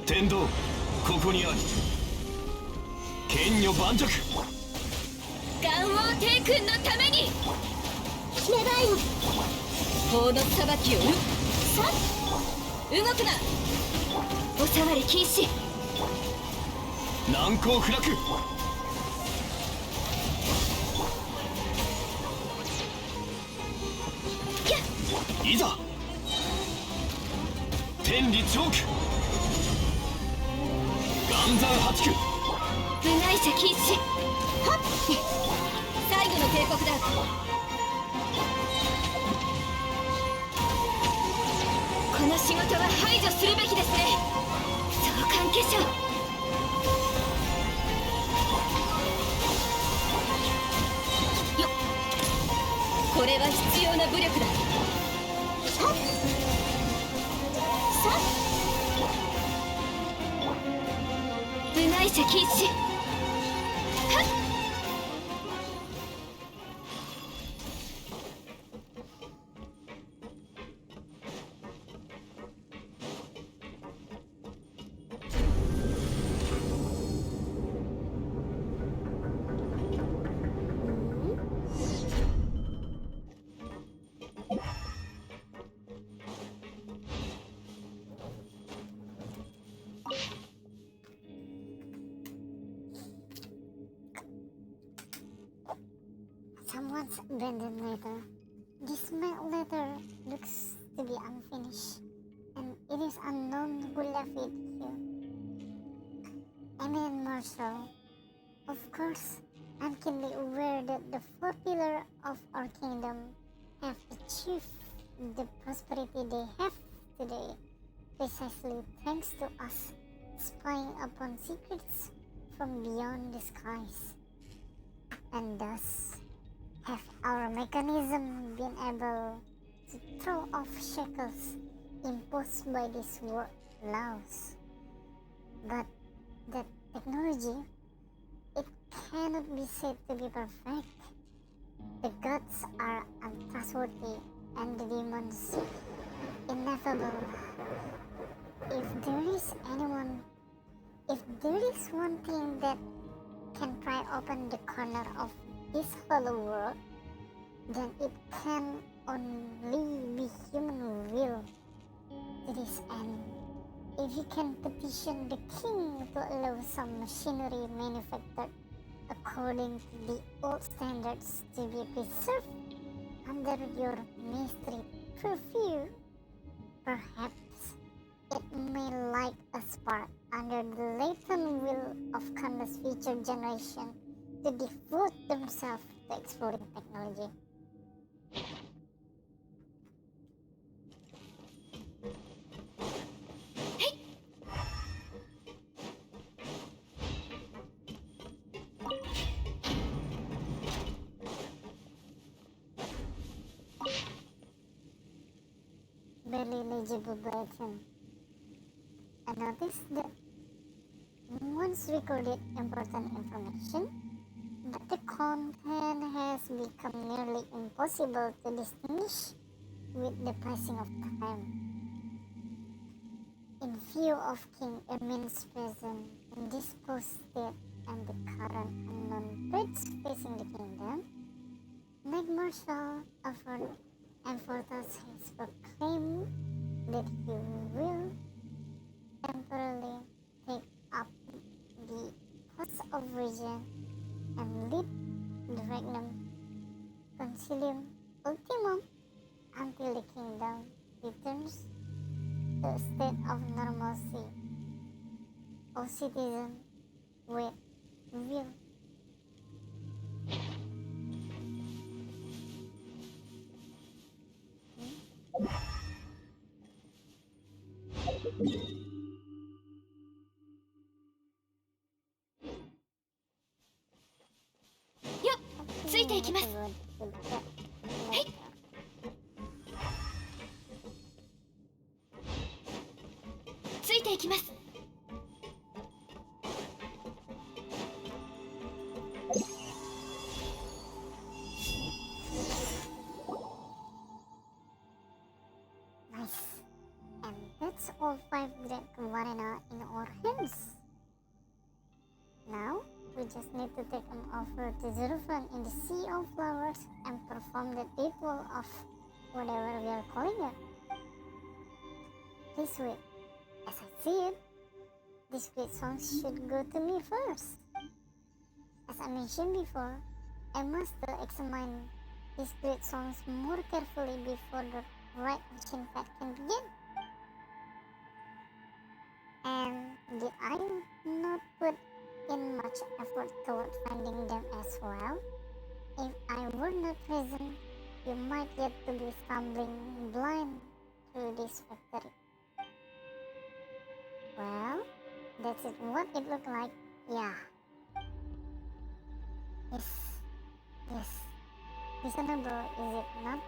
天道ここにあり。剣女盤石。元王帝君のために願いを。法の裁きをさ動くな。お触り禁止。難攻不落。いざ天理チョーク。岩山八九。部外者禁止。はっ最後の警告だ。この仕事は排除するべきですね。相関化粧。よっこれは必要な武力だ。はっさっ部外者禁止。はっSomeone's abandoned letter. This letter looks to be unfinished, and it is unknown who left it here. Eminent Marshal, of course, I'm keenly aware that the four pillars of our kingdom have achieved the prosperity they have today, precisely thanks to us spying upon secrets from beyond the skies. And thus, have our mechanism been able to throw off shackles imposed by these world laws? But that technology, it cannot be said to be perfect. The gods are untrustworthy and the demons ineffable. If there is one thing that can pry open the corner of this hollow world, then it can only be human will. To this end, if you can petition the king to allow some machinery manufactured according to the old standards to be preserved under your mystery purview. Perhaps it may light a spark under the latent will of countless future generations to devote themselves to exploring technology. Barely legible bulletin. I noticed that once recorded important information, but the content has become nearly impossible to distinguish with the passing of time. In view of King Emin's present indisposed state and the current unknown threats facing the kingdom, Knight Marshal Amfortas has proclaimed that he will temporarily take up the post of regent and lead the Regnum Concilium Ultimum until the kingdom returns to a state of normalcy. All citizens will.よっついていきます。ついていきます。Nice. And that's all 5 Great Kawarena in our hands. Now, we just need to take them over to Zurfan in the Sea of Flowers and perform the ritual of whatever we are calling it. Please wait. As I see it, these great songs should go to me first. As I mentioned before, I must examine these great songs more carefully before the right action path can begin. And did I not put in much effort toward finding them as well? If I were not present, you might get to be stumbling blind through this factory. Well, that's it. What it looked like, yeah. Yes. Reasonable, is it not?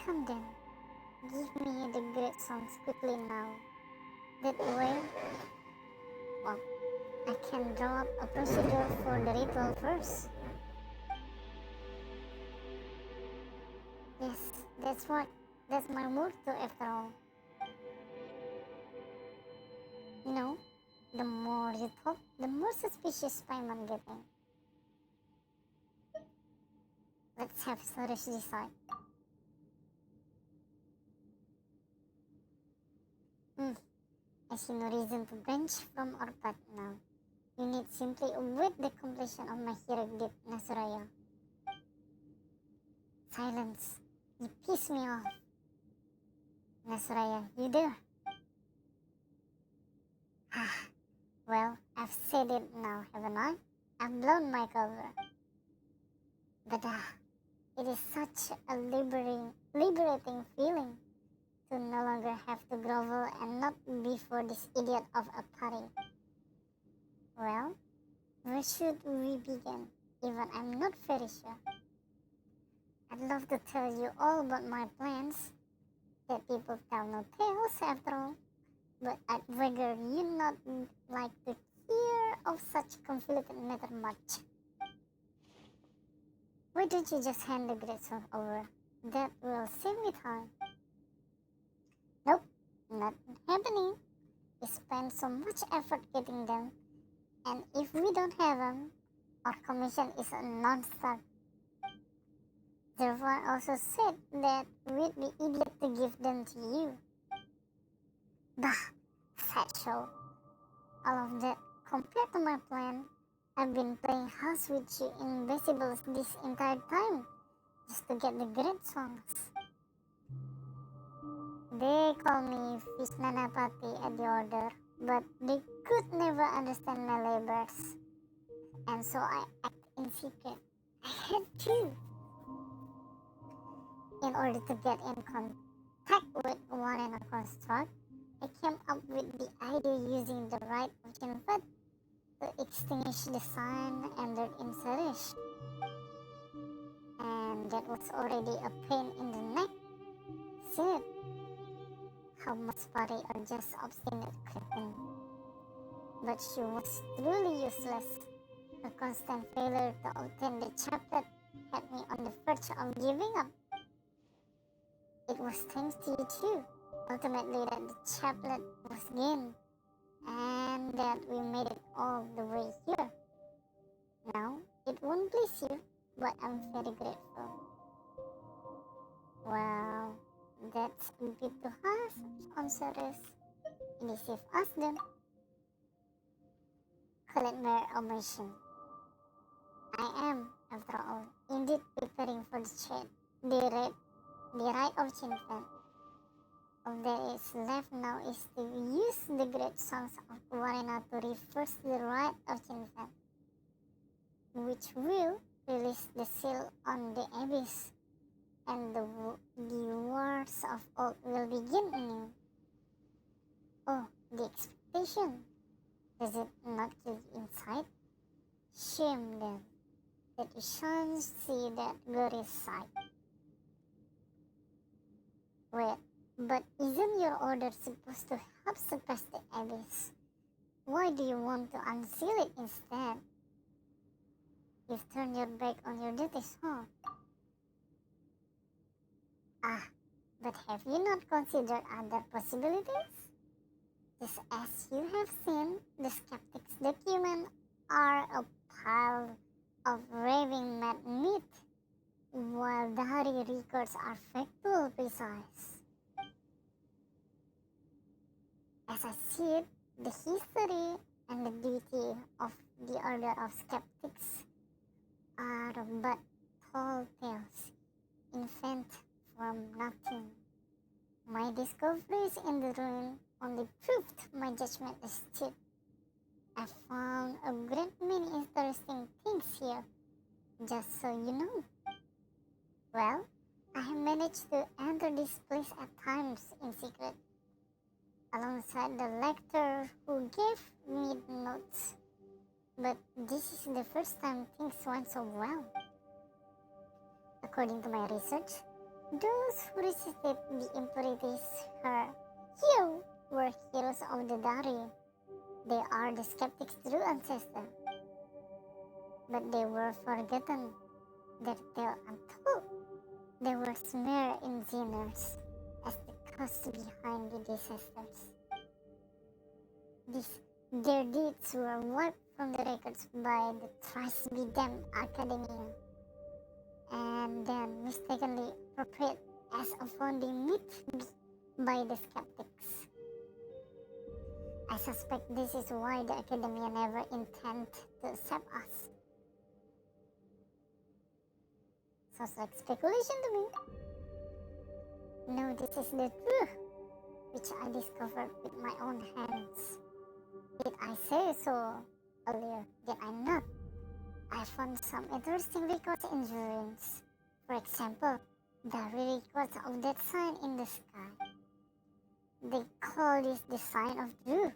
Come then, give me the great songs quickly now. That way, well, I can draw up a procedure for the ritual first. Yes, that's right. That's my motto after all. You know, the more you talk, the more suspicious I'm getting. Let's have Suresh decide. I see no reason to branch from our path now. You need simply await the completion of my hero deed, Nasraya. Silence. You piss me off. Nasraya, you there? Well, I've said it now, haven't I? I've blown my cover. But it is such a liberating feeling to no longer have to grovel and not before this idiot of a party. Well, where should we begin? Even I'm not very sure. I'd love to tell you all about my plans. That people tell no tales after all. But I'd rather you not like to hear of such conflicted matter much. Why don't you just hand the great song over? That will save me time. Nope, not happening. We spend so much effort getting them, and if we don't have them, our commission is a non-start. Therefore, also said that we'd be idiot to give them to you. Bah, fat show. All of that compared to my plan, I've been playing house with you invisibles this entire time just to get the great songs. They call me Fish Nanapati at the order, but they could never understand my labors. And so I act in secret. I had to. In order to get in contact with Warren Construct, I came up with the idea using the right of Jinfat to extinguish the sun entered in Sarish. And that was already a pain in the neck. See how much party or just obstinate creeping. But she was truly useless. A constant failure to obtain the chaplet had me on the verge of giving up. It was thanks to you too, ultimately, that the chaplet was gained, and that we made it all the way here. Now, it won't please you, but I'm very grateful. Well, that's a bit too harsh on Ceres. Initiative us then. Collect mere omission. I am, after all, indeed preparing for the rite of Chinfen. All that is left now is to use the great songs of Warena to reverse the rite of Chinfen, which will release the seal on the abyss, and the wars of old will begin anew. Oh, the expectation! Does it not kill you inside? Shame then, that you shan't see that glorious sight. Wait, but isn't your order supposed to help suppress the abyss? Why do you want to unseal it instead? You've turned your back on your duties, huh? Ah, but have you not considered other possibilities? Just as you have seen, the skeptics' documents are a pile of raving mad myth, while diary records are factual precise. As I see it, the history and the duty of the Order of Skeptics are but tall tales, invented from nothing. My discoveries in the ruin only proved my judgment astute. I found a great many interesting things here, just so you know. Well, I have managed to enter this place at times in secret, alongside the lecturer who gave me the notes. But this is the first time things went so well. According to my research, those who resisted the impurities here were heroes of the Dari. They are the skeptics' true ancestor. But they were forgotten, their tale untold. They were smeared in sinners as the cause behind the disasters. Their deeds were wiped from the records by the thrice-be-damned Academia, and then mistakenly appropriated as a founding myth by the skeptics. I suspect this is why the Academia never intended to accept us. Sounds like speculation to me. No, this is the truth, which I discovered with my own hands. Did I say so earlier? Did I not? I found some interesting records in ruins. For example, the records of that sign in the sky. They call this the sign of Drew,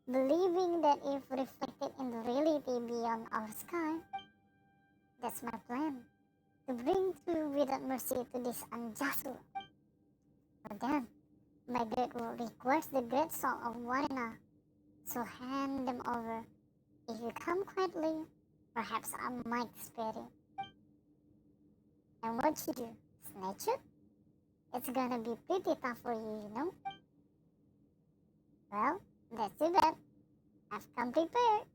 believing that if reflected in the reality beyond our sky, that's my plan, to bring Drew without mercy to this unjust world. But then, my great world requires the great song of Warena, so hand them over. If you come quietly, perhaps I might spare you. And what you do? Snatch it? It's gonna be pretty tough for you, you know? Well, that's too bad. I've come prepared.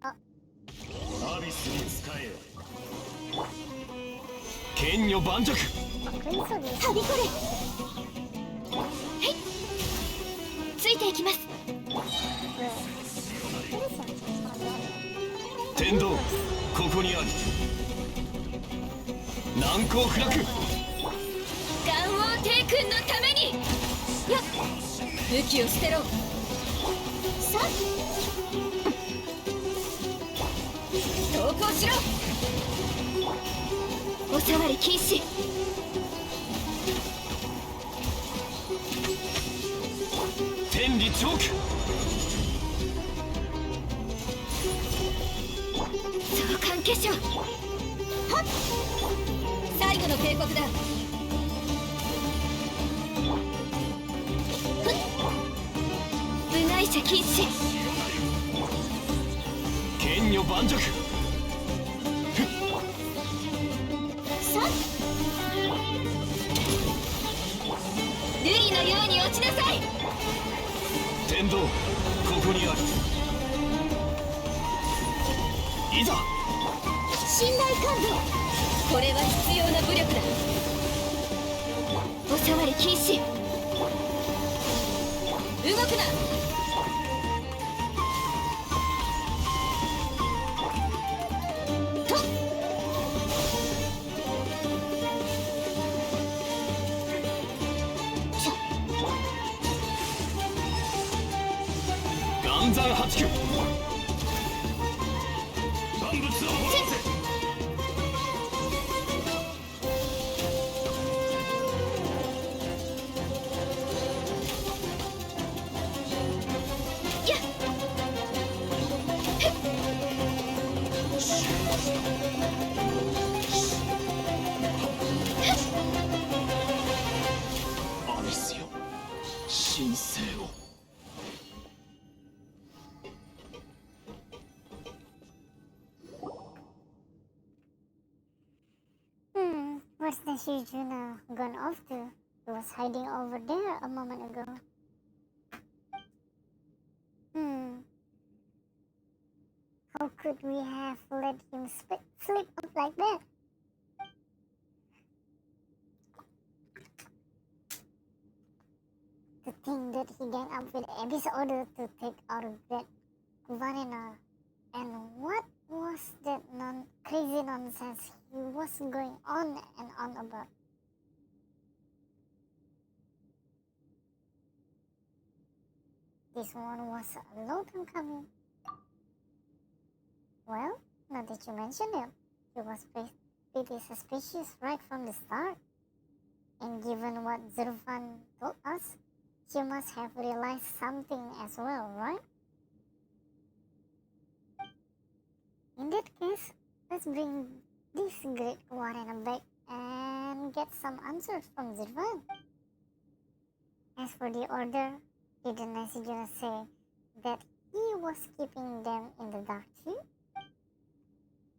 アビスに使えよ。剣女盤石。Crimson is はびこれ。はい、ついていきます。天道ここにあり。難攻不落。元王帝君のために。やっ、武器を捨てろ。さ投降しろ。お触り禁止。天理チョーク。相関結晶。はっ、最後の警告だ。部外者禁止。剣女盤石。さ瑠璃のように落ちなさい。天道ここにあり。いざ。信頼感度。これは必要な武力だ。お触り禁止。動くな。とっ、岩山八九。万物を滅ぼせ。やっ、アビスよ、神聖を。What's the Shijuna gone off to? He was hiding over there a moment ago. How could we have let him slip up like that? To think that he ganged up with Abyss order to take out Great Varena. And what was that crazy nonsense he was going on and on about? This one was a long time coming. Well, now that you mention it, he was pretty suspicious right from the start. And given what Zurvan told us, he must have realized something as well, right? In that case, let's bring this great Warren back and get some answers from Zurvan. As for the order, didn't Nesijuna say that he was keeping them in the dark too?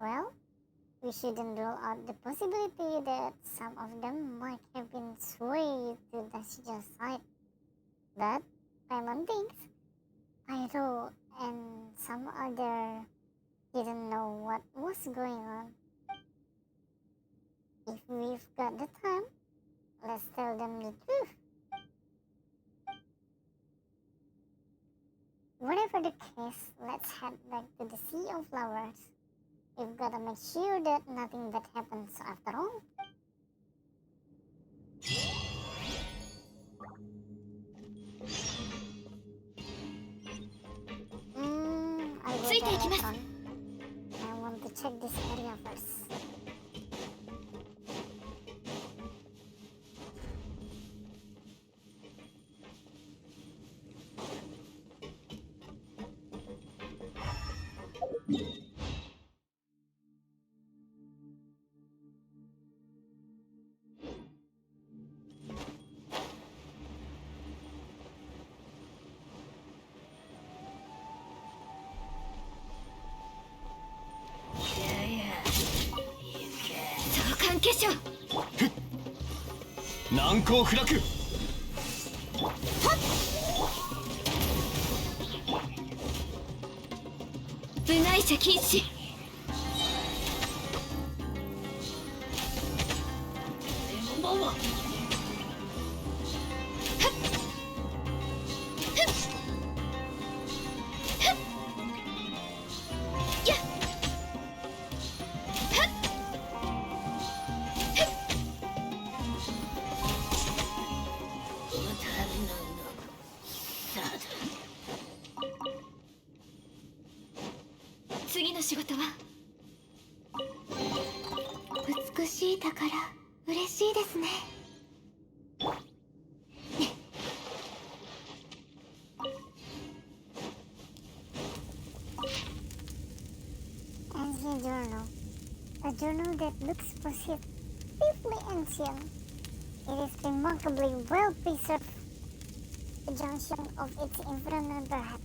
Well, we shouldn't rule out the possibility that some of them might have been swayed to Nesijun's side. But Paimon thinks Pyro and some other didn't know what was going on. If we've got the time, let's tell them the truth. Whatever the case, let's head back to the Sea of Flowers. We've gotta make sure that nothing bad happens after all. I will Tsuite get ikimasu. on. I want to check this area first.結晶。難攻不落。部外者禁止。次の仕事は美しい宝嬉しいですね。Ancient journal. A journal that looks positively ancient. It is remarkably well preserved. A junction of its environment perhaps.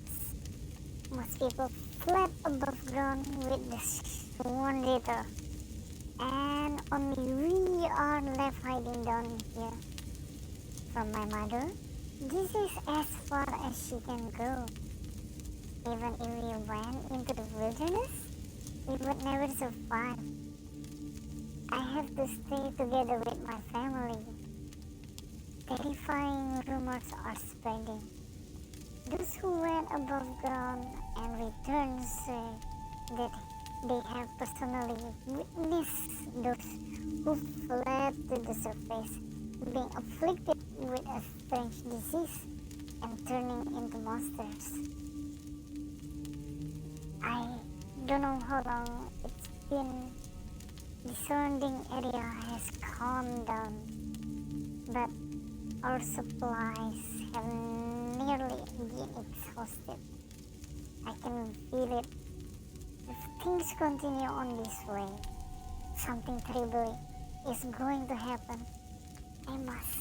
Most people fled above ground with the sworn letter. And only we are left hiding down here. From my mother, this is as far as she can go. Even if we went into the wilderness, we would never survive. I have to stay together with my family. Terrifying rumors are spreading. Those who went above ground and returned say that they have personally witnessed those who fled to the surface being afflicted with a strange disease and turning into monsters. I don't know how long it's been. The surrounding area has calmed down, but our supplies have nearly been exhausted. I can feel it. If things continue on this way, something terrible is going to happen. I must.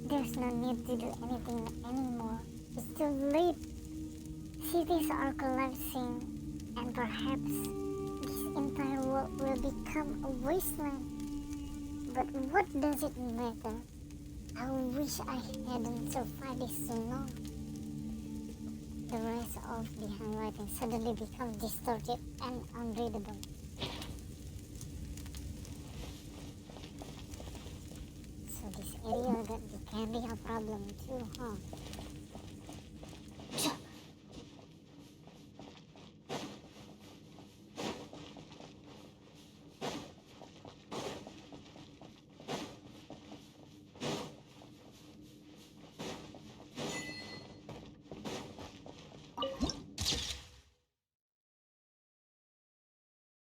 There's no need to do anything anymore. It's too late. Cities are collapsing, and perhaps this entire world will become a wasteland. But what does it matter? I wish I hadn't survived this so long. The rest of the handwriting suddenly becomes distorted and unreadable. So this area that can be a problem too, huh?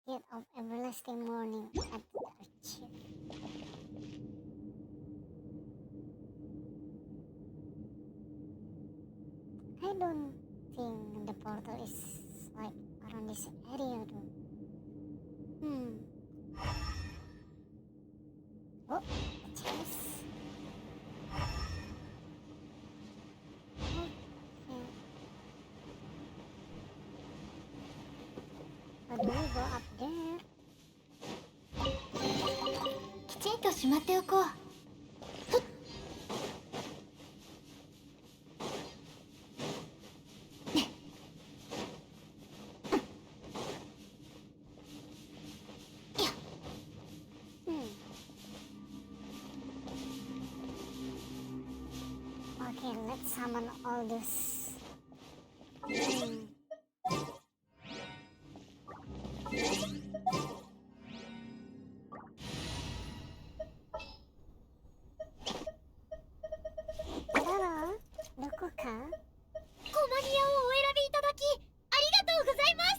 Gate of everlasting morning at the archive. I don't think the portal is like around this area though. Oh, a chest. Okay. How do we go up there? きちんとしまっておこう。Okay, let's summon all this. Hello, どこか？コマニアをお選びいただきありがとうございます。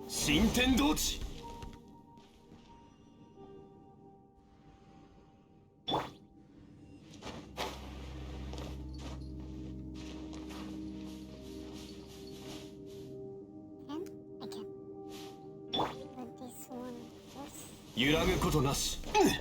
新天道地。I can. But this one first. 揺らぐことなし。 Yep.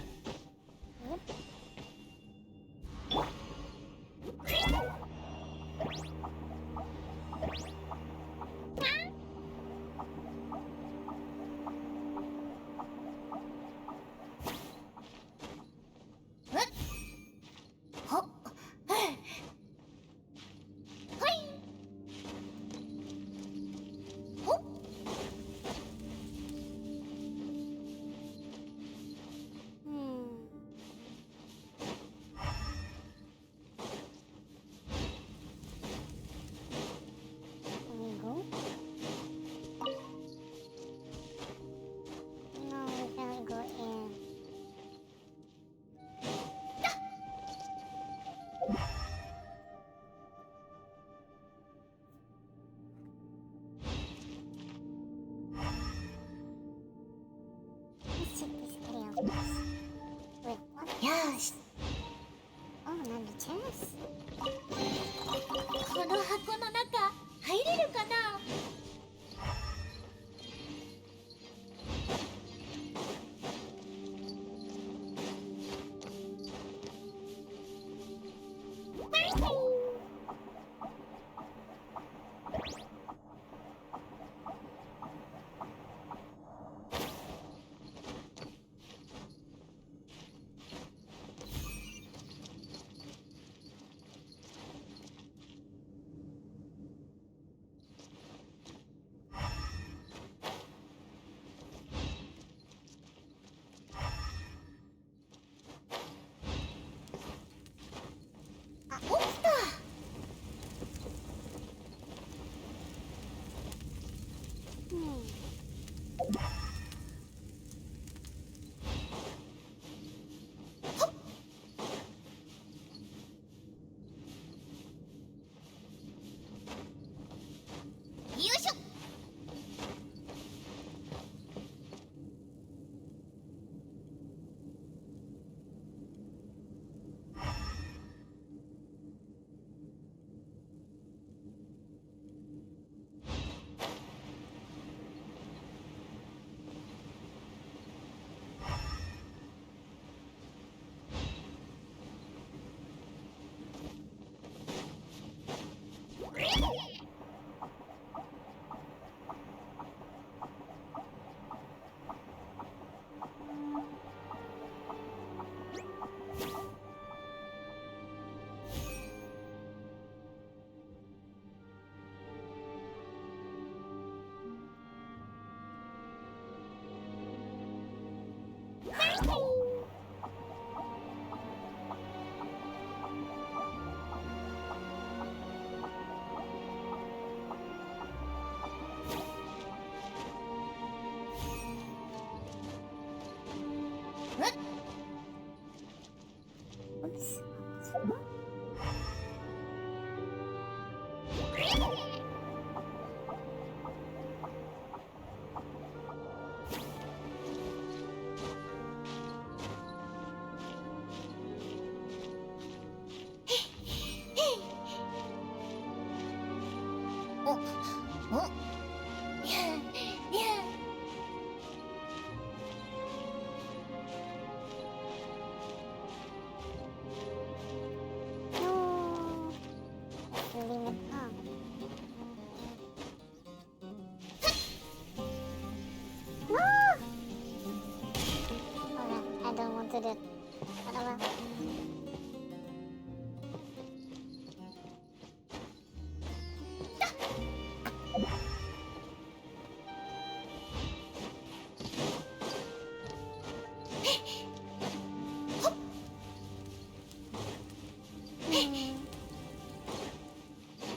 Wait, what? よし Oh, another chest. この箱の中入れるかな。あ、起きた。よいしょ。Oops. No. That's the limit up. No! Alright, I don't want to do it. But I will.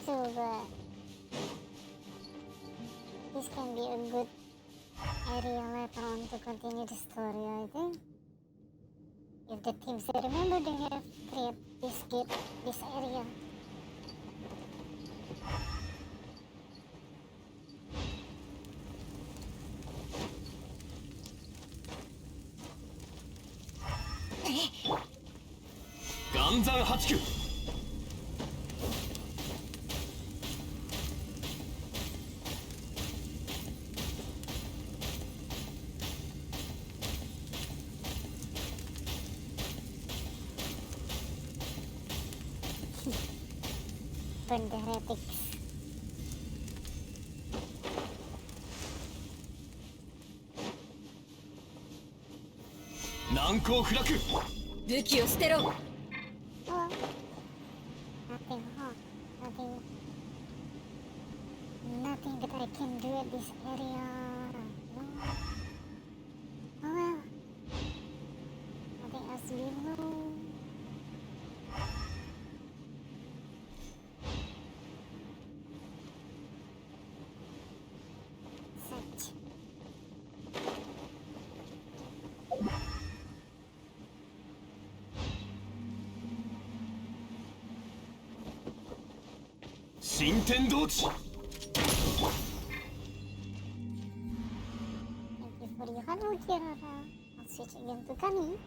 So this can be a good area later on to continue the story, I think. If the teams remember, they have created this gate, this area. Ganzan Hachiku! Burn the heretics. 難攻不落。武器を捨てろ。 Oh. Nothing, huh? Nothing that I can do at this area. No. Oh well. Nothing else below. Such. Shintendochi! Thank you for your hard work, Kirara. I'll see switch again to Kani.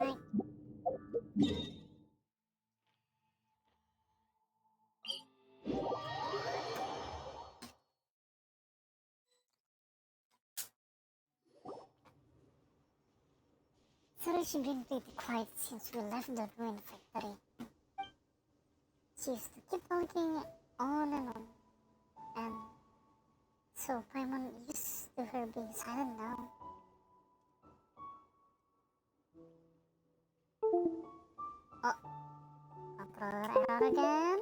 Alright. Sarah's been pretty quiet since we left the ruined factory. She used to keep talking on and on, and so Paimon used to her being silent now. Oh, controller error again.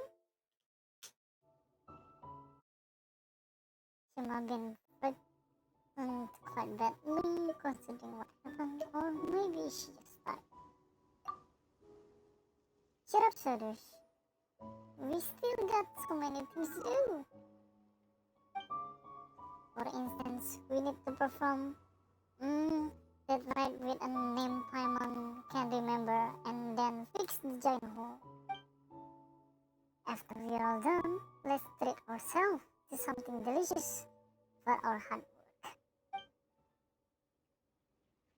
She might have been frightened quite badly considering what happened, or maybe she just died. Shut up, Sodos. We still got so many things to do. For instance, we need to perform that ride with a name Paimon can remember and then fix the giant hole. After we're all done, let's treat ourselves to something delicious for our hard work.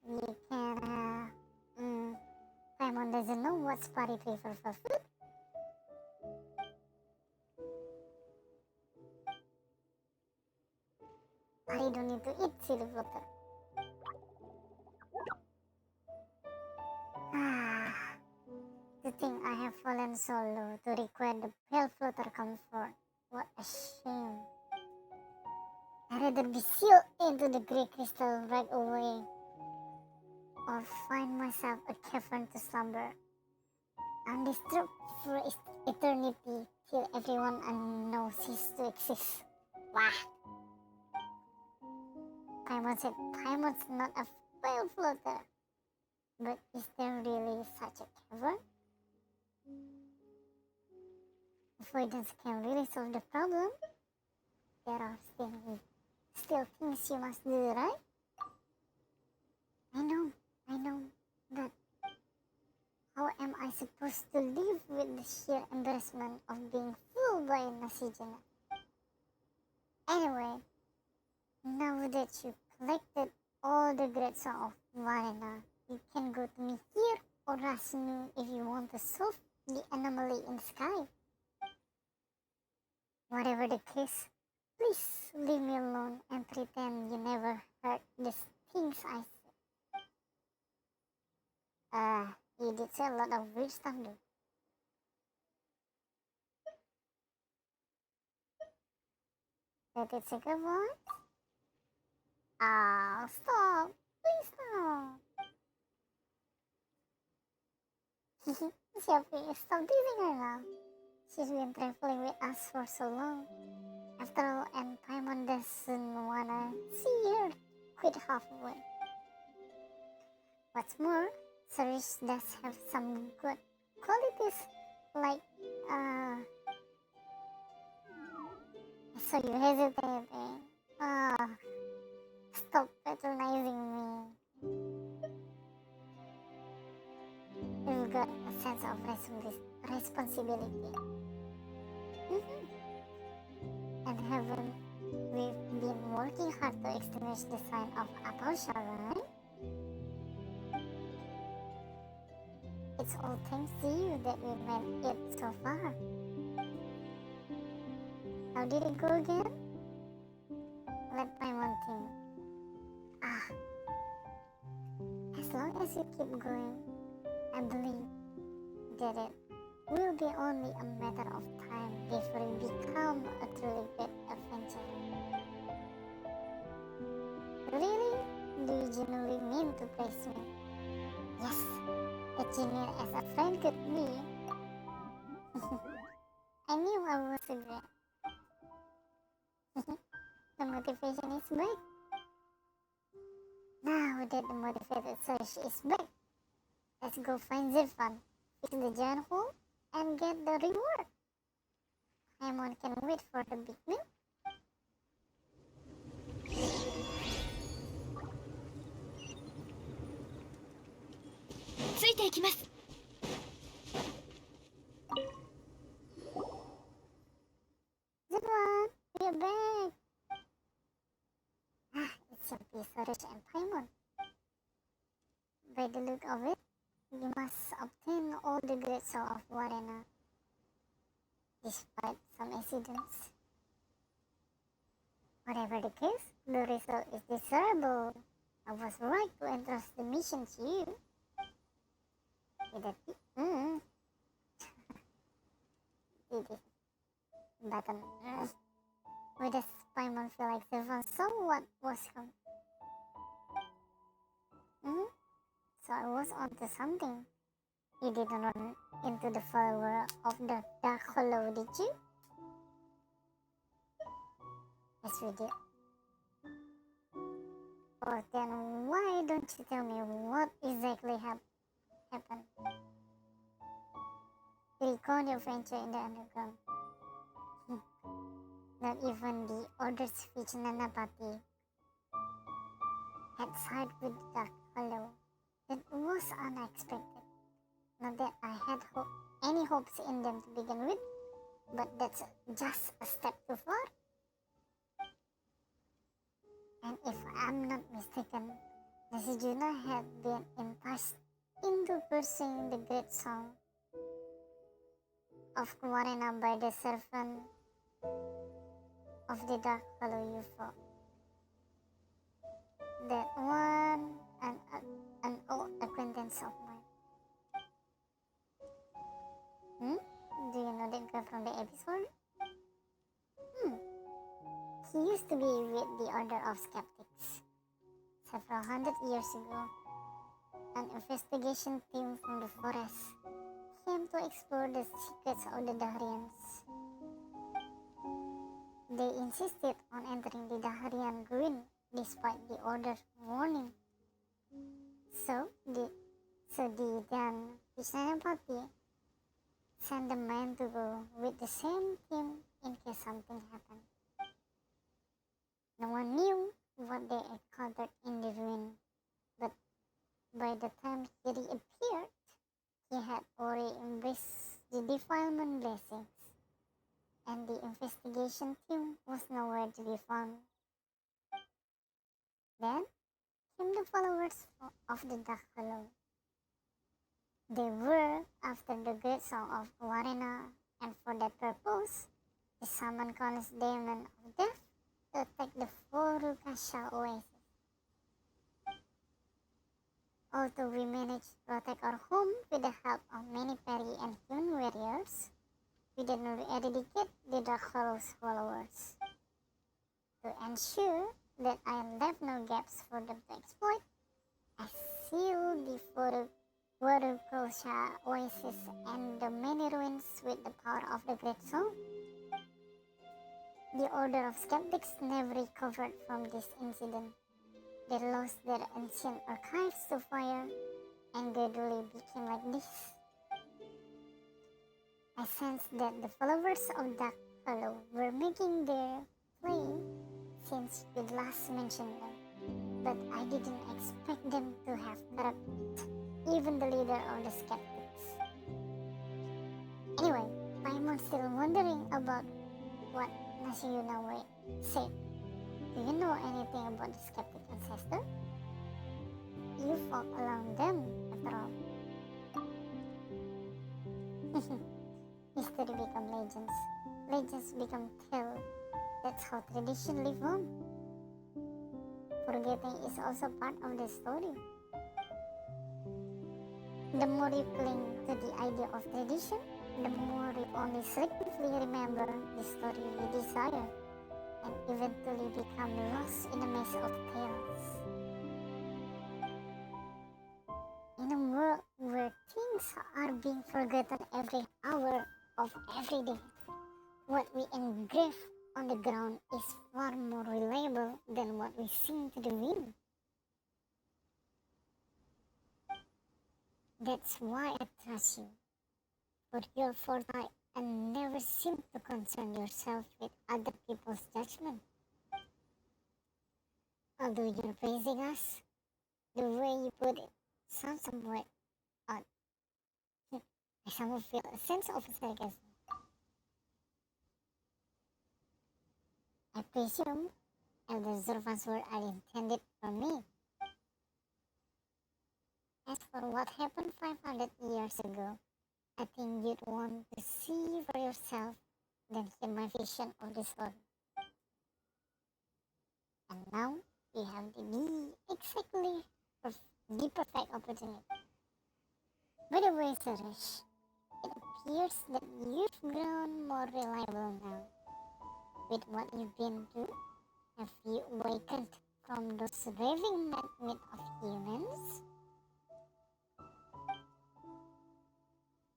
We can, Paimon doesn't know what's party prefer for food. Party don't need to eat silly water. To think I have fallen so low to require the pale floater comfort. What a shame. I'd rather be sealed into the grey crystal right away, or find myself a cavern to slumber, undisturbed for eternity till everyone I know ceases to exist. Wah! Paimon said Paimon's not a pale floater. But is there really such a cavern? Avoidance can really solve the problem. There are still things you must do, right? I know, but how am I supposed to live with the sheer embarrassment of being fooled by Nasijana? Anyway, now that you've collected all the great song of Valena, you can go to me here or Rasinu if you want to solve the anomaly in the sky. Whatever the case, please leave me alone and pretend you never heard the things I said. You did say a lot of weird stuff though. Did it say good words? Oh, stop. Please stop. Sophie, stop teasing her now. She's been traveling with us for so long. After all, and Paimon doesn't wanna see her quit halfway. What's more, Ceres does have some good qualities, like, I saw you hesitating. Stop patronizing me. You've got a sense of responsibility. And haven't we been working hard to extinguish the sign of Aposha, right? It's all thanks to you that we made it so far. How did it go again? Let Paimon think. As long as you keep going, I believe that it will be only a matter of time before you become a truly great adventurer. Really? Do you genuinely mean to praise me? Yes, as genuine as a friend could be. I knew I was a great. The motivation is back. Now that the motivated search is back, let's go find Zirfan, fix the giant hole, and get the reward. Paimon can wait for the big meal. ついていきます。 Zirfan, we're back. Ah, it's simply Sorush and Paimon. By the look of it, we must obtain all the great soul of Warena, despite some incidents. Whatever the case, the result is desirable. I was right to entrust the mission to you. With a did it button. With a Paimon feel like Zirfan saw what was coming. So I was onto something. You didn't run into the follower of the Dark Hollow, did you? Yes, we did. Oh, then why don't you tell me what exactly happened? You recall your venture in the underground. Not even the Order Speech Nanapati had sided with the Dark Hollow. That was unexpected. Not that I had any hopes in them to begin with, but that's just a step too far. And if I'm not mistaken, Nasijuna had been enticed into pursuing the great song of Warena by the servant of the Dark Hollow you fought. That one, an old acquaintance of mine. Do you know that girl from the episode? He used to be with the Order of Skeptics. Several hundred years ago, an investigation team from the forest came to explore the secrets of the Dahrians. They insisted on entering the Dahrian ruin despite the Order's warning. So the then Vishnayapati sent the men to go with the same team in case something happened. No one knew what they encountered in the ruin, but by the time he reappeared, he had already embraced the defilement blessings, and the investigation team was nowhere to be found. Then came the followers of the Dark Hollow. They were after the great song of Warena, and for that purpose, they summoned countless demons of death to attack the Forukasha oasis. Although we managed to protect our home with the help of many Peri and Hyun warriors, we did not eradicate the Dark Hollow's followers. To ensure that I left no gaps for them to exploit, I sealed the Forukasha oasis and the many ruins with the power of the Great Song. The Order of Skeptics never recovered from this incident. They lost their ancient archives to fire and gradually became like this. I sensed that the followers of Dark Hollow were making their play since we last mentioned them, but I didn't expect them to have corrupted even the leader of the Skeptics. Anyway, Paimon's still wondering about what Nasiyunawe said. Do you know anything about the skeptic ancestor? You fought along them, after all. History become legends. Legends become tales. That's how tradition live on. Forgetting is also part of the story. The more you cling to the idea of tradition, the more you only selectively remember the story you desire, and eventually become lost in a maze of tales. In a world where things are being forgotten every hour of every day, what we engrave on the ground is far more reliable than what we sing to the wind. That's why I trust you for your foresight and never seem to concern yourself with other people's judgment. Although you're praising us, the way you put it sounds somewhat odd. I somehow feel a sense of sarcasm. I presume Elder Zurvan's words are intended for me. As for what happened 500 years ago, I think you'd want to see for yourself than hear my vision of this world. And now we have the perfect opportunity. By the way, Suresh, it appears that you've grown more reliable now. With what you've been through, have you awakened from those raving nightmares of humans?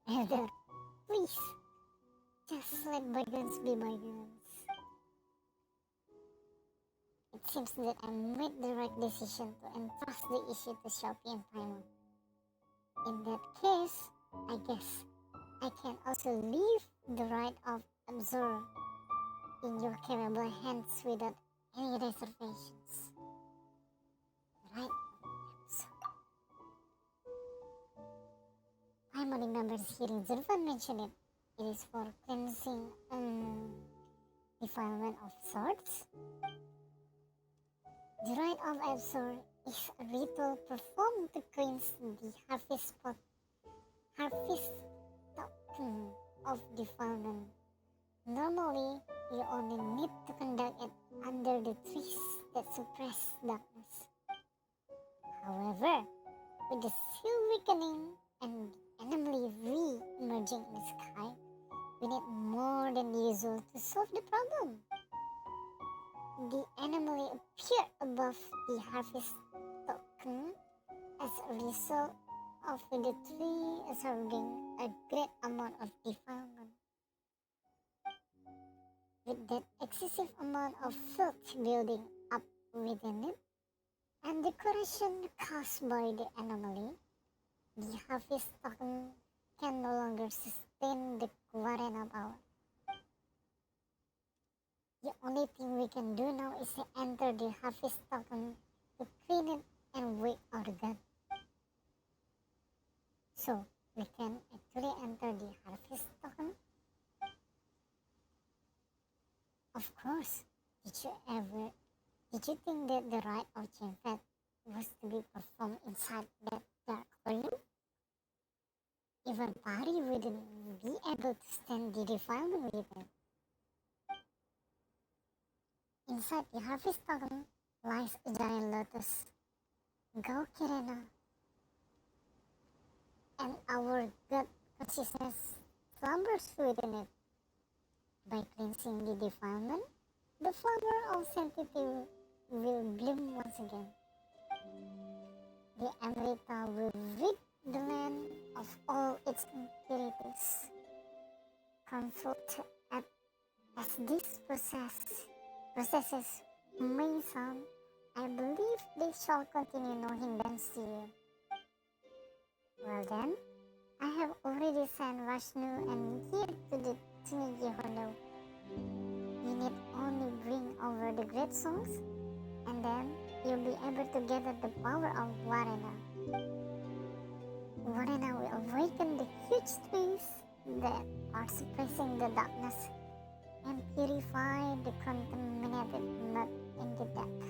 Elder, please, just let bygones be bygones. It seems that I made the right decision to entrust the issue to Shopee and Paimon. In that case, I guess I can also leave the right of Absorb in your capable hands without any reservations. Right of Absorb. Paimon remembers hearing Zurvan mention it. It is for cleansing defilement of sorts. The rite of Absor is a ritual performed to cleanse the harvest token of defilement. Normally, you only need to conduct it under the trees that suppress darkness. However, with the seal weakening and the anomaly re-emerging in the sky, we need more than usual to solve the problem. The anomaly appeared above the harvest token as a result of the tree absorbing a great amount of defilement. With that excessive amount of filth building up within it, and the corrosion caused by the anomaly, the harvest token can no longer sustain the Guarena power. The only thing we can do now is to enter the harvest token to clean it and wake our god. So, we can actually enter the harvest token? Of course. Did you think that the rite of Chinfet was to be performed inside that dark room? Even Pari wouldn't be able to stand the defilement with it. Inside the harvest token lies a giant lotus, Gaukirena, and our god consciousness slumbers within it. By cleansing the defilement, the flower of sanctity will bloom once again. The Amrita will rid the land of all its impurities. Comfort as this processes may sound, I believe they shall continue no hindrance to you. Well then, I have already sent Vashnu and here to the Tsunigi Hondo. You need only bring over the great songs, and then you'll be able to gather the power of Warena. Warena will awaken the huge trees that are suppressing the darkness and purify the contaminated mud in the depth.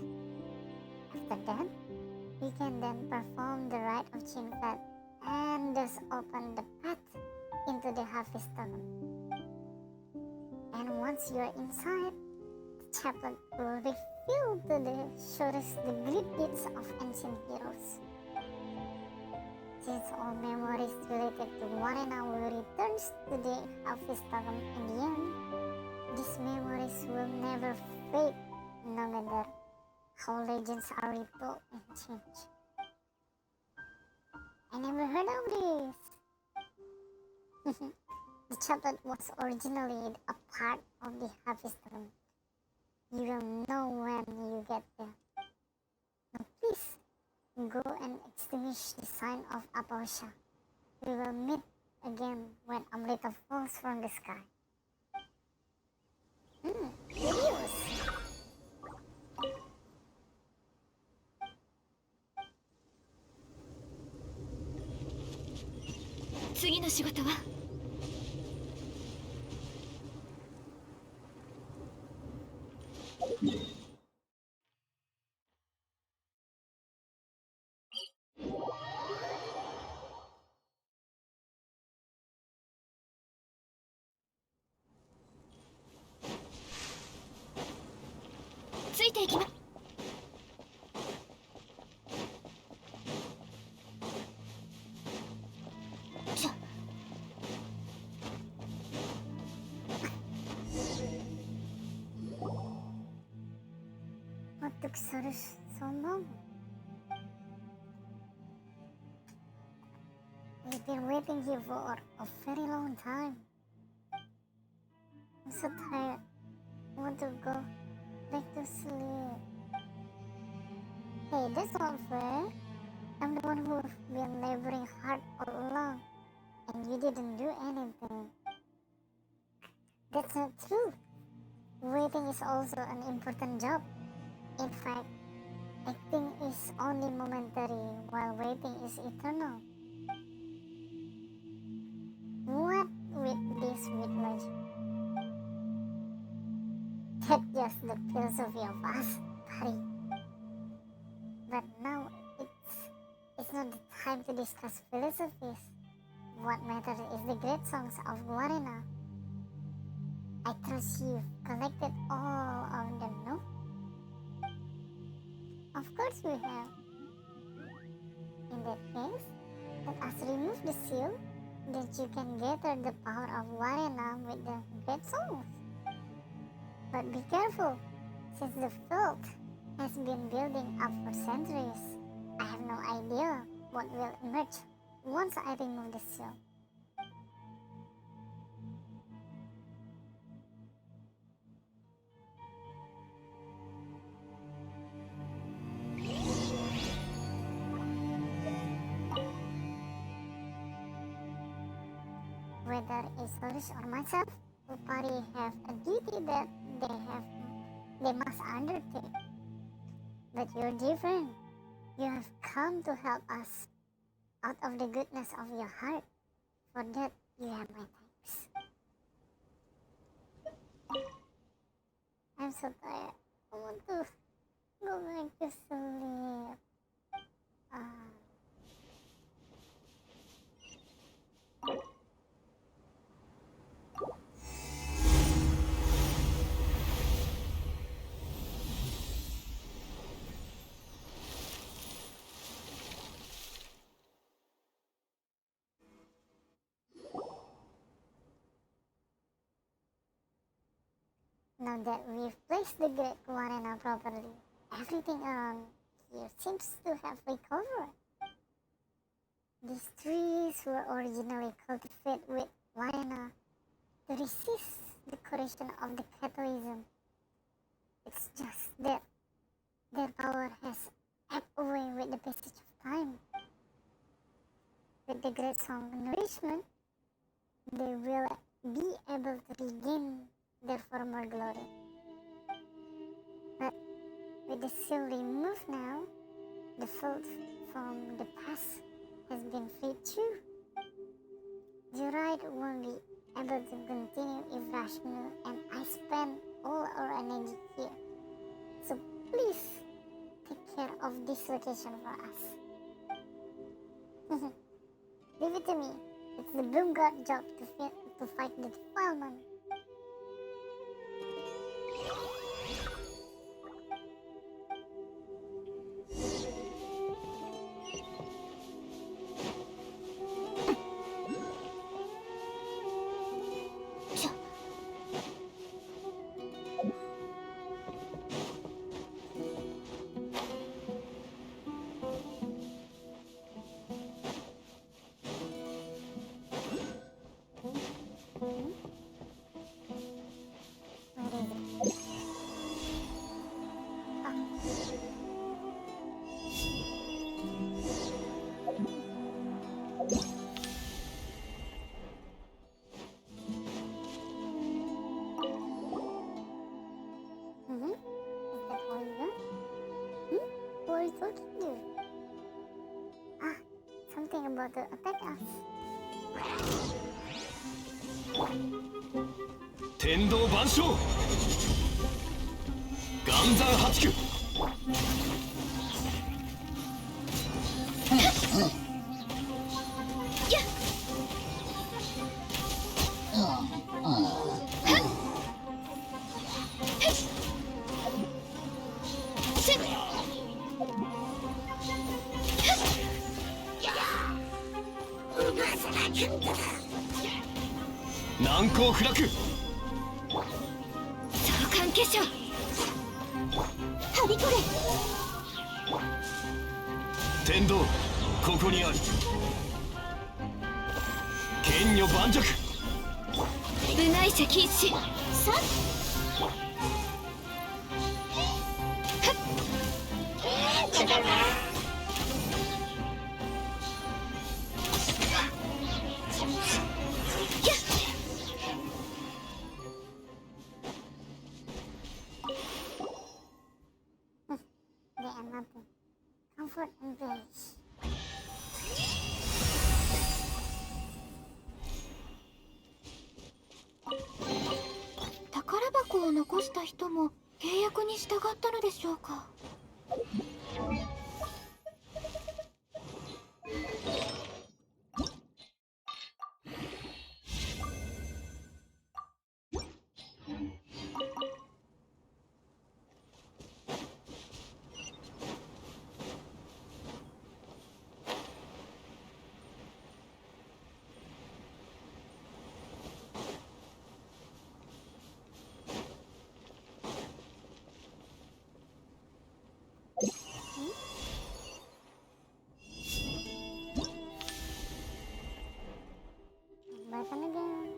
After that, we can then perform the rite of Chinfat and thus open the path into the harvest token. And once you are inside, the chaplet will reveal to the shores the great deeds of ancient heroes. Since all memories related to Warena will return to the harvest token in the end, these memories will never fade, no matter how legends are retold and changed. I never heard of this. The chaplet was originally a part of the harvest token. You will know when you get there. Now please, go and extinguish the sign of Apausha. We will meet again when Amrita falls from the sky. Videos. 次の仕事はついていきまちょ What took Sarus so long? We've been waiting here for a very long time. I'm so tired. I want to go back to sleep. Hey, that's not fair. I'm the one who's been laboring hard all along, and you didn't do anything. That's not true. Waiting is also an important job. In fact, acting is only momentary while waiting is eternal. What with this whiplash? That's just the philosophy of us, buddy. But now it's not the time to discuss philosophies. What matters is the great songs of Warina. I trust you've collected all of them, no? Of course we have. In that case, let us remove the seal, that you can gather the power of Warena with the great songs. But be careful, since the filth has been building up for centuries. I have no idea what will emerge once I remove the seal. Whether it's Horus or myself, the party have a duty that they must undertake. But you're different. You have come to help us out of the goodness of your heart. For that, you have my thanks. I'm so tired. I want to go back to sleep. Now that we've placed the Great Arena properly, everything around here seems to have recovered. These trees were originally cultivated with Arena to resist the corrosion of the catalysm. It's just that their power has ebbed away with the passage of time. With the Great Song nourishment, they will be able to regain their former glory. But with the seal removed now, the filth from the past has been freed too. The ride won't be able to continue if Rashnu and I spend all our energy here. So please take care of this location for us. Leave it to me. It's the Bloomguard job to fight the defilement. something about to attack us. 天道万象岩山八九難攻不落相関化粧はびこれ。天道ここにある剣女盤石部内者禁止さっThey are nothing. Comfort and relish. 宝箱を残した人も契約に従ったのでしょうか。Button again.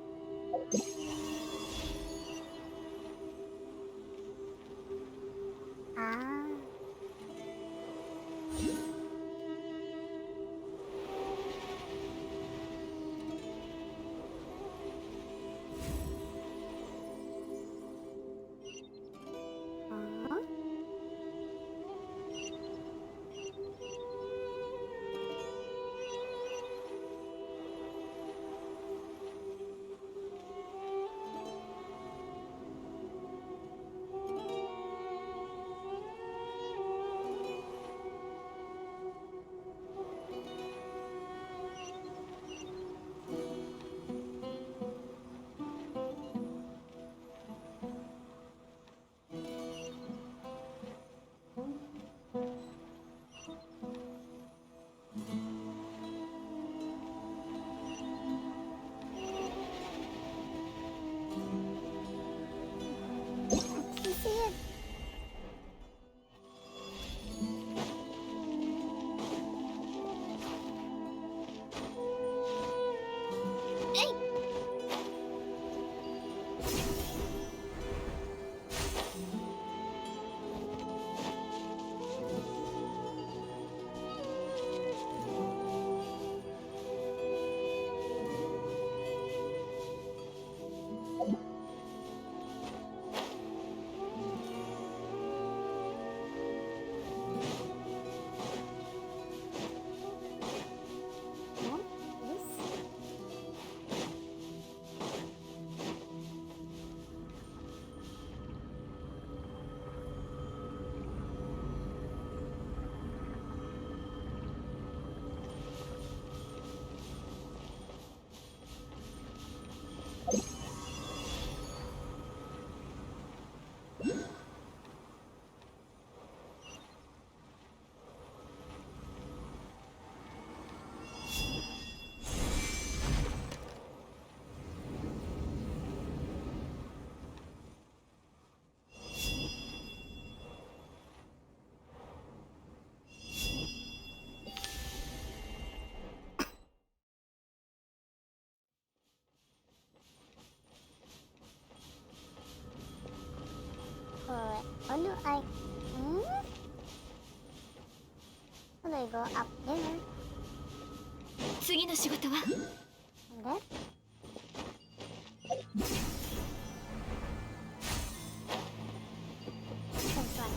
Ah. Huh? I can see it. What? This? どう I... How do I go up there? 次の仕事は There? This one.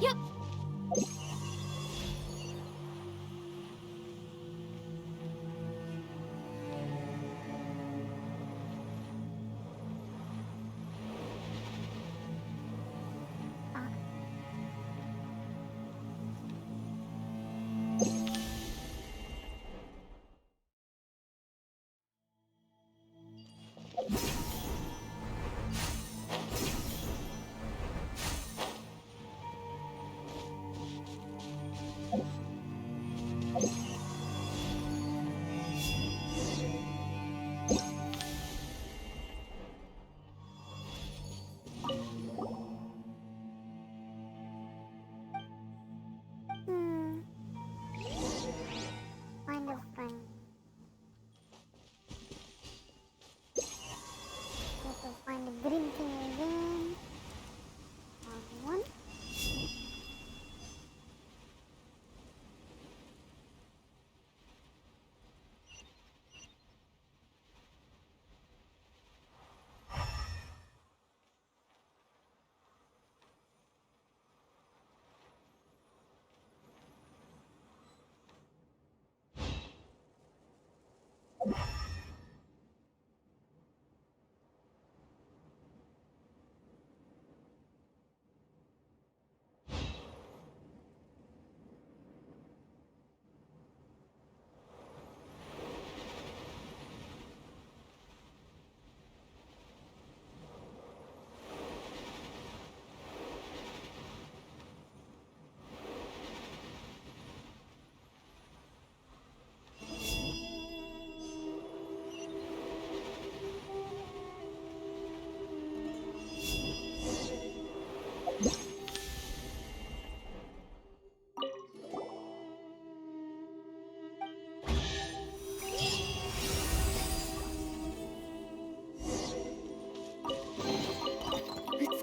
よっ。Hmm. Find a friend. Need to find the green thing again. One.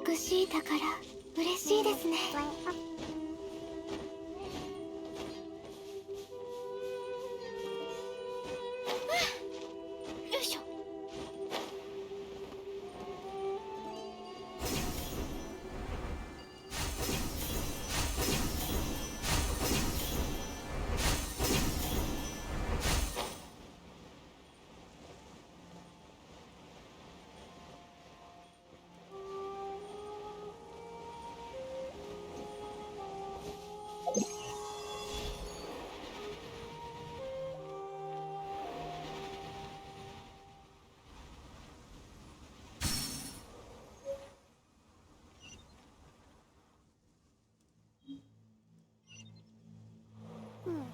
美しい宝、嬉しいですね。 Fly up. よいしょ。Hmm.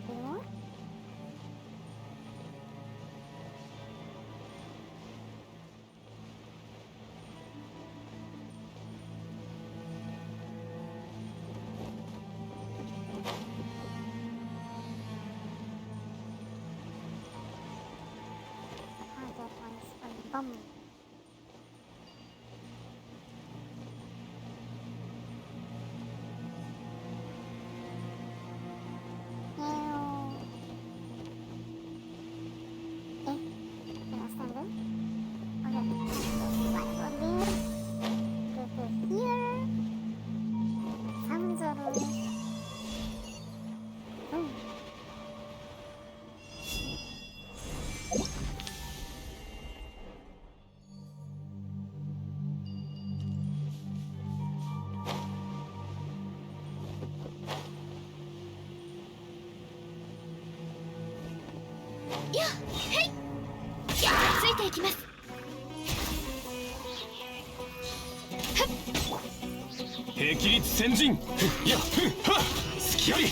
More? That one's a bum. Meow. Can I stand in? Okay. Fly over there. Go to here. Sounds alright. Boom.ついていきます。霹靂先陣ふっやふっはっ隙あり。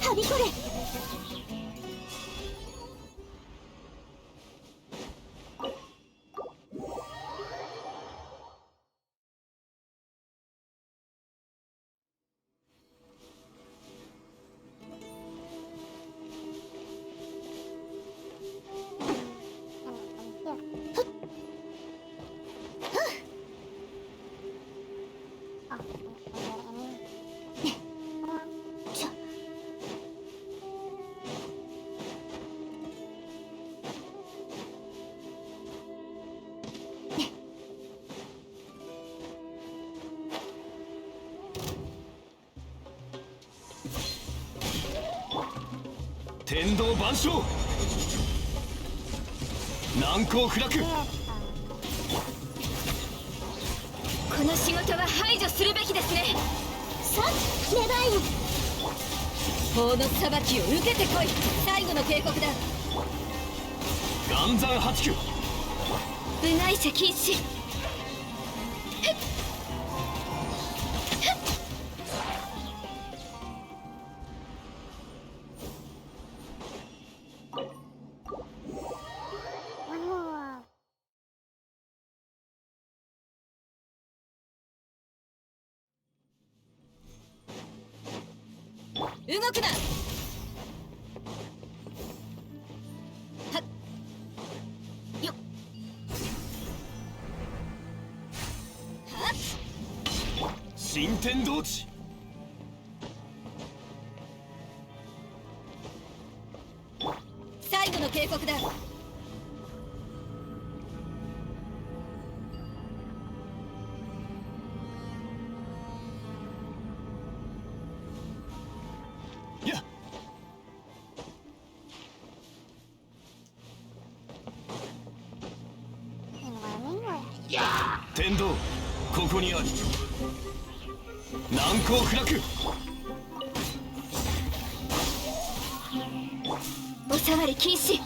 はびこれ。Can 天道万象難攻不落。この仕事は排除するべきですね。さあ芽生えよ。法の裁きを受けてこい。最後の警告だ。岩山八九部外者禁止。One more. 動くな。はっよっはっ新天道地最後の警告だ。いや天道ここにあり難攻不落。お触り禁止。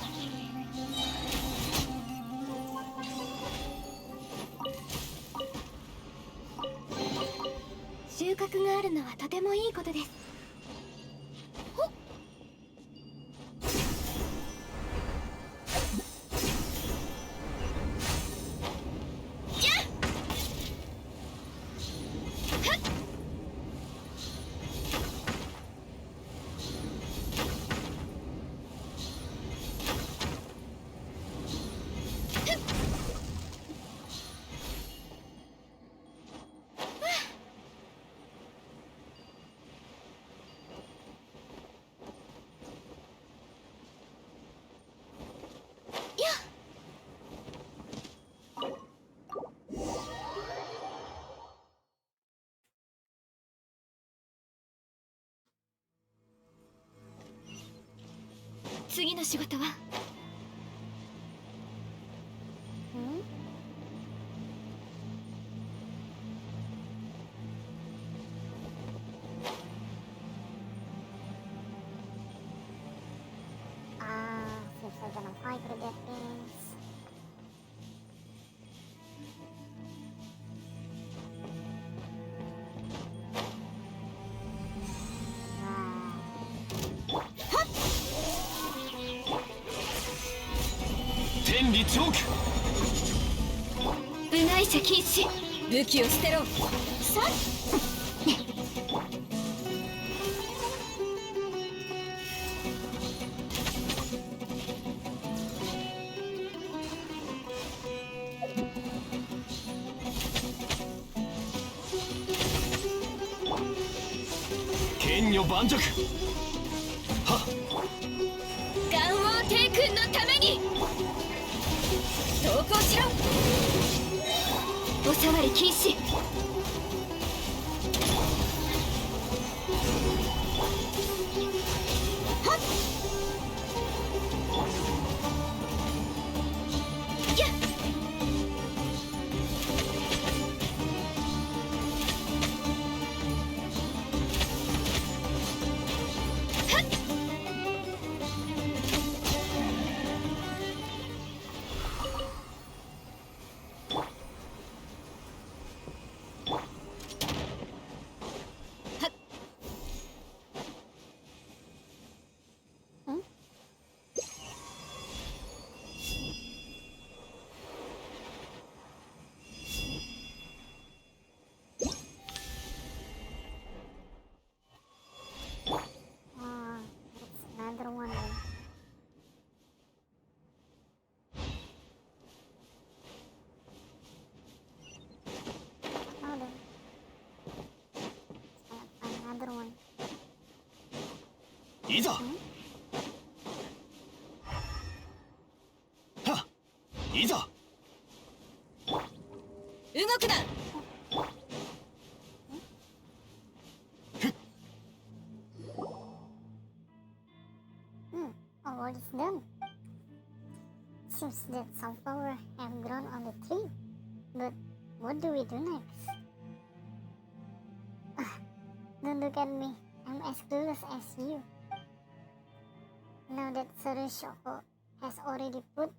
収穫があるのはとてもいいことです。次の仕事は？Seems like gonna fight with that things. Ah, 天理チョーク部外者禁止。武器を捨てろ。さあ剣女盤石はっ元王帝君のために投降しろ。お触り禁止。はっやっit's another one. Then. Oh, then. Let's find another one. いざはっいざ動くな。Hmm. work is done. Seems that some flowers have grown on the tree. But what do we do next? Don't look at me. I'm as clueless as you. Now that Shoko has already put